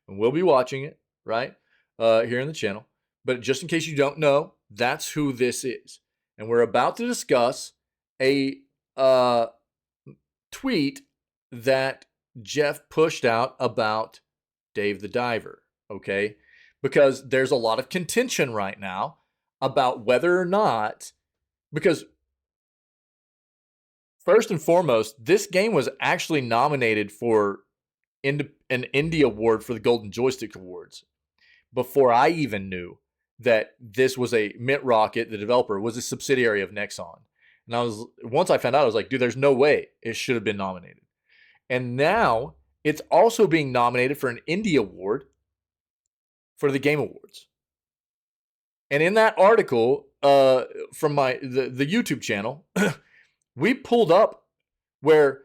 [SPEAKER 1] And we'll be watching it, right? Here in the channel. But just in case you don't know, that's who this is. And we're about to discuss a tweet that Jeff pushed out about Dave the Diver, okay? Because there's a lot of contention right now about whether or not, because first and foremost, this game was actually nominated for an Indie Award for the Golden Joystick Awards before I even knew that this was a Mint Rocket, the developer, was a subsidiary of Nexon. And once I found out, I was like, dude, there's no way it should have been nominated. And now it's also being nominated for an Indie Award for the Game Awards. And in that article from the YouTube channel, we pulled up where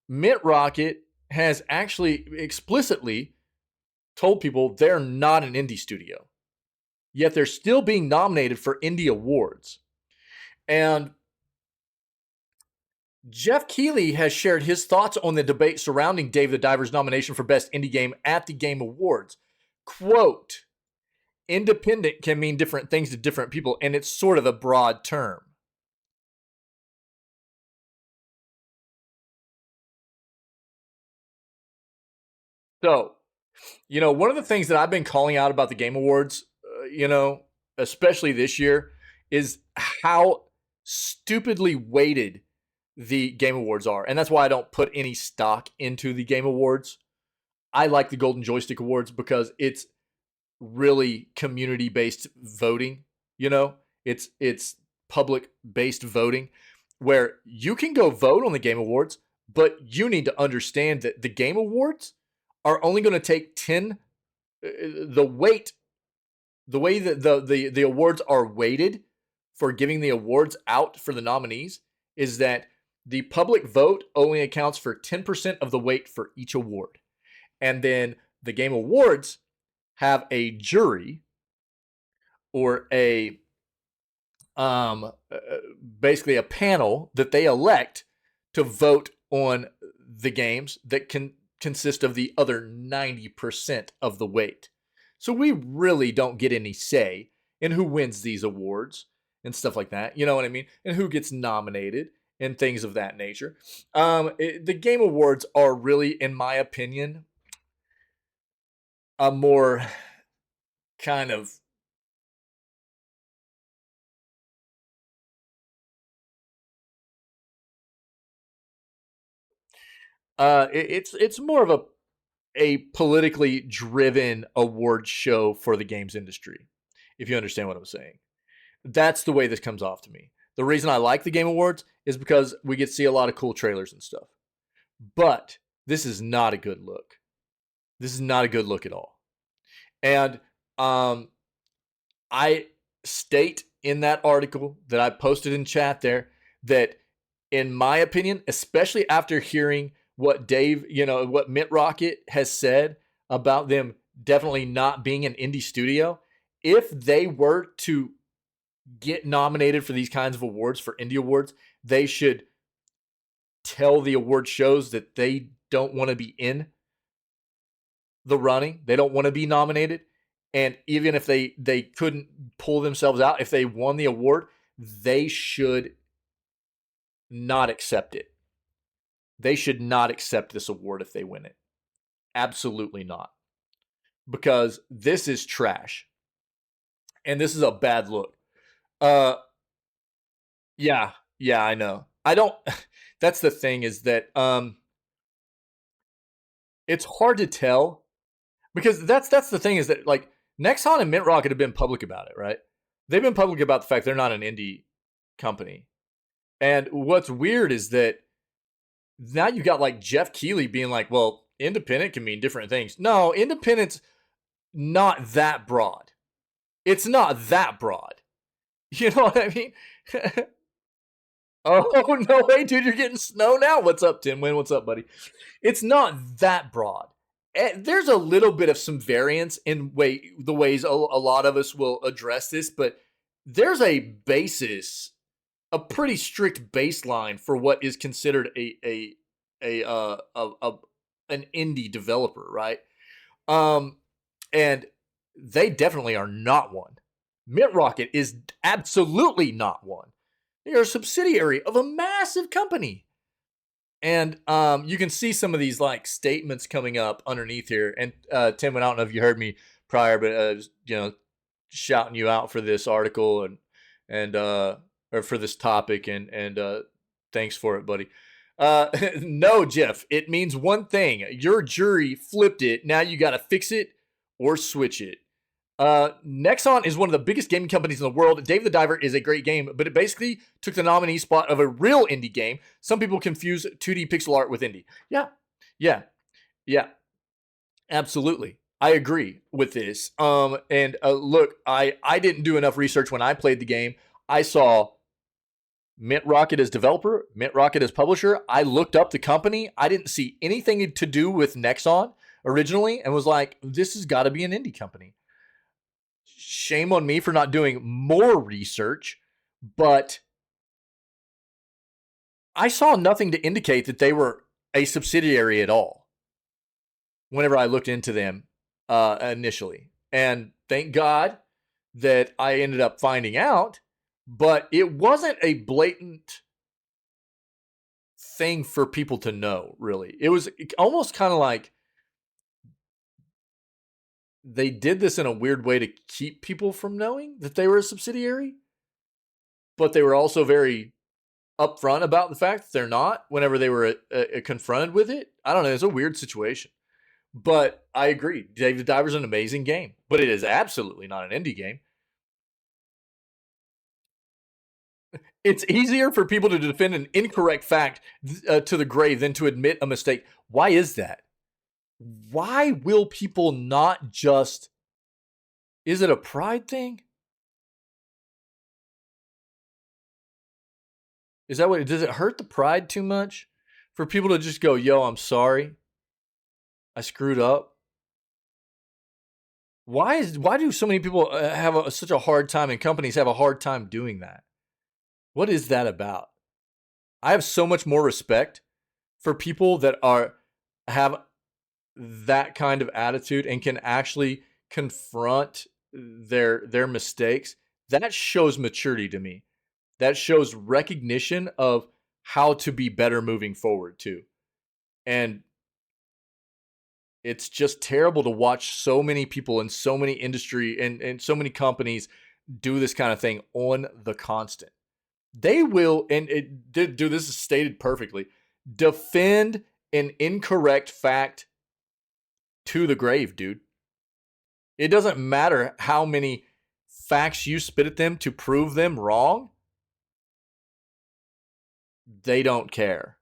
[SPEAKER 1] Mint Rocket has actually explicitly told people they're not an indie studio, yet they're still being nominated for indie awards. And Jeff Keighley has shared his thoughts on the debate surrounding Dave the Diver's nomination for Best Indie Game at the Game Awards. Quote, independent can mean different things to different people, and it's sort of a broad term. So, you know, one of the things that I've been calling out about the Game Awards, you know, especially this year, is how stupidly weighted the Game Awards are. And that's why I don't put any stock into the Game Awards. I like the Golden Joystick Awards because it's really community-based voting, you know? It's public-based voting where you can go vote on the Game Awards, but you need to understand that the Game Awards are only going to take 10 the weight, the way that the awards are weighted for giving the awards out for the nominees is that the public vote only accounts for 10% of the weight for each award. And then the Game Awards have a jury or a basically a panel that they elect to vote on the games that can consist of the other 90% of the weight. So we really don't get any say in who wins these awards and stuff like that. You know what I mean? And who gets nominated and things of that nature. The Game Awards are really, in my opinion, a more kind of It's more of a politically driven award show for the games industry, if you understand what I'm saying. That's the way this comes off to me. The reason I like the Game Awards is because we get to see a lot of cool trailers and stuff. But this is not a good look. This is not a good look at all. And I state in that article that I posted in chat there that, in my opinion, especially after hearing what what Mitt Rocket has said about them definitely not being an indie studio, if they were to get nominated for these kinds of awards, for indie awards, they should tell the award shows that they don't want to be in the running. They don't want to be nominated. And even if they couldn't pull themselves out, if they won the award, they should not accept it. They should not accept this award if they win it. Absolutely not. Because this is trash. And this is a bad look. Yeah, I know. I don't that's the thing, is that it's hard to tell, because that's the thing, is that like Nexon and Mint Rocket have been public about it, right? They've been public about the fact they're not an indie company. And what's weird is that now you've got like Jeff Keighley being like, well, independent can mean different things. No, independent's not that broad. It's not that broad. You know what I mean? Oh, no way, dude. You're getting snow now. What's up, Tim Wynn? What's up, buddy? It's not that broad. There's a little bit of some variance in the ways a lot of us will address this, but there's a basis, a pretty strict baseline for what is considered an indie developer, right? And they definitely are not one. Mint Rocket is absolutely not one. They are a subsidiary of a massive company. And you can see some of these like statements coming up underneath here. And Tim, I don't know if you heard me prior, but I was, shouting you out for this article and or for this topic, and thanks for it, buddy. No, Jeff, it means one thing. Your jury flipped it. Now you got to fix it or switch it. Nexon is one of the biggest gaming companies in the world. Dave the Diver is a great game, but it basically took the nominee spot of a real indie game. Some people confuse 2D pixel art with indie. Yeah. Absolutely. I agree with this. Look, I didn't do enough research when I played the game. I saw Mint Rocket as developer, Mint Rocket as publisher. I looked up the company. I didn't see anything to do with Nexon originally, and was like, this has got to be an indie company. Shame on me for not doing more research, but I saw nothing to indicate that they were a subsidiary at all whenever I looked into them initially. And thank God that I ended up finding out, but it wasn't a blatant thing for people to know, really. It was almost kind of like they did this in a weird way to keep people from knowing that they were a subsidiary, but they were also very upfront about the fact that they're not whenever they were confronted with it. I don't know. It's a weird situation, but I agree. Dave the Diver's an amazing game, but it is absolutely not an indie game. It's easier for people to defend an incorrect fact to the grave than to admit a mistake. Why is that? Why will people not just... Is it a pride thing? Is that what... Does it hurt the pride too much for people to just go, yo, I'm sorry, I screwed up? Why do so many people have such a hard time, and companies have a hard time doing that? What is that about? I have so much more respect for people that have that kind of attitude and can actually confront their mistakes. That shows maturity to me. That shows recognition of how to be better moving forward too. And it's just terrible to watch so many people in so many industry and so many companies do this kind of thing on the constant. They will, and dude, this is stated perfectly, defend an incorrect fact to the grave, dude. It doesn't matter how many facts you spit at them to prove them wrong. They don't care.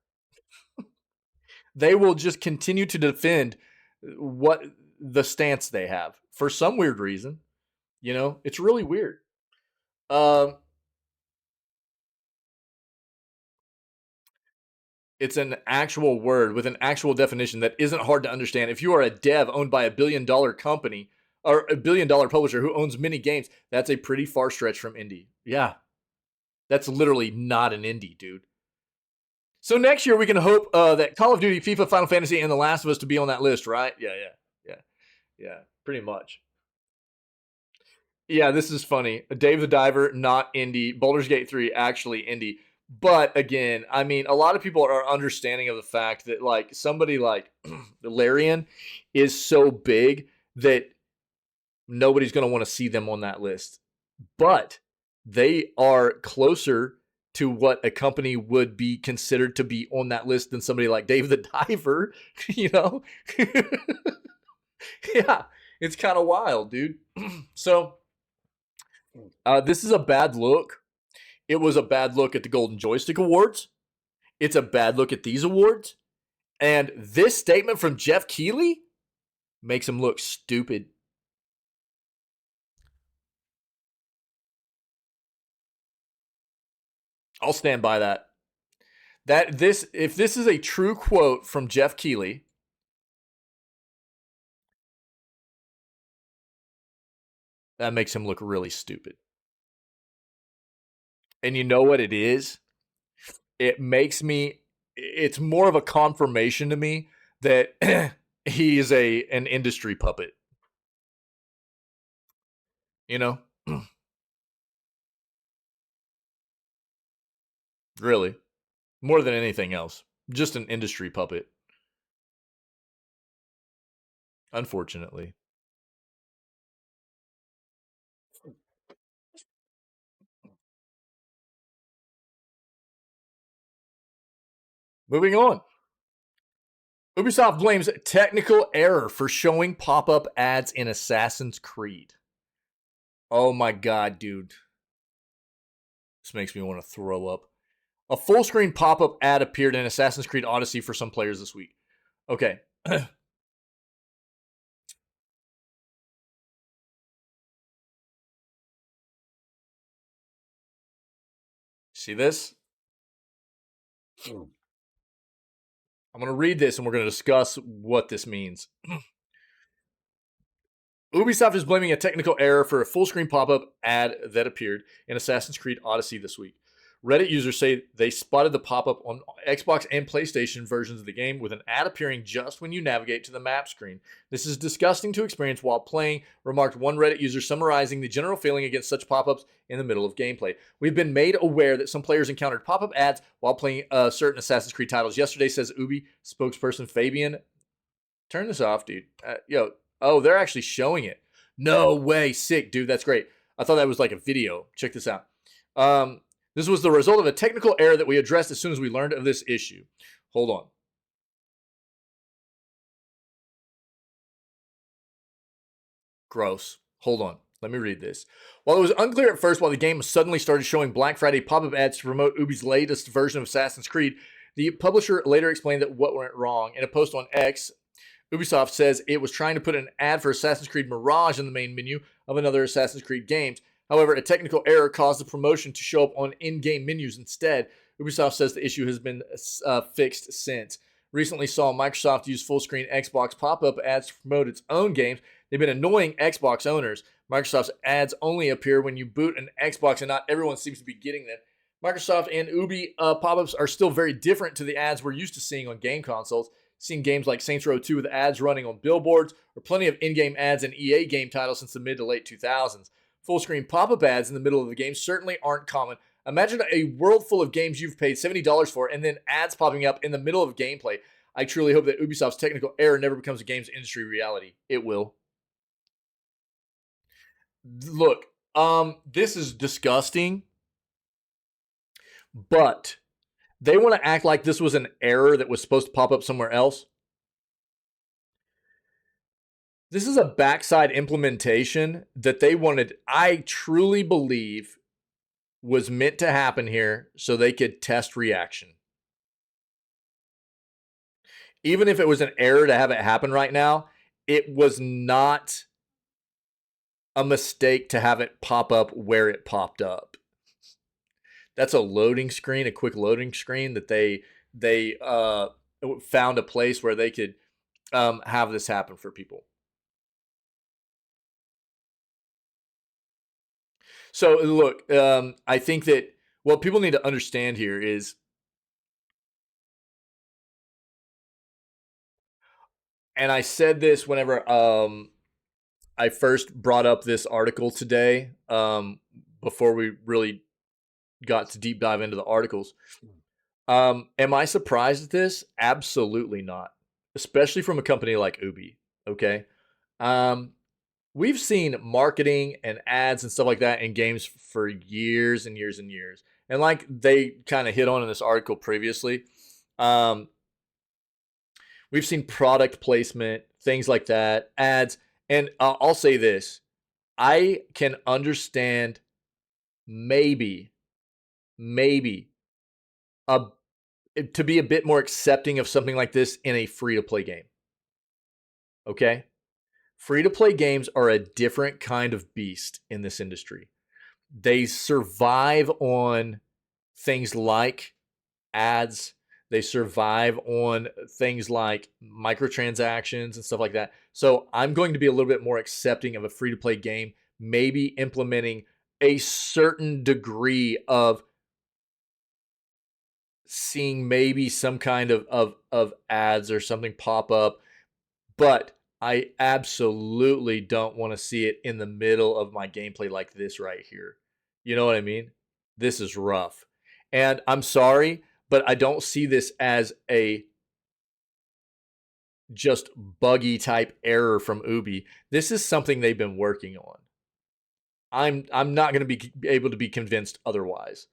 [SPEAKER 1] They will just continue to defend what the stance they have for some weird reason. You know, it's really weird. It's an actual word with an actual definition that isn't hard to understand. If you are a dev owned by $1 billion company or $1 billion publisher who owns many games, that's a pretty far stretch from indie. Yeah, that's literally not an indie, dude. So next year we can hope that Call of Duty, FIFA, Final Fantasy, and The Last of Us to be on that list, right? Yeah. Pretty much. Yeah, this is funny. Dave the Diver, not indie. Baldur's Gate 3, actually indie. But again, I mean, a lot of people are understanding of the fact that like somebody like Larian is so big that nobody's going to want to see them on that list. But they are closer to what a company would be considered to be on that list than somebody like Dave the Diver, you know? Yeah, it's kind of wild, dude. So this is a bad look. It was a bad look at the Golden Joystick Awards. It's a bad look at these awards. And this statement from Jeff Keighley makes him look stupid. I'll stand by that. If this is a true quote from Jeff Keighley, that makes him look really stupid. And you know what it is? It makes me it's more of a confirmation to me that he is an industry puppet. You know? Really. More than anything else. Just an industry puppet. Unfortunately. Moving on. Ubisoft blames technical error for showing pop-up ads in Assassin's Creed. Oh my god, dude. This makes me want to throw up. A full screen pop up ad appeared in Assassin's Creed Odyssey for some players this week. Okay. See this? I'm going to read this and we're going to discuss what this means. Ubisoft is blaming a technical error for a full screen pop up ad that appeared in Assassin's Creed Odyssey this week. Reddit users say they spotted the pop up on Xbox and PlayStation versions of the game with an ad appearing just when you navigate to the map screen. This is disgusting to experience while playing, remarked one Reddit user, summarizing the general feeling against such pop ups in the middle of gameplay. We've been made aware that some players encountered pop up ads while playing certain Assassin's Creed titles yesterday, says Ubi spokesperson Fabian. Turn this off, dude. Oh, they're actually showing it. No way. Sick, dude. That's great. I thought that was like a video. Check this out. This was the result of a technical error that we addressed as soon as we learned of this issue. Hold on. Gross. Hold on. Let me read this. While it was unclear at first why the game suddenly started showing Black Friday pop-up ads to promote Ubi's latest version of Assassin's Creed, the publisher later explained that what went wrong. In a post on X, Ubisoft says it was trying to put an ad for Assassin's Creed Mirage in the main menu of another Assassin's Creed game. However, a technical error caused the promotion to show up on in-game menus instead. Ubisoft says the issue has been fixed since. Recently saw Microsoft use full-screen Xbox pop-up ads to promote its own games. They've been annoying Xbox owners. Microsoft's ads only appear when you boot an Xbox, and not everyone seems to be getting them. Microsoft and Ubi pop-ups are still very different to the ads we're used to seeing on game consoles. Seen games like Saints Row 2 with ads running on billboards, or plenty of in-game ads in EA game titles since the mid to late 2000s. Full-screen pop-up ads in the middle of the game certainly aren't common. Imagine a world full of games you've paid $70 for and then ads popping up in the middle of gameplay. I truly hope that Ubisoft's technical error never becomes a games industry reality. It will. Look, this is disgusting, but They want to act like this was an error that was supposed to pop up somewhere else. This is a backside implementation that they wanted, I truly believe, was meant to happen here so they could test reaction. Even if it was an error to have it happen right now, it was not a mistake to have it pop up where it popped up. That's a loading screen, a quick loading screen that they found a place where they could have this happen for people. So look, I think that what people need to understand here is, and I said this whenever I first brought up this article today, before we really got to deep dive into the articles. Am I surprised at this? Absolutely not. Especially from a company like Ubi. Okay. We've seen marketing and ads and stuff like that in games for years and years and years. And like they kind of hit on in this article previously, we've seen product placement, things like that, ads. And I'll say this, I can understand maybe a to be a bit more accepting of something like this in a free-to-play game. Okay? Free-to-play games are a different kind of beast in this industry. They survive on things like ads. They survive on things like microtransactions and stuff like that. So I'm going to be a little bit more accepting of a free-to-play game, maybe implementing a certain degree of seeing maybe some kind of ads or something pop up, but I absolutely don't want to see it in the middle of my gameplay like this right here. You know what I mean? This is rough. And I'm sorry, but I don't see this as a just buggy type error from Ubi. This is something they've been working on. I'm not going to be able to be convinced otherwise.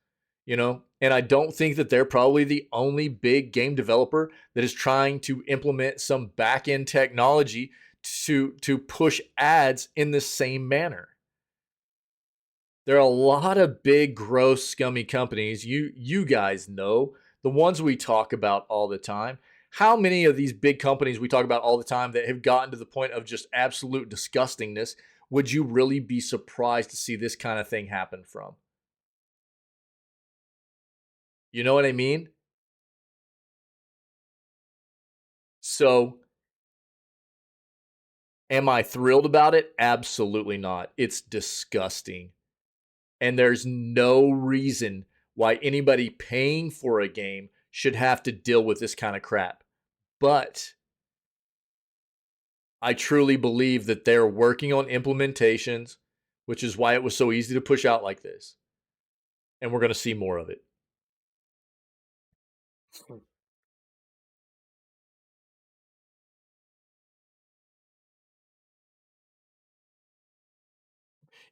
[SPEAKER 1] You know, and I don't think that they're probably the only big game developer that is trying to implement some back-end technology to push ads in the same manner. There are a lot of big, gross, scummy companies. You guys know the ones we talk about all the time. How many of these big companies we talk about all the time that have gotten to the point of just absolute disgustingness would you really be surprised to see this kind of thing happen from? You know what I mean? So, am I thrilled about it? Absolutely not. It's disgusting. And there's no reason why anybody paying for a game should have to deal with this kind of crap. But I truly believe that they're working on implementations, which is why it was so easy to push out like this. And we're going to see more of it.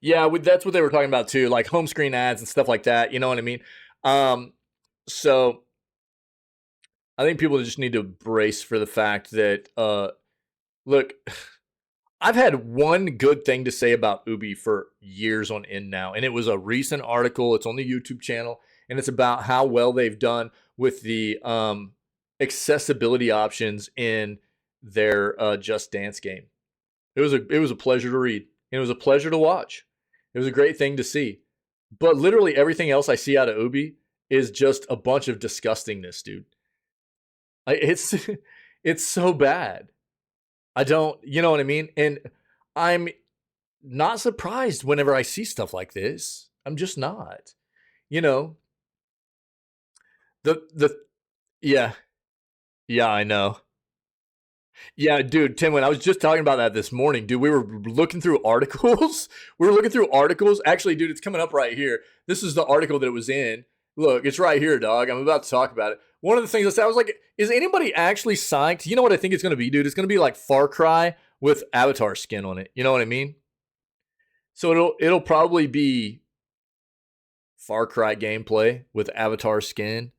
[SPEAKER 1] Yeah, that's what they were talking about too, like home screen ads and stuff like that. You know what I mean? So I think people just need to brace for the fact that, look, I've had one good thing to say about Ubi for years on end now, and it was a recent article. It's on the YouTube channel, and it's about how well they've done with the accessibility options in their Just Dance game. It was a pleasure to read. It was a pleasure to watch. It was a great thing to see. But literally everything else I see out of Ubi is just a bunch of disgustingness, dude. It's it's so bad. I don't, you know what I mean? And I'm not surprised whenever I see stuff like this. I'm just not. You know, the yeah, yeah, I know. Yeah, dude, Tim, when I was just talking about that this morning, dude, we were looking through articles. We were looking through articles. Actually, dude, it's coming up right here. This is the article that it was in. Look, it's right here, dog. I'm about to talk about it. One of the things I said, I was like, is anybody actually psyched? You know what I think it's going to be, dude? It's going to be like Far Cry with Avatar skin on it. You know what I mean? So it'll probably be Far Cry gameplay with Avatar skin.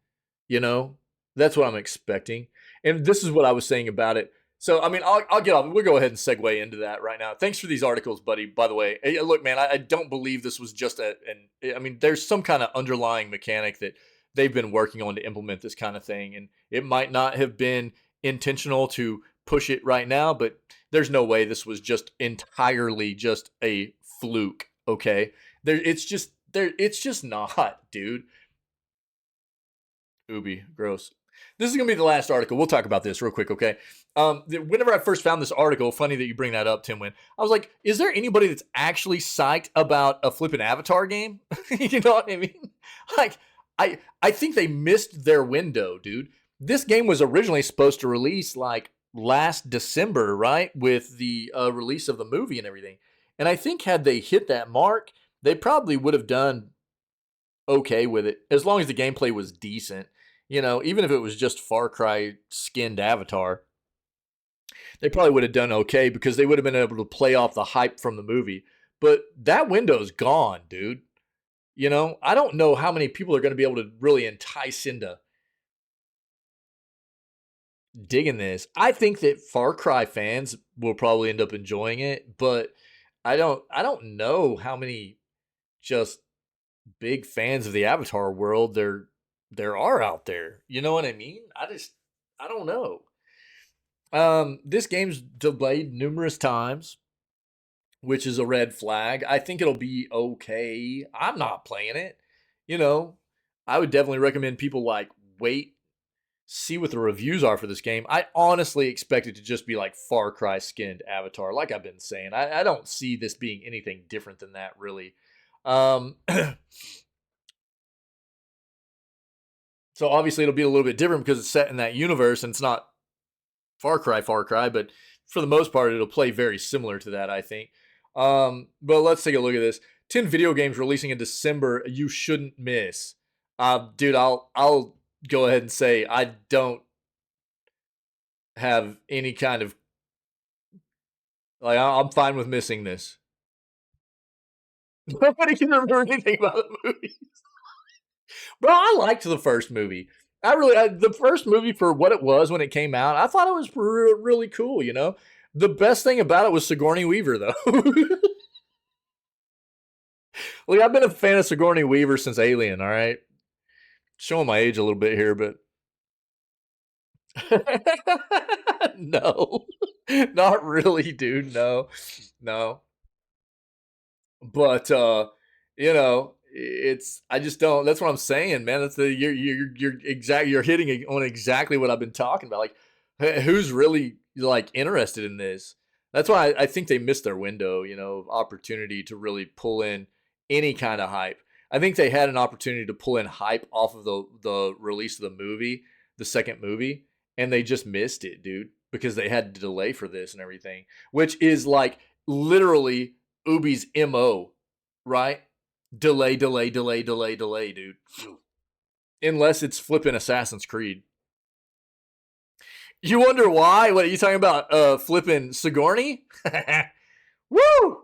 [SPEAKER 1] You know, that's what I'm expecting. And this is what I was saying about it. So, I mean, I'll get off. We'll go ahead and segue into that right now. Thanks for these articles, buddy. By the way, hey, look, man, I don't believe this was just I mean, there's some kind of underlying mechanic that they've been working on to implement this kind of thing. And it might not have been intentional to push it right now, but there's no way this was just entirely just a fluke. Okay. It's just not, dude. Ubi, gross. This is gonna be the last article. We'll talk about this real quick, okay? Whenever I first found this article, funny that you bring that up, Timwin. I was like, is there anybody that's actually psyched about a flipping Avatar game? You know what I mean? Like, I think they missed their window, dude. This game was originally supposed to release like last December, right? With the release of the movie and everything. And I think had they hit that mark, they probably would have done okay with it as long as the gameplay was decent. You know, even if it was just Far Cry skinned Avatar, they probably would have done okay because they would have been able to play off the hype from the movie. But that window's gone, dude. You know, I don't know how many people are going to be able to really entice into digging this. I think that Far Cry fans will probably end up enjoying it, but I don't know how many just big fans of the Avatar world there are out there. You know what I mean? I don't know. This game's delayed numerous times, which is a red flag. I think it'll be okay. I'm not playing it. You know, I would definitely recommend people like wait, see what the reviews are for this game. I honestly expect it to just be like Far Cry skinned Avatar, like I've been saying. I don't see this being anything different than that, really. Um, so obviously it'll be a little bit different because it's set in that universe and it's not Far Cry, but for the most part, it'll play very similar to that, I think. But let's take a look at this. 10 video games releasing in December you shouldn't miss. Dude, I'll go ahead and say I don't have any kind of like I'm fine with missing this. Nobody can remember anything about the movie. Bro, I liked the first movie. The first movie for what it was when it came out, I thought it was really cool, you know? The best thing about it was Sigourney Weaver, though. Like, I've been a fan of Sigourney Weaver since Alien, all right? Showing my age a little bit here, but. No. Not really, dude. No. No. But you know, it's I just don't. That's what I'm saying, man. That's the you're hitting on exactly what I've been talking about. Like, who's really like interested in this? That's why I think they missed their window, you know, of opportunity to really pull in any kind of hype. I think they had an opportunity to pull in hype off of the release of the movie, the second movie, and they just missed it, dude, because they had to delay for this and everything, which is like literally Ubi's MO, right? Delay, delay, delay, delay, delay, dude. Unless it's flipping Assassin's Creed. You wonder why? What are you talking about? Flipping Sigourney? Woo!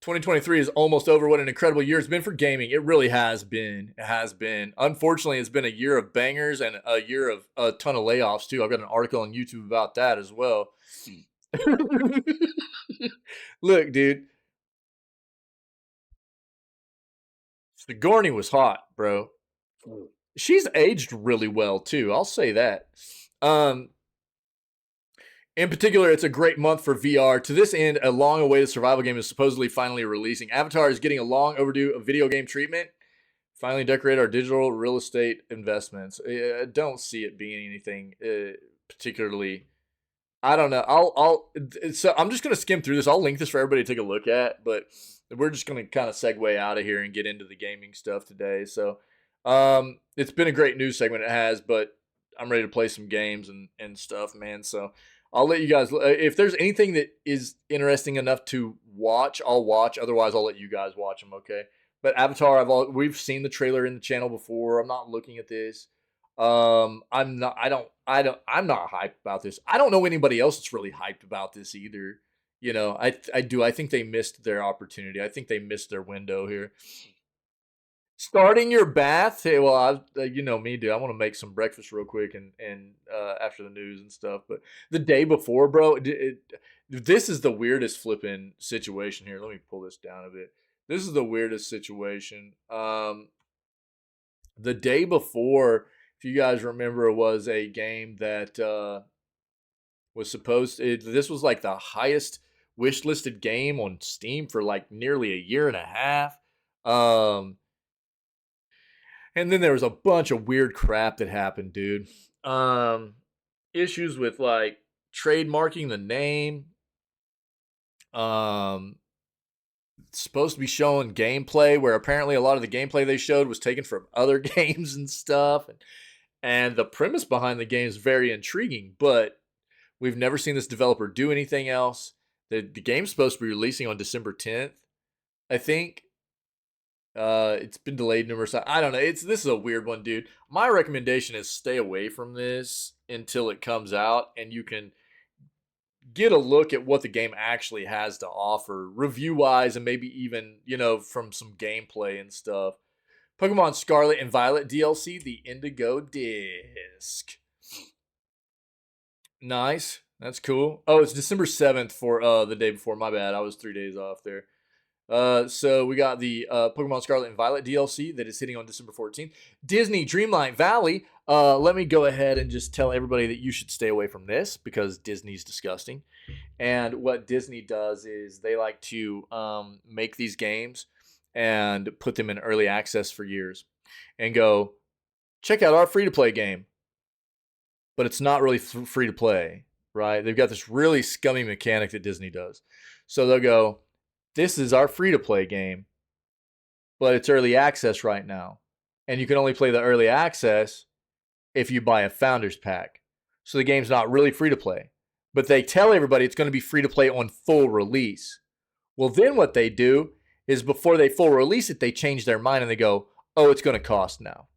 [SPEAKER 1] 2023 is almost over. What an incredible year it's been for gaming. It really has been. It has been. Unfortunately, it's been a year of bangers and a year of a ton of layoffs, too. I've got an article on YouTube about that as well. Look, dude. Sigourney was hot, bro. She's aged really well too. I'll say that. Um, in particular, it's a great month for VR. To this end, a long-awaited survival game is supposedly finally releasing. Avatar is getting a long overdue video game treatment. Finally, decorate our digital real estate investments. I don't see it being anything particularly. I don't know. So I'm just gonna skim through this. I'll link this for everybody to take a look at, but we're just gonna kind of segue out of here and get into the gaming stuff today. So, it's been a great news segment. It has, but I'm ready to play some games and stuff, man. So I'll let you guys. If there's anything that is interesting enough to watch, I'll watch. Otherwise, I'll let you guys watch them. Okay. But Avatar, we've seen the trailer in the channel before. I'm not looking at this. I'm not. I'm not hyped about this. I don't know anybody else that's really hyped about this either. You know, I do. I think they missed their opportunity. I think they missed their window here. Starting your bath. Hey, well, you know me, dude. I want to make some breakfast real quick and after the news and stuff. But the day before, bro, this is the weirdest flipping situation here. Let me pull this down a bit. This is the weirdest situation. The day before, if you guys remember, was a game that was supposed to, this was like the highest wish listed game on Steam for like nearly a year and a half. And then there was a bunch of weird crap that happened, dude. Um, Issues with like trademarking the name. Um, Supposed to be showing gameplay where apparently a lot of the gameplay they showed was taken from other games and stuff. And the premise behind the game is very intriguing, but we've never seen this developer do anything else. The game's supposed to be releasing on December 10th, I think. It's been delayed numerous times. I don't know. This is a weird one, dude. My recommendation is stay away from this until it comes out and you can get a look at what the game actually has to offer, review wise, and maybe even, you know, from some gameplay and stuff. Pokemon Scarlet and Violet DLC, the Indigo Disc. Nice. That's cool. Oh, it's December 7th for the day before. My bad. I was 3 days off there. So we got the Pokemon Scarlet and Violet DLC that is hitting on December 14th. Disney Dreamlight Valley. Let me go ahead and just tell everybody that you should stay away from this because Disney's disgusting. And what Disney does is they like to make these games and put them in early access for years and go, check out our free-to-play game. But it's not really free to play, right? They've got this really scummy mechanic that Disney does. So they'll go, this is our free-to-play game, but it's early access right now. And you can only play the early access if you buy a Founders Pack. So the game's not really free-to-play. But they tell everybody it's going to be free-to-play on full release. Well, then what they do is before they full release it, they change their mind and they go, oh, it's going to cost now.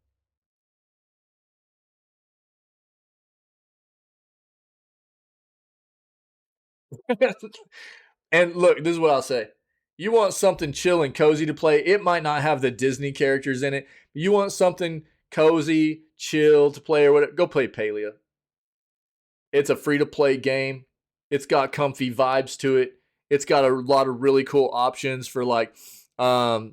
[SPEAKER 1] And look, this is what I'll say. You want something chill and cozy to play. It might not have the Disney characters in it. But you want something cozy, chill to play or whatever. Go play Palia. It's a free-to-play game. It's got comfy vibes to it. It's got a lot of really cool options for like, oh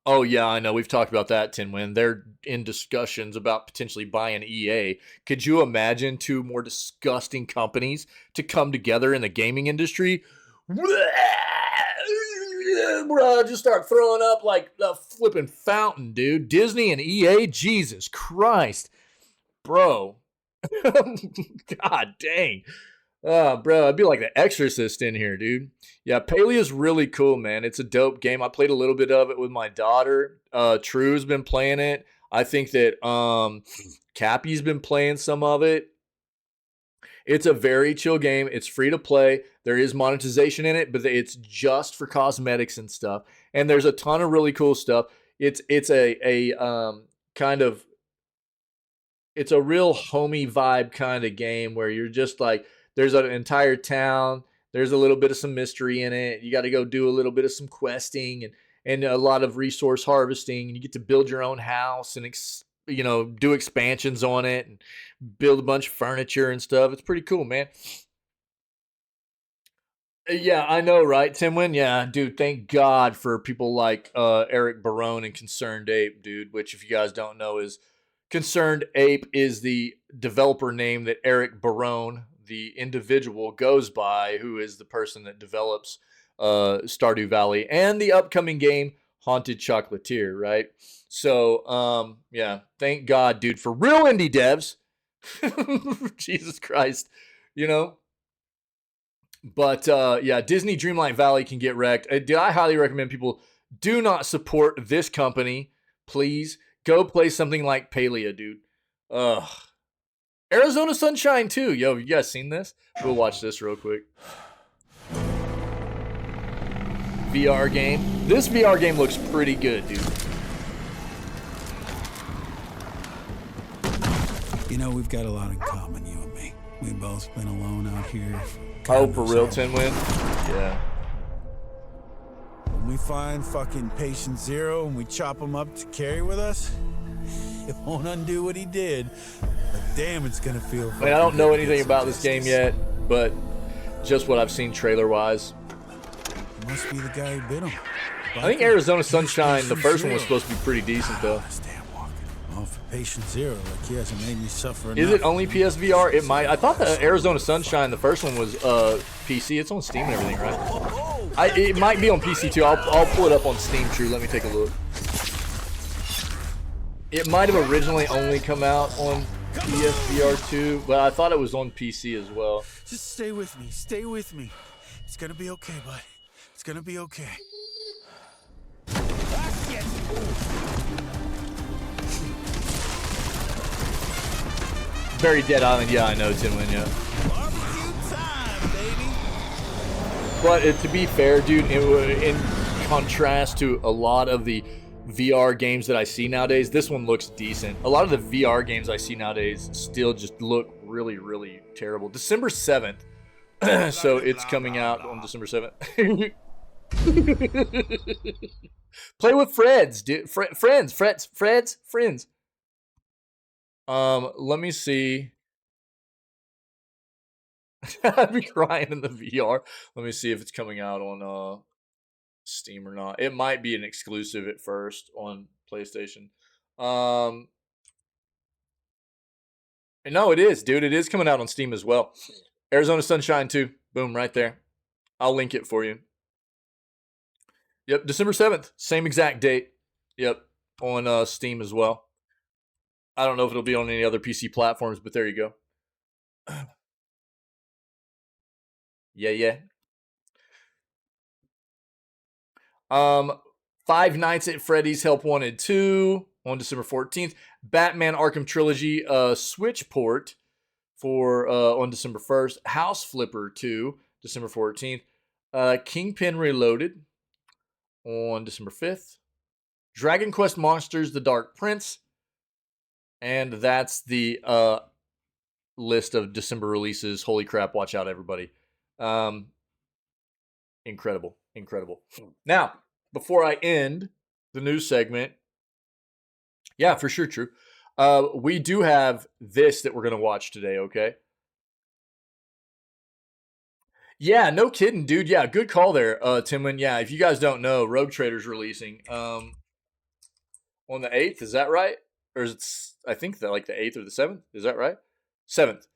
[SPEAKER 1] yeah, I know. We've talked about that, Tinwin. They're in discussions about potentially buying EA. Could you imagine two more disgusting companies to come together in the gaming industry? Bro, just start throwing up like a flipping fountain, dude. Disney and EA, Jesus Christ. Bro. God dang. Bro, I'd be like the Exorcist in here, dude. Yeah, Palia's really cool, man. It's a dope game. I played a little bit of it with my daughter. True's been playing it. I think that Cappy's been playing some of it. It's a very chill game. It's free to play. There is monetization in it, but it's just for cosmetics and stuff. And there's a ton of really cool stuff. It's a kind of, it's a real homey vibe kind of game where you're just like, there's an entire town. There's a little bit of some mystery in it. You got to go do a little bit of some questing and a lot of resource harvesting. And you get to build your own house and do expansions on it and build a bunch of furniture and stuff. It's pretty cool, man. Yeah, I know, right, Timwin? Yeah, dude, thank God for people like Eric Barone and Concerned Ape, dude, which if you guys don't know is Concerned Ape is the developer name that Eric Barone, the individual, goes by, who is the person that develops Stardew Valley and the upcoming game Haunted Chocolatier, right? So, yeah, thank God, dude, for real indie devs. Jesus Christ, you know? But, yeah, Disney Dreamlight Valley can get wrecked. I highly recommend people do not support this company. Please go play something like Palia, dude. Ugh. Arizona Sunshine too. Yo, you guys seen this? We'll watch this real quick. VR game. This VR game looks pretty good, dude.
[SPEAKER 3] You know, we've got a lot in common, you and me. We've both been alone out here.
[SPEAKER 1] Oh, for real, Tinwin? Yeah.
[SPEAKER 3] when we find fucking patient zero and we chop him up to carry with us, it won't undo what he did. But damn, it's gonna feel.
[SPEAKER 1] I mean, I don't know anything about this game yet, but just what I've seen trailer-wise.
[SPEAKER 3] Must be the guy who bit him.
[SPEAKER 1] I think Arizona Sunshine, the first one, was supposed to be pretty decent, though.
[SPEAKER 3] Well, for patient zero, like he hasn't made me suffer enough.
[SPEAKER 1] Is it only PSVR? It might. I thought the Arizona Sunshine, the first one, was PC. It's on Steam and everything, right? It might be on PC too. I'll pull it up on Steam. True. Let me take a look. It might have originally only come out on PSVR 2, but I thought it was on PC as well.
[SPEAKER 3] Just stay with me. Stay with me. It's gonna be okay, bud. It's gonna be okay.
[SPEAKER 1] Very Dead Island, yeah, I know, Tinwin, yeah.
[SPEAKER 3] Barbecue time, baby.
[SPEAKER 1] But to be fair, dude, in contrast to a lot of the VR games that I see nowadays, this one looks decent. A lot of the VR games I see nowadays still just look really, really terrible. December 7th, so it's coming out on December 7th. Play with friends, dude. Friends. Let me see. I'd be crying in the VR. Let me see if it's coming out on Steam or not. It might be an exclusive at first on PlayStation. No, it is, dude. It is coming out on Steam as well. Arizona Sunshine 2. Boom, right there. I'll link it for you. Yep, December 7th. Same exact date. Yep, on Steam as well. I don't know if it'll be on any other PC platforms, but there you go. Yeah. Five Nights at Freddy's Help Wanted 2 on December 14th. Batman Arkham Trilogy Switch port for on December 1st. House Flipper 2, December 14th. Kingpin Reloaded on December 5th. Dragon Quest Monsters The Dark Prince. And that's the list of December releases. Holy crap, watch out, everybody. Incredible. Now, before I end the news segment, yeah, for sure, true. We do have this that we're going to watch today, okay? Yeah, no kidding, dude. Yeah, good call there, Timlin. Yeah, if you guys don't know, Rogue Trader's releasing on the 8th. Is that right? Or is it, I think that like the 8th or the 7th. Is that right? 7th.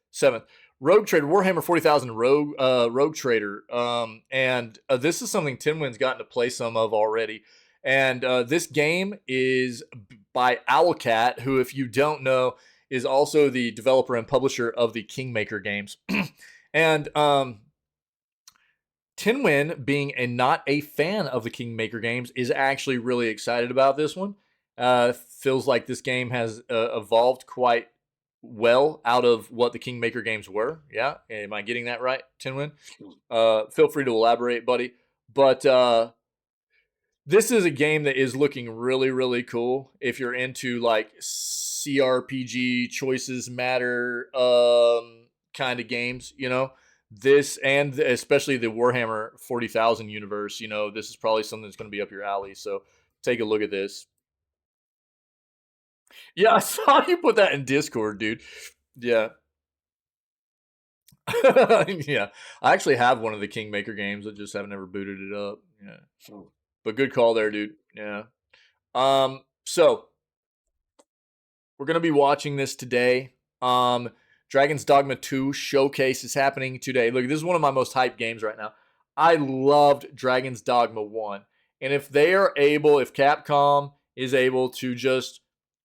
[SPEAKER 1] Rogue Trader, Warhammer 40,000 Rogue Trader. And this is something Tinwin's gotten to play some of already. And this game is by Owlcat, who, if you don't know, is also the developer and publisher of the Kingmaker games. And Tinwin, being not a fan of the Kingmaker games, is actually really excited about this one. Feels like this game has evolved quite well out of what the Kingmaker games were. Yeah, am I getting that right, Tinwin? Feel free to elaborate, buddy. But this is a game that is looking really, really cool. If you're into like CRPG, choices matter kind of games, you know. This, and especially the Warhammer 40,000 universe, you know, this is probably something that's going to be up your alley. So take a look at this. Yeah, I saw you put that in Discord, dude. Yeah. Yeah. I actually have one of the Kingmaker games. I just haven't ever booted it up. Yeah. But good call there, dude. Yeah. So we're going to be watching this today. Dragon's Dogma 2 showcase is happening today. Look, this is one of my most hyped games right now. I loved Dragon's Dogma 1. And if they are able, if Capcom is able to just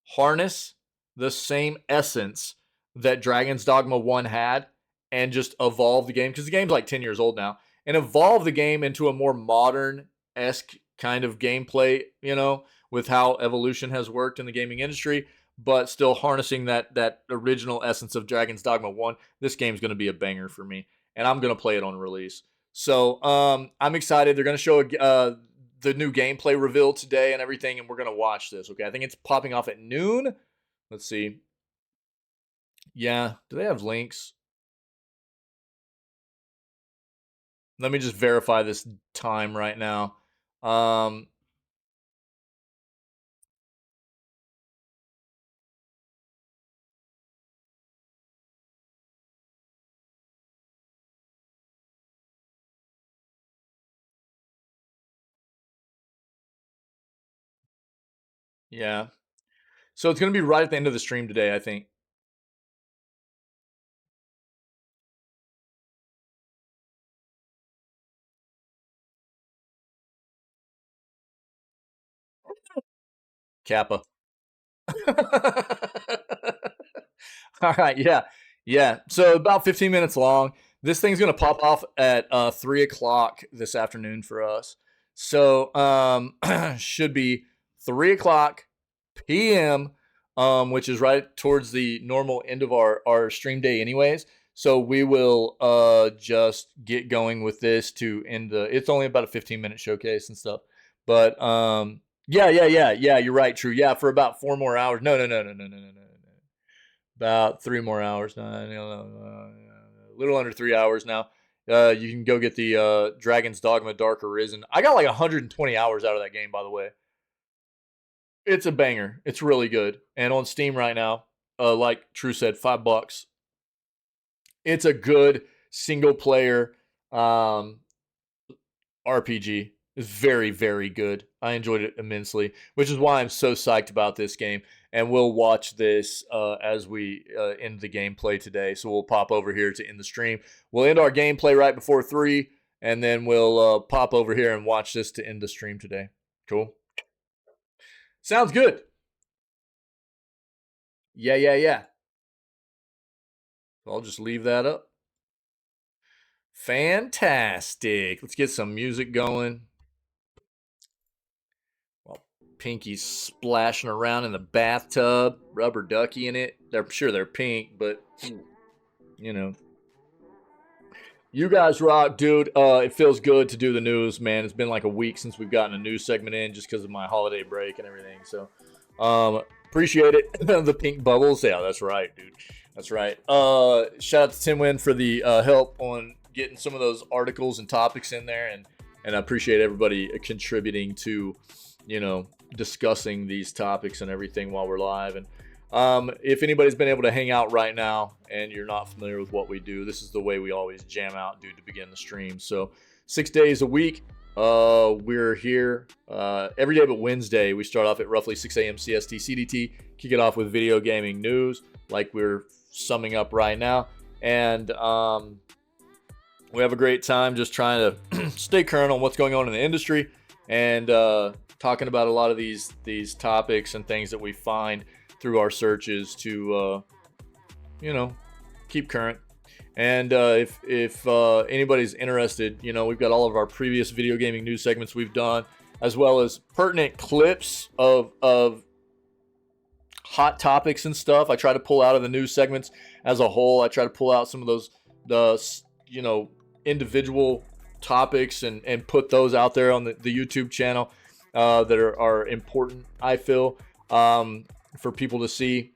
[SPEAKER 1] harness the same essence that Dragon's Dogma 1 had and just evolve the game, because the game's like 10 years old now, and evolve the game into a more modern-esque kind of gameplay, you know, with how evolution has worked in the gaming industry, but still harnessing that original essence of Dragon's Dogma 1, this game's going to be a banger for me, and I'm going to play it on release. So I'm excited. They're going to show the new gameplay reveal today and everything, and we're going to watch this, okay? I think it's popping off at noon. Let's see. Yeah, do they have links? Let me just verify this time right now. Yeah. So it's going to be right at the end of the stream today, I think. Kappa. All right, yeah. Yeah. So about 15 minutes long. This thing's gonna pop off at 3 o'clock this afternoon for us. So should be 3 o'clock PM, which is right towards the normal end of our stream day anyways. So we will just get going with this to end the it's only about a 15-minute showcase and stuff. But yeah, you're right, true. Yeah, for about 4 more hours. No. About 3 more hours. A little under 3 hours now. You can go get the Dragon's Dogma Dark Arisen. I got like 120 hours out of that game, by the way. It's a banger. It's really good. And on Steam right now, like True said, $5. It's a good single player RPG. It's very, very good. I enjoyed it immensely, which is why I'm so psyched about this game. And we'll watch this as we end the gameplay today. So we'll pop over here to end the stream. We'll end our gameplay right before 3, and then we'll pop over here and watch this to end the stream today. Cool? Sounds good. Yeah. I'll just leave that up. Fantastic. Let's get some music going. While Pinky's splashing around in the bathtub, rubber ducky in it. They're sure they're pink, but you know. You guys rock, dude. It feels good to do the news, man. It's been like a week since we've gotten a news segment in just because of my holiday break and everything. So, appreciate it. The pink bubbles. Yeah, that's right, dude. That's right. Shout out to Tim Wynn for the help on getting some of those articles and topics in there. And I appreciate everybody contributing to, discussing these topics and everything while we're live. And if anybody's been able to hang out right now and you're not familiar with what we do, this is the way we always jam out, dude, to begin the stream. So 6 days a week, we're here every day but Wednesday. We start off at roughly 6 a.m. CST CDT, kick it off with video gaming news like we're summing up right now. And we have a great time just trying to stay current on what's going on in the industry and talking about a lot of these topics and things that we find through our searches to, keep current. And if anybody's interested, we've got all of our previous video gaming news segments we've done, as well as pertinent clips of hot topics and stuff. I try to pull out of the news segments as a whole. I try to pull out some of those, individual topics and put those out there on the YouTube channel that are important, I feel, for people to see,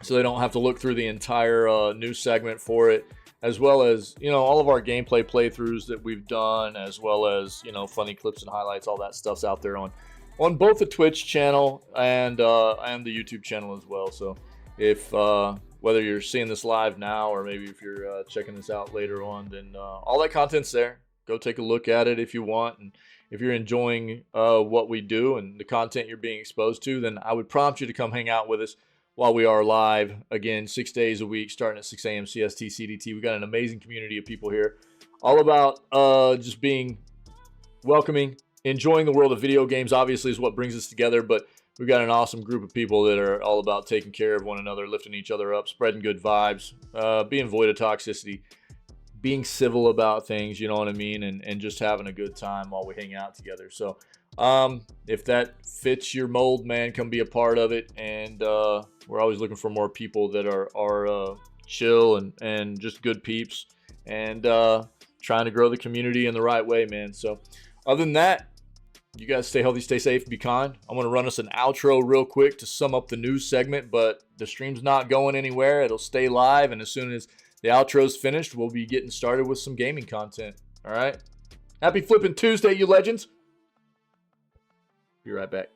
[SPEAKER 1] so they don't have to look through the entire news segment for it, as well as all of our gameplay playthroughs that we've done, as well as funny clips and highlights. All that stuff's out there on both the Twitch channel and the YouTube channel as well. So if whether you're seeing this live now or maybe if you're checking this out later on, then all that content's there. Go take a look at it if you want. And if you're enjoying what we do and the content you're being exposed to, then I would prompt you to come hang out with us while we are live. Again, 6 days a week, starting at 6 a.m. CST CDT. We've got an amazing community of people here, all about just being welcoming, enjoying the world of video games, obviously, is what brings us together. But we've got an awesome group of people that are all about taking care of one another, lifting each other up, spreading good vibes, being void of toxicity, being civil about things, you know what I mean, and just having a good time while we hang out together. So if that fits your mold, man, come be a part of it. And we're always looking for more people that are chill and just good peeps, and trying to grow the community in the right way, man. So other than that, you guys stay healthy, stay safe, be kind. I'm going to run us an outro real quick to sum up the news segment, but the stream's not going anywhere. It'll stay live, and as soon as the outro's finished, we'll be getting started with some gaming content. All right? Happy Flippin' Tuesday, you legends. Be right back.